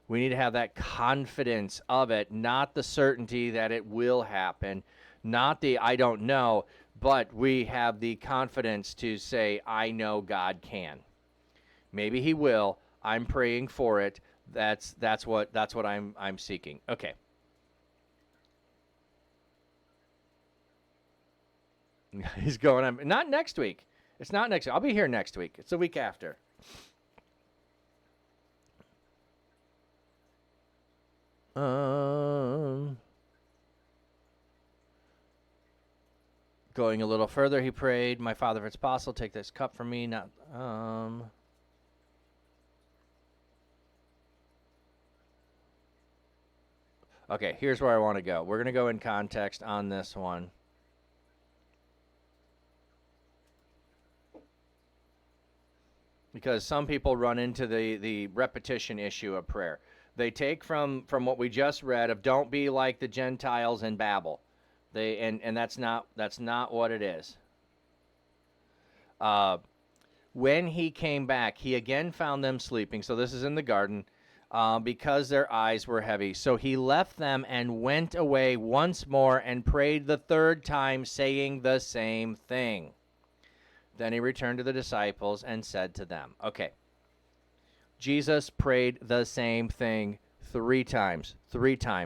We need to have that confidence of it, not the certainty that it will happen, not the I don't know, but we have the confidence to say, I know God can. Maybe he will. I'm praying for it. That's what I'm seeking. Okay. He's going, not next week. It's not next week. I'll be here next week. It's the week after. Going a little further, he prayed, my Father, if it's possible, take this cup from me. Not, Okay, here's where I want to go. We're going to go in context on this one. Because some people run into the repetition issue of prayer. They take from what we just read of don't be like the Gentiles in Babel. And that's not what it is. When he came back, he again found them sleeping. So this is in the garden. Because their eyes were heavy. So he left them and went away once more and prayed the third time, saying the same thing. Then he returned to the disciples and said to them, okay, Jesus prayed the same thing 3 times.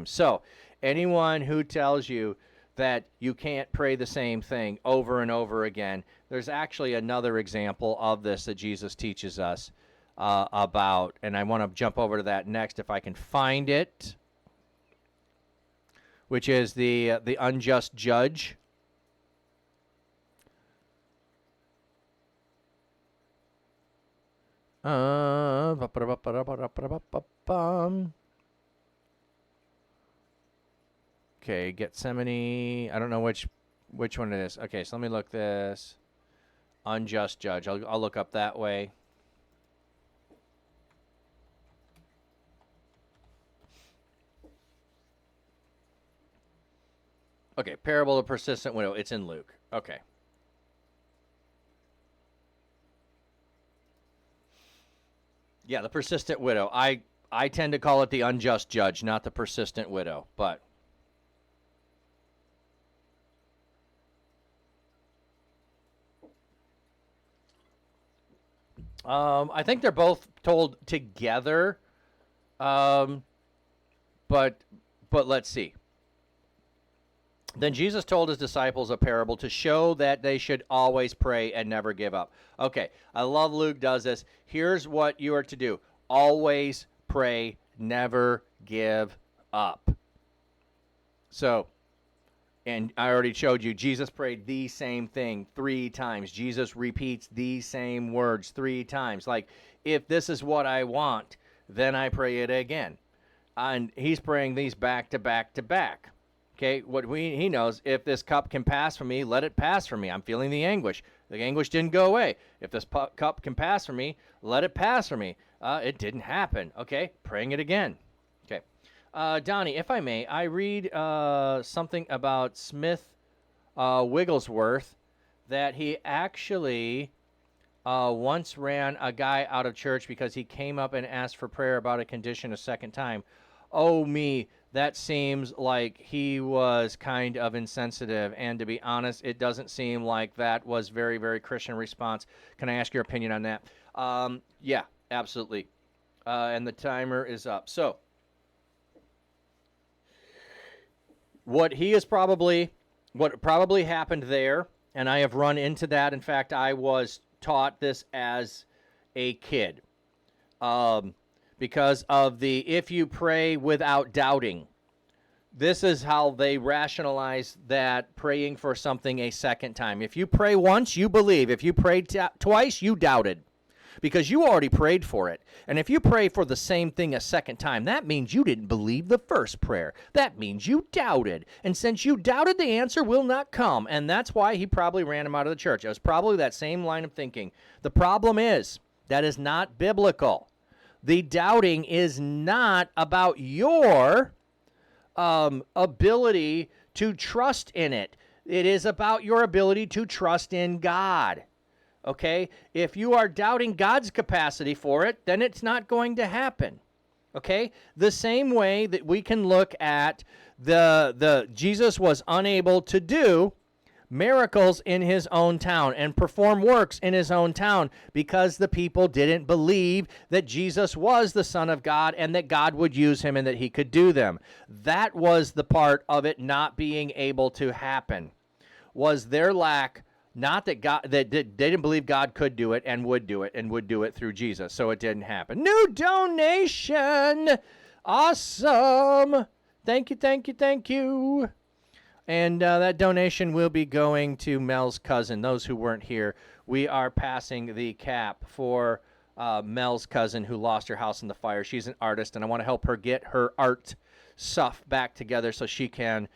So anyone who tells you that you can't pray the same thing over and over again, there's actually another example of this that Jesus teaches us about, and I want to jump over to that next if I can find it, which is the unjust judge. Okay, Gethsemane. I don't know which one it is. Okay, so let me look this. Unjust judge. I'll look up that way. Okay, parable of persistent widow. It's in Luke. Okay. Yeah, the persistent widow. I tend to call it the unjust judge, not the persistent widow, but I think they're both told together. But let's see. Then Jesus told his disciples a parable to show that they should always pray and never give up. Okay, I love Luke does this. Here's what you are to do. Always pray, never give up. So, and I already showed you, Jesus prayed the same thing 3 times. Jesus repeats the same words 3 times. Like, if this is what I want, then I pray it again. And he's praying these back to back to back. Okay, he knows, if this cup can pass from me, let it pass from me. I'm feeling the anguish. The anguish didn't go away. If this cup can pass from me, let it pass from me. It didn't happen. Okay, praying it again. Okay. Donnie, if I may, I read something about Smith Wigglesworth, that he actually once ran a guy out of church because he came up and asked for prayer about a condition a second time. Oh, me. That seems like he was kind of insensitive, and to be honest, it doesn't seem like that was very, very Christian response. Can I ask your opinion on that? Yeah, absolutely. And the timer is up. So, what probably happened there, and I have run into that. In fact, I was taught this as a kid. Because of the if you pray without doubting. This is how they rationalize that praying for something a second time. If you pray once, you believe. If you prayed twice, you doubted. Because you already prayed for it. And if you pray for the same thing a second time, that means you didn't believe the first prayer. That means you doubted. And since you doubted, the answer will not come. And that's why he probably ran him out of the church. It was probably that same line of thinking. The problem is, that is not biblical. The doubting is not about your ability to trust in it. It is about your ability to trust in God. Okay? If you are doubting God's capacity for it, then it's not going to happen. Okay? The same way that we can look at the Jesus was unable to do miracles in his own town and perform works in his own town because the people didn't believe that Jesus was the Son of God and that God would use him and that he could do them. That was the part of it not being able to happen, was their lack, not that God, they didn't believe God could do it and would do it through Jesus, so it didn't happen. New donation! Awesome! Thank you, thank you, thank you. And that donation will be going to Mel's cousin. Those who weren't here, we are passing the cap for Mel's cousin who lost her house in the fire. She's an artist, and I want to help her get her art stuff back together so she can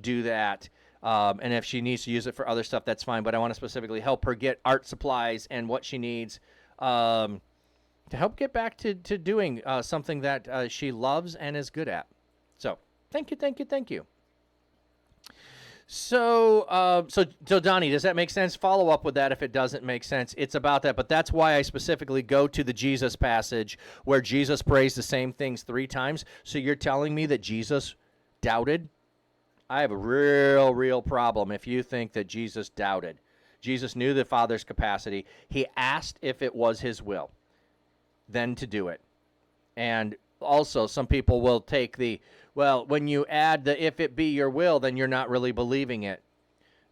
do that. And if she needs to use it for other stuff, that's fine. But I want to specifically help her get art supplies and what she needs to help get back to doing something that she loves and is good at. So thank you, thank you, thank you. So Donnie, does that make sense? Follow up with that if it doesn't make sense. It's about that, but that's why I specifically go to the Jesus passage where Jesus prays the same things 3 times. So you're telling me that Jesus doubted? I have a real problem if you think that Jesus doubted. Jesus knew the Father's capacity. He asked if it was his will, then to do it. And also, some people will take the, well, when you add the if it be your will, then you're not really believing it.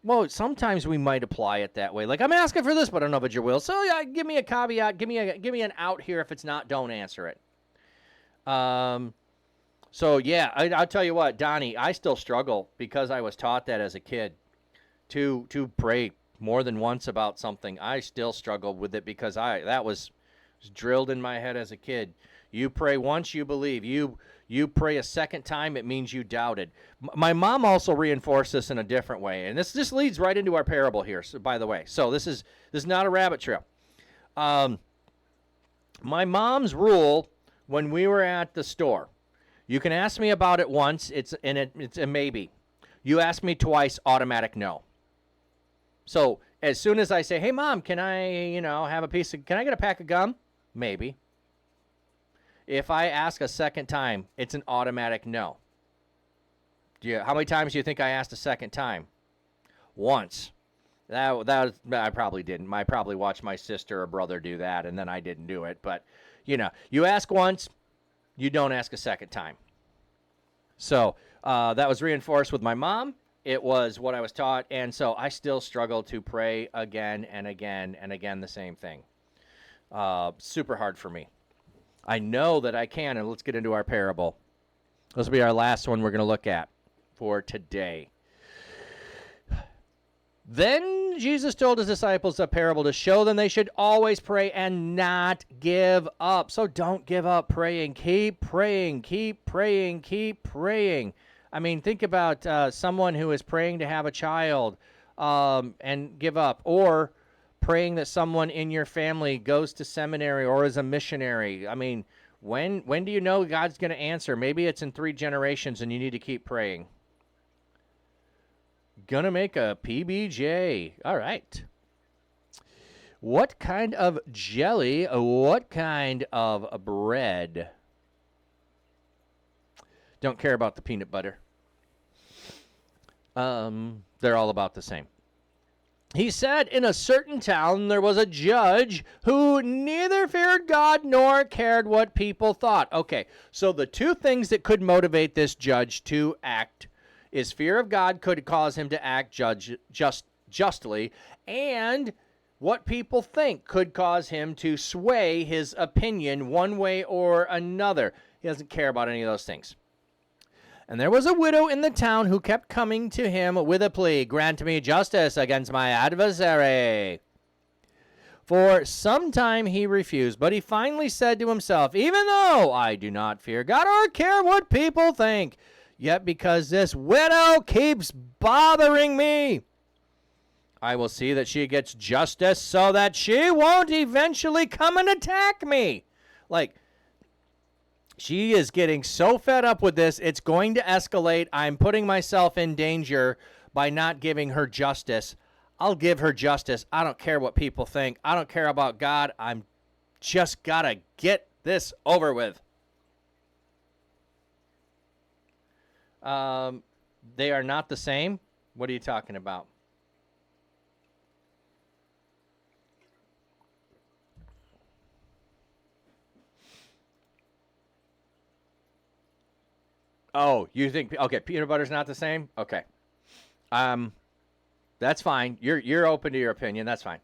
Well, sometimes we might apply it that way. Like, I'm asking for this, but I don't know if it's your will. So, yeah, give me a caveat. Give me an out here. If it's not, don't answer it. So, yeah, I'll tell you what, Donnie, I still struggle because I was taught that as a kid to pray more than once about something. I still struggle with it because that was drilled in my head as a kid. You pray once, you believe. You pray a second time, it means you doubted. My mom also reinforced this in a different way, and this leads right into our parable here, so, by the way. So this is not a rabbit trail. My mom's rule when we were at the store, you can ask me about it once, it's a maybe. You ask me twice, automatic no. So as soon as I say, hey, Mom, can I, can I get a pack of gum? Maybe. If I ask a second time, it's an automatic no. How many times do you think I asked a second time? Once. I probably didn't. I probably watched my sister or brother do that, and then I didn't do it. But, you ask once, you don't ask a second time. So that was reinforced with my mom. It was what I was taught, and so I still struggle to pray again and again and again the same thing. Super hard for me. I know that I can, and let's get into our parable. This will be our last one we're going to look at for today. Then Jesus told his disciples a parable to show them they should always pray and not give up. So don't give up praying. Keep praying, keep praying, keep praying. I mean, think about someone who is praying to have a child and give up, or praying that someone in your family goes to seminary or is a missionary. I mean, when do you know God's going to answer? Maybe it's in 3 generations and you need to keep praying. Gonna make a PBJ. All right. What kind of jelly? What kind of bread? Don't care about the peanut butter. They're all about the same. He said, in a certain town there was a judge who neither feared God nor cared what people thought. Okay, so the 2 things that could motivate this judge to act is fear of God could cause him to act justly, and what people think could cause him to sway his opinion one way or another. He doesn't care about any of those things. And there was a widow in the town who kept coming to him with a plea, grant me justice against my adversary. For some time he refused, but he finally said to himself, even though I do not fear God or care what people think, yet because this widow keeps bothering me, I will see that she gets justice so that she won't eventually come and attack me. Like, she is getting so fed up with this, it's going to escalate. I'm putting myself in danger by not giving her justice. I'll give her justice. I don't care what people think. I don't care about God. I'm just got to get this over with. They are not the same. What are you talking about? Oh, you think okay? Peanut butter's not the same. Okay, that's fine. You're open to your opinion. That's fine.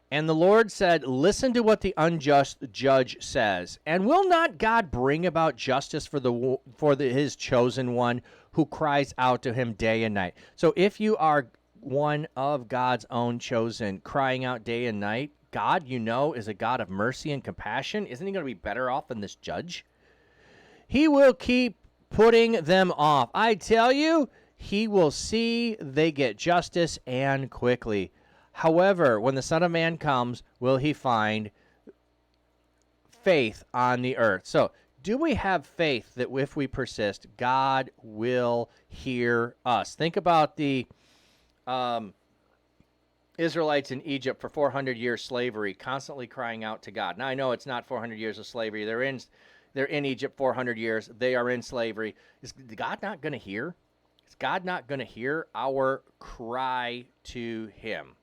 And the Lord said, "Listen to what the unjust judge says. And will not God bring about justice for his chosen one who cries out to him day and night?" So if you are one of God's own chosen, crying out day and night, God, is a God of mercy and compassion. Isn't he going to be better off than this judge? He will keep putting them off. I tell you, he will see they get justice, and quickly. However, when the Son of Man comes, will he find faith on the earth? So, do we have faith that if we persist, God will hear us? Think about the Israelites in Egypt for 400 years slavery, constantly crying out to God. Now, I know it's not 400 years of slavery. They're in Egypt 400 years. They are in slavery. Is God not going to hear? Is God not going to hear our cry to him?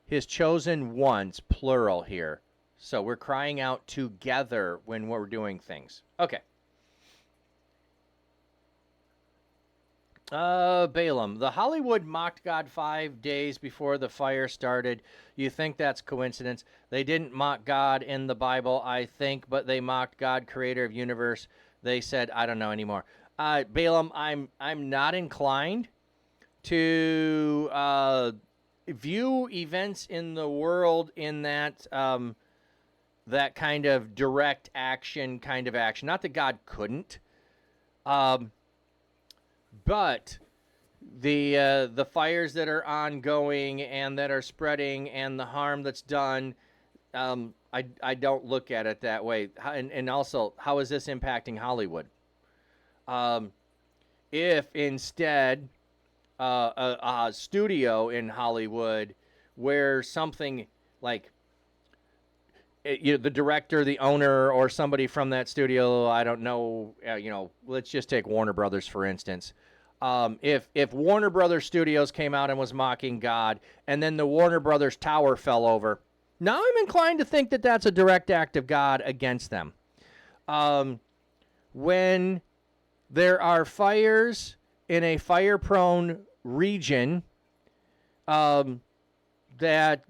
His chosen ones, plural here. So we're crying out together when we're doing things. Okay. Balaam. The Hollywood mocked God 5 days before the fire started. You think that's coincidence? They didn't mock God in the Bible, I think, but they mocked God, creator of universe. They said, I don't know anymore. Balaam, I'm not inclined to view events in the world in that that kind of direct action kind of action. Not that God couldn't, but the fires that are ongoing and that are spreading and the harm that's done, I don't look at it that way. And also, how is this impacting Hollywood? If instead a studio in Hollywood where something like the director, the owner, or somebody from that studio, I don't know, let's just take Warner Brothers, for instance. If Warner Brothers Studios came out and was mocking God, and then the Warner Brothers tower fell over, now I'm inclined to think that that's a direct act of God against them. When there are fires in a fire-prone region that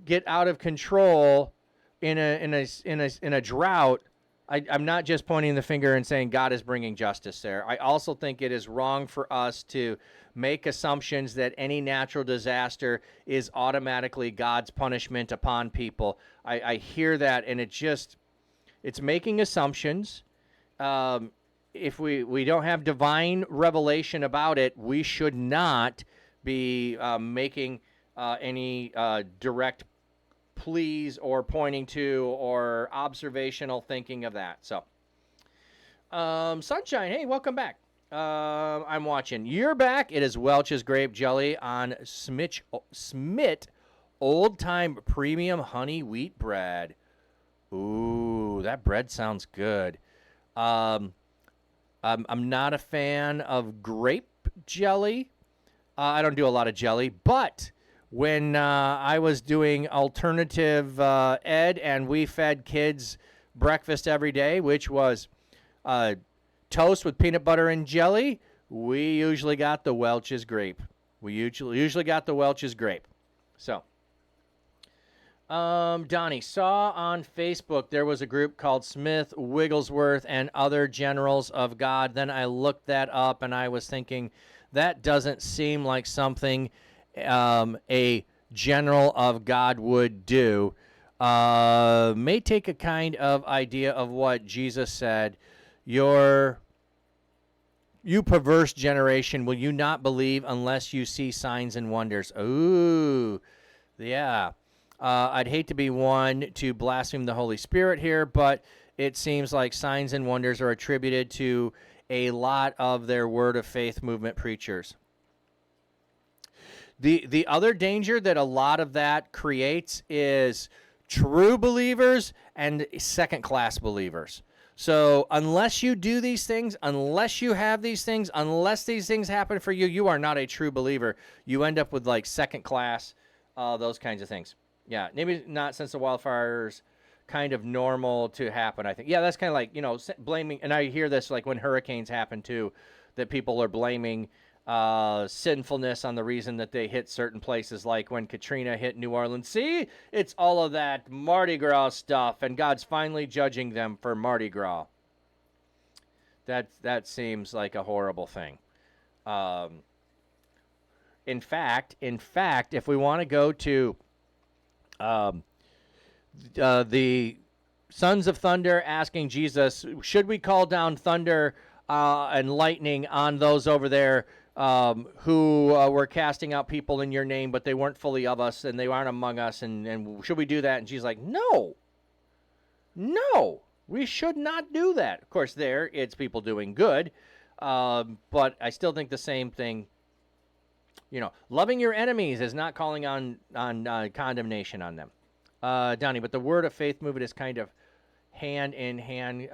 get out of control in a drought, I'm not just pointing the finger and saying God is bringing justice there. I also think it is wrong for us to make assumptions that any natural disaster is automatically God's punishment upon people. I hear that, and it's making assumptions. If we don't have divine revelation about it, we should not be making any direct pleas or pointing to or observational thinking of that. So, Sunshine, hey, welcome back. I'm watching. You're back. It is Welch's Grape Jelly on Smit Old Time Premium Honey Wheat Bread. Ooh, that bread sounds good. I'm not a fan of grape jelly. I don't do a lot of jelly, but when I was doing alternative ed and we fed kids breakfast every day, which was toast with peanut butter and jelly, we usually got the Welch's Grape. We usually got the Welch's Grape. So, Donnie, saw on Facebook there was a group called Smith, Wigglesworth, and Other Generals of God. Then I looked that up, and I was thinking, that doesn't seem like something a general of God would do. May take a kind of idea of what Jesus said. You perverse generation, will you not believe unless you see signs and wonders? Ooh, yeah. I'd hate to be one to blaspheme the Holy Spirit here, but it seems like signs and wonders are attributed to a lot of their Word of Faith movement preachers. The other danger that a lot of that creates is true believers and second-class believers. So unless you do these things, unless you have these things, unless these things happen for you, you are not a true believer. You end up with like second-class, those kinds of things. Yeah, maybe not since the wildfires kind of normal to happen, I think. Yeah, that's kind of like, blaming, and I hear this like when hurricanes happen too, that people are blaming sinfulness on the reason that they hit certain places, like when Katrina hit New Orleans. See, it's all of that Mardi Gras stuff, and God's finally judging them for Mardi Gras. That seems like a horrible thing. In fact, if we want to go to the sons of thunder asking Jesus, should we call down thunder and lightning on those over there who were casting out people in your name, but they weren't fully of us and they aren't among us, and should we do that? And Jesus like, no, we should not do that. Of course, there it's people doing good, but I still think the same thing. Loving your enemies is not calling on condemnation on them. Donnie, but the Word of Faith movement is kind of hand-in-hand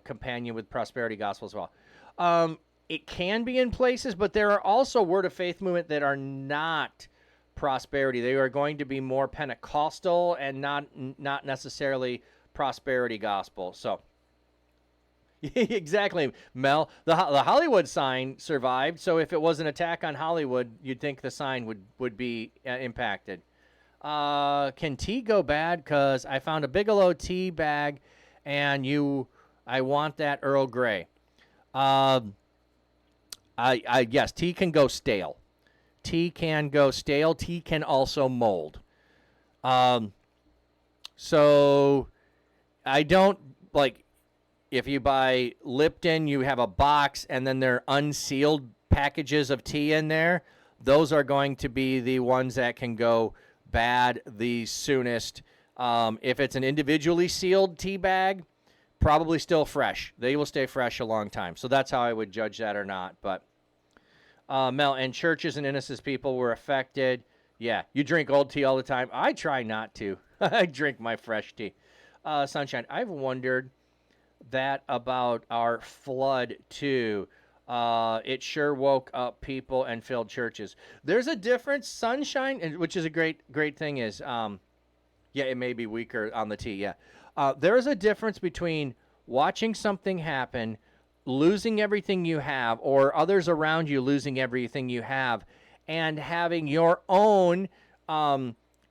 companion with prosperity gospel as well. It can be in places, but there are also Word of Faith movement that are not prosperity. They are going to be more Pentecostal and not necessarily prosperity gospel. So, exactly, Mel. The Hollywood sign survived, so if it was an attack on Hollywood, you'd think the sign would be impacted. Can tea go bad? Because I found a Bigelow tea bag, and I want that Earl Grey. Yes, tea can go stale. Tea can go stale. Tea can also mold. So I don't, like, if you buy Lipton, you have a box, and then there are unsealed packages of tea in there. Those are going to be the ones that can go bad the soonest. If it's an individually sealed tea bag, probably still fresh. They will stay fresh a long time. So that's how I would judge that or not. But Mel, and churches and innocent people were affected. Yeah, you drink old tea all the time. I try not to. I drink my fresh tea. Sunshine, I've wondered that about our flood too. It sure woke up people and filled churches. There's a difference, Sunshine, which is a great thing is, it may be weaker on the tea, yeah. There is a difference between watching something happen, losing everything you have, or others around you losing everything you have, and having your own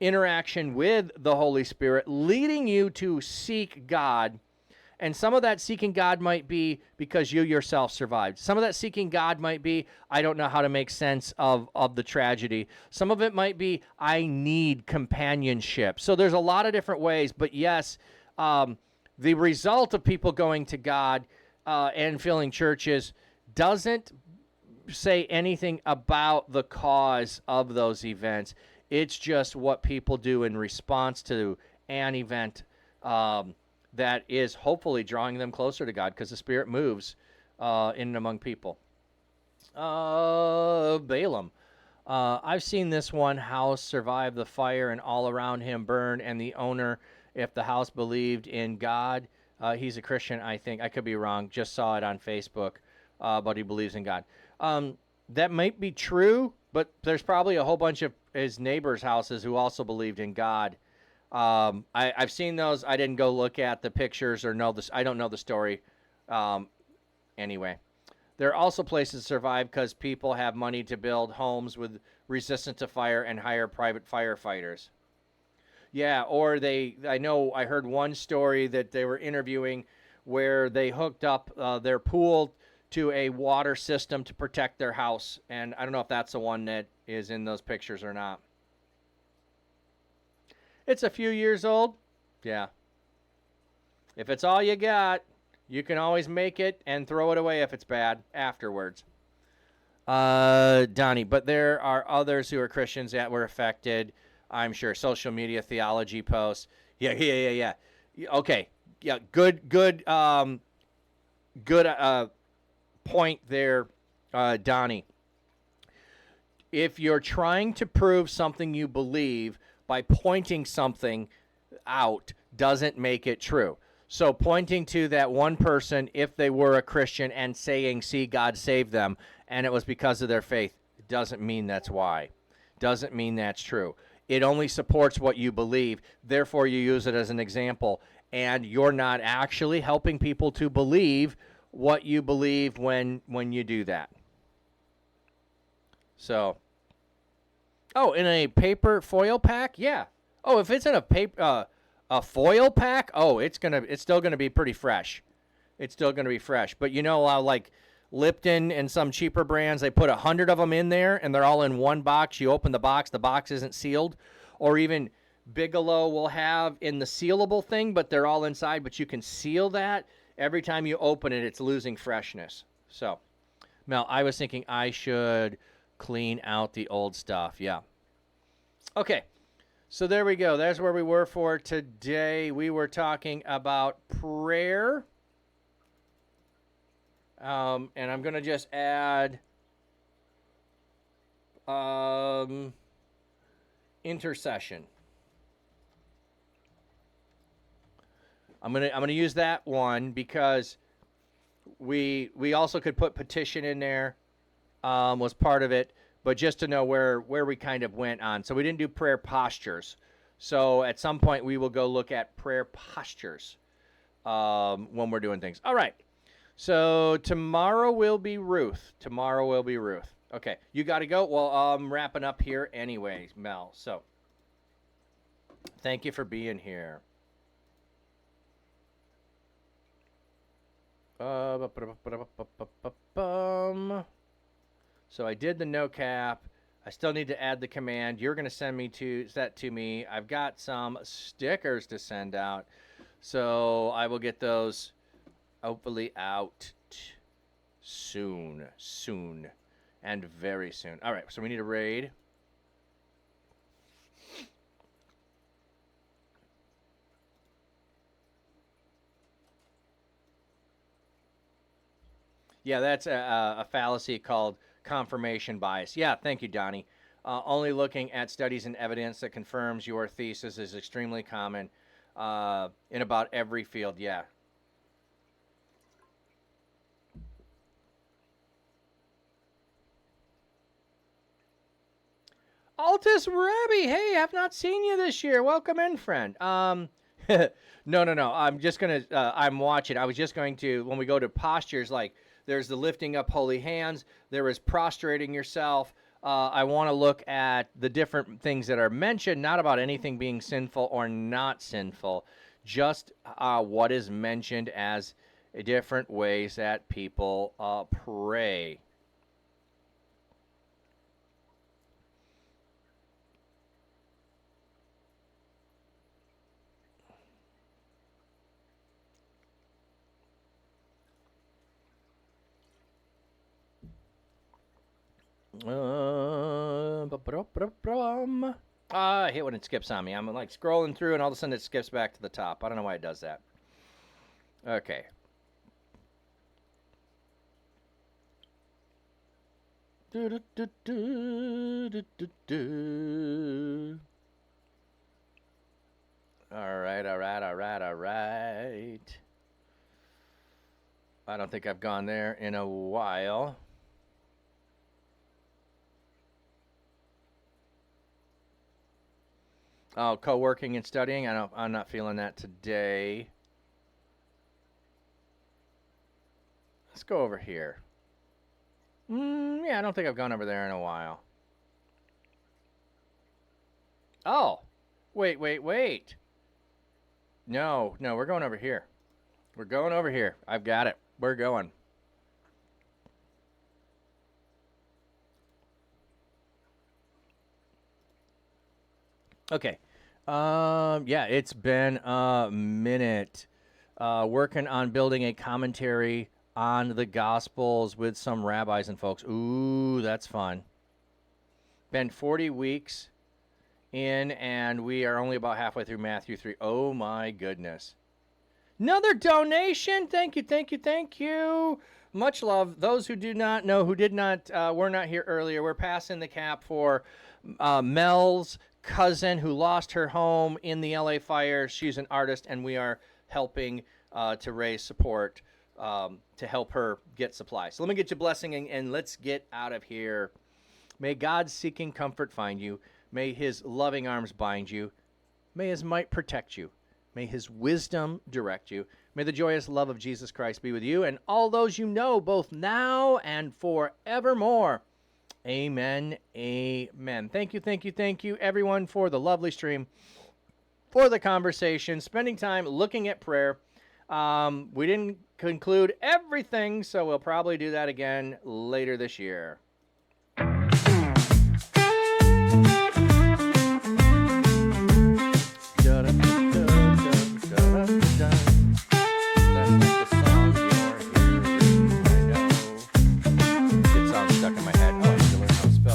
interaction with the Holy Spirit leading you to seek God. And some of that seeking God might be because you yourself survived. Some of that seeking God might be, I don't know how to make sense of the tragedy. Some of it might be, I need companionship. So there's a lot of different ways. But yes, the result of people going to God and filling churches doesn't say anything about the cause of those events. It's just what people do in response to an event that is hopefully drawing them closer to God, because the Spirit moves in and among people. Balaam. I've seen this one house survive the fire and all around him burn, and the owner, if the house believed in God, he's a Christian, I think. I could be wrong. Just saw it on Facebook, but he believes in God. That might be true, but there's probably a whole bunch of his neighbors' houses who also believed in God. I've seen those. I didn't go look at the pictures or know this. I don't know the story. Anyway, there are also places to survive because people have money to build homes with resistance to fire and hire private firefighters. Yeah, or I heard one story that they were interviewing where they hooked up their pool to a water system to protect their house. And I don't know if that's the one that is in those pictures or not. It's a few years old. Yeah. If it's all you got, you can always make it and throw it away if it's bad afterwards. Donnie, but there are others who are Christians that were affected. I'm sure. Social media theology posts. Yeah. Okay. Yeah. Good point there, Donnie. if you're trying to prove something you believe by pointing something out doesn't make it true. So pointing to that one person, if they were a Christian, and saying, see, God saved them, and it was because of their faith, doesn't mean that's why. Doesn't mean that's true. It only supports what you believe. Therefore, you use it as an example, and you're not actually helping people to believe what you believe when you do that. So, oh, in a paper foil pack? Yeah. Oh, if it's in a paper a foil pack, oh, it's still gonna be pretty fresh. It's still gonna be fresh. But you know how like Lipton and some cheaper brands, they put 100 of them in there and they're all in one box. You open the box isn't sealed. Or even Bigelow will have in the sealable thing, but they're all inside, but you can seal that. Every time you open it, it's losing freshness. So, Mel, I was thinking I should clean out the old stuff. Yeah. Okay. So there we go. That's where we were for today. We were talking about prayer. And I'm going to just add intercession. I'm gonna use that one because we also could put petition in there, was part of it, but just to know where we kind of went on. So we didn't do prayer postures. So at some point we will go look at prayer postures when we're doing things. All right. So tomorrow will be Ruth. Tomorrow will be Ruth. Okay, you got to go. Well, I'm wrapping up here anyway, Mel. So thank you for being here. So I did the no cap. I still need to add the command. You're going to send that to me. I've got some stickers to send out. So I will get those hopefully out soon, and very soon. All right, so we need a raid. Yeah, that's a fallacy called confirmation bias. Yeah, thank you, Donnie. Only looking at studies and evidence that confirms your thesis is extremely common in about every field. Yeah. Altus Rabbi, hey, I've not seen you this year. Welcome in, friend. No. I'm just going to, I'm watching. I was just going to, when we go to postures, like there's the lifting up holy hands. There is prostrating yourself. I want to look at the different things that are mentioned, not about anything being sinful or not sinful, just what is mentioned as different ways that people pray. I hate when it skips on me. I'm like scrolling through and all of a sudden it skips back to the top. I don't know why it does that. Okay. All right. I don't think I've gone there in a while. Oh, co-working and studying. I'm not feeling that today. Let's go over here. Yeah, I don't think I've gone over there in a while. Oh, wait. No, we're going over here. We're going over here. I've got it. We're going. Okay. Yeah, it's been a minute. Working on building a commentary on the Gospels with some rabbis and folks. Ooh, that's fun. Been 40 weeks in, and we are only about halfway through Matthew 3. Oh, my goodness. Another donation. Thank you, thank you, thank you. Much love. Those who do not know, who did not, were not here earlier, we're passing the cap for Mel's cousin who lost her home in the LA fire. She's an artist, and we are helping to raise support to help her get supplies. So let me get your blessing, and let's get out of here. May God's seeking comfort find you. May his loving arms bind you. May his might protect you. May his wisdom direct you. May the joyous love of Jesus Christ be with you and all those you know, both now and forevermore. Amen. Amen. Thank you, thank you, thank you, everyone, for the lovely stream, for the conversation, spending time looking at prayer. We didn't conclude everything, so we'll probably do that again later this year.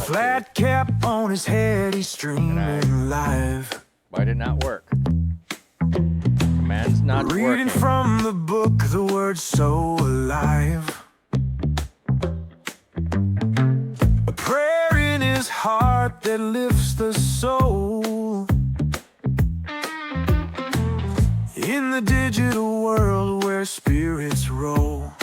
Flat cap on his head, he's streaming live. Why did it not work? Command's not Reading working. from the book, the word's so alive. A prayer in his heart that lifts the soul. In the digital world where spirits roll.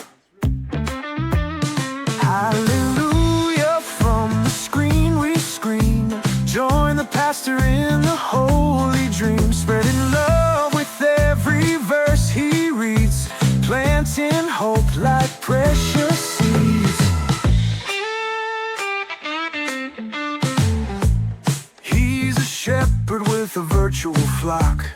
Hallelujah, from the screen we scream. Join the pastor in the holy dream, spreading love with every verse he reads, planting hope like precious seeds. He's a shepherd with a virtual flock,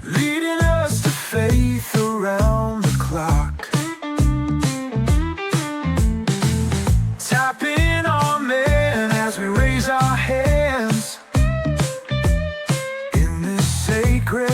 leading us to faith around the clock. Tapping amen as we raise our hands in this sacred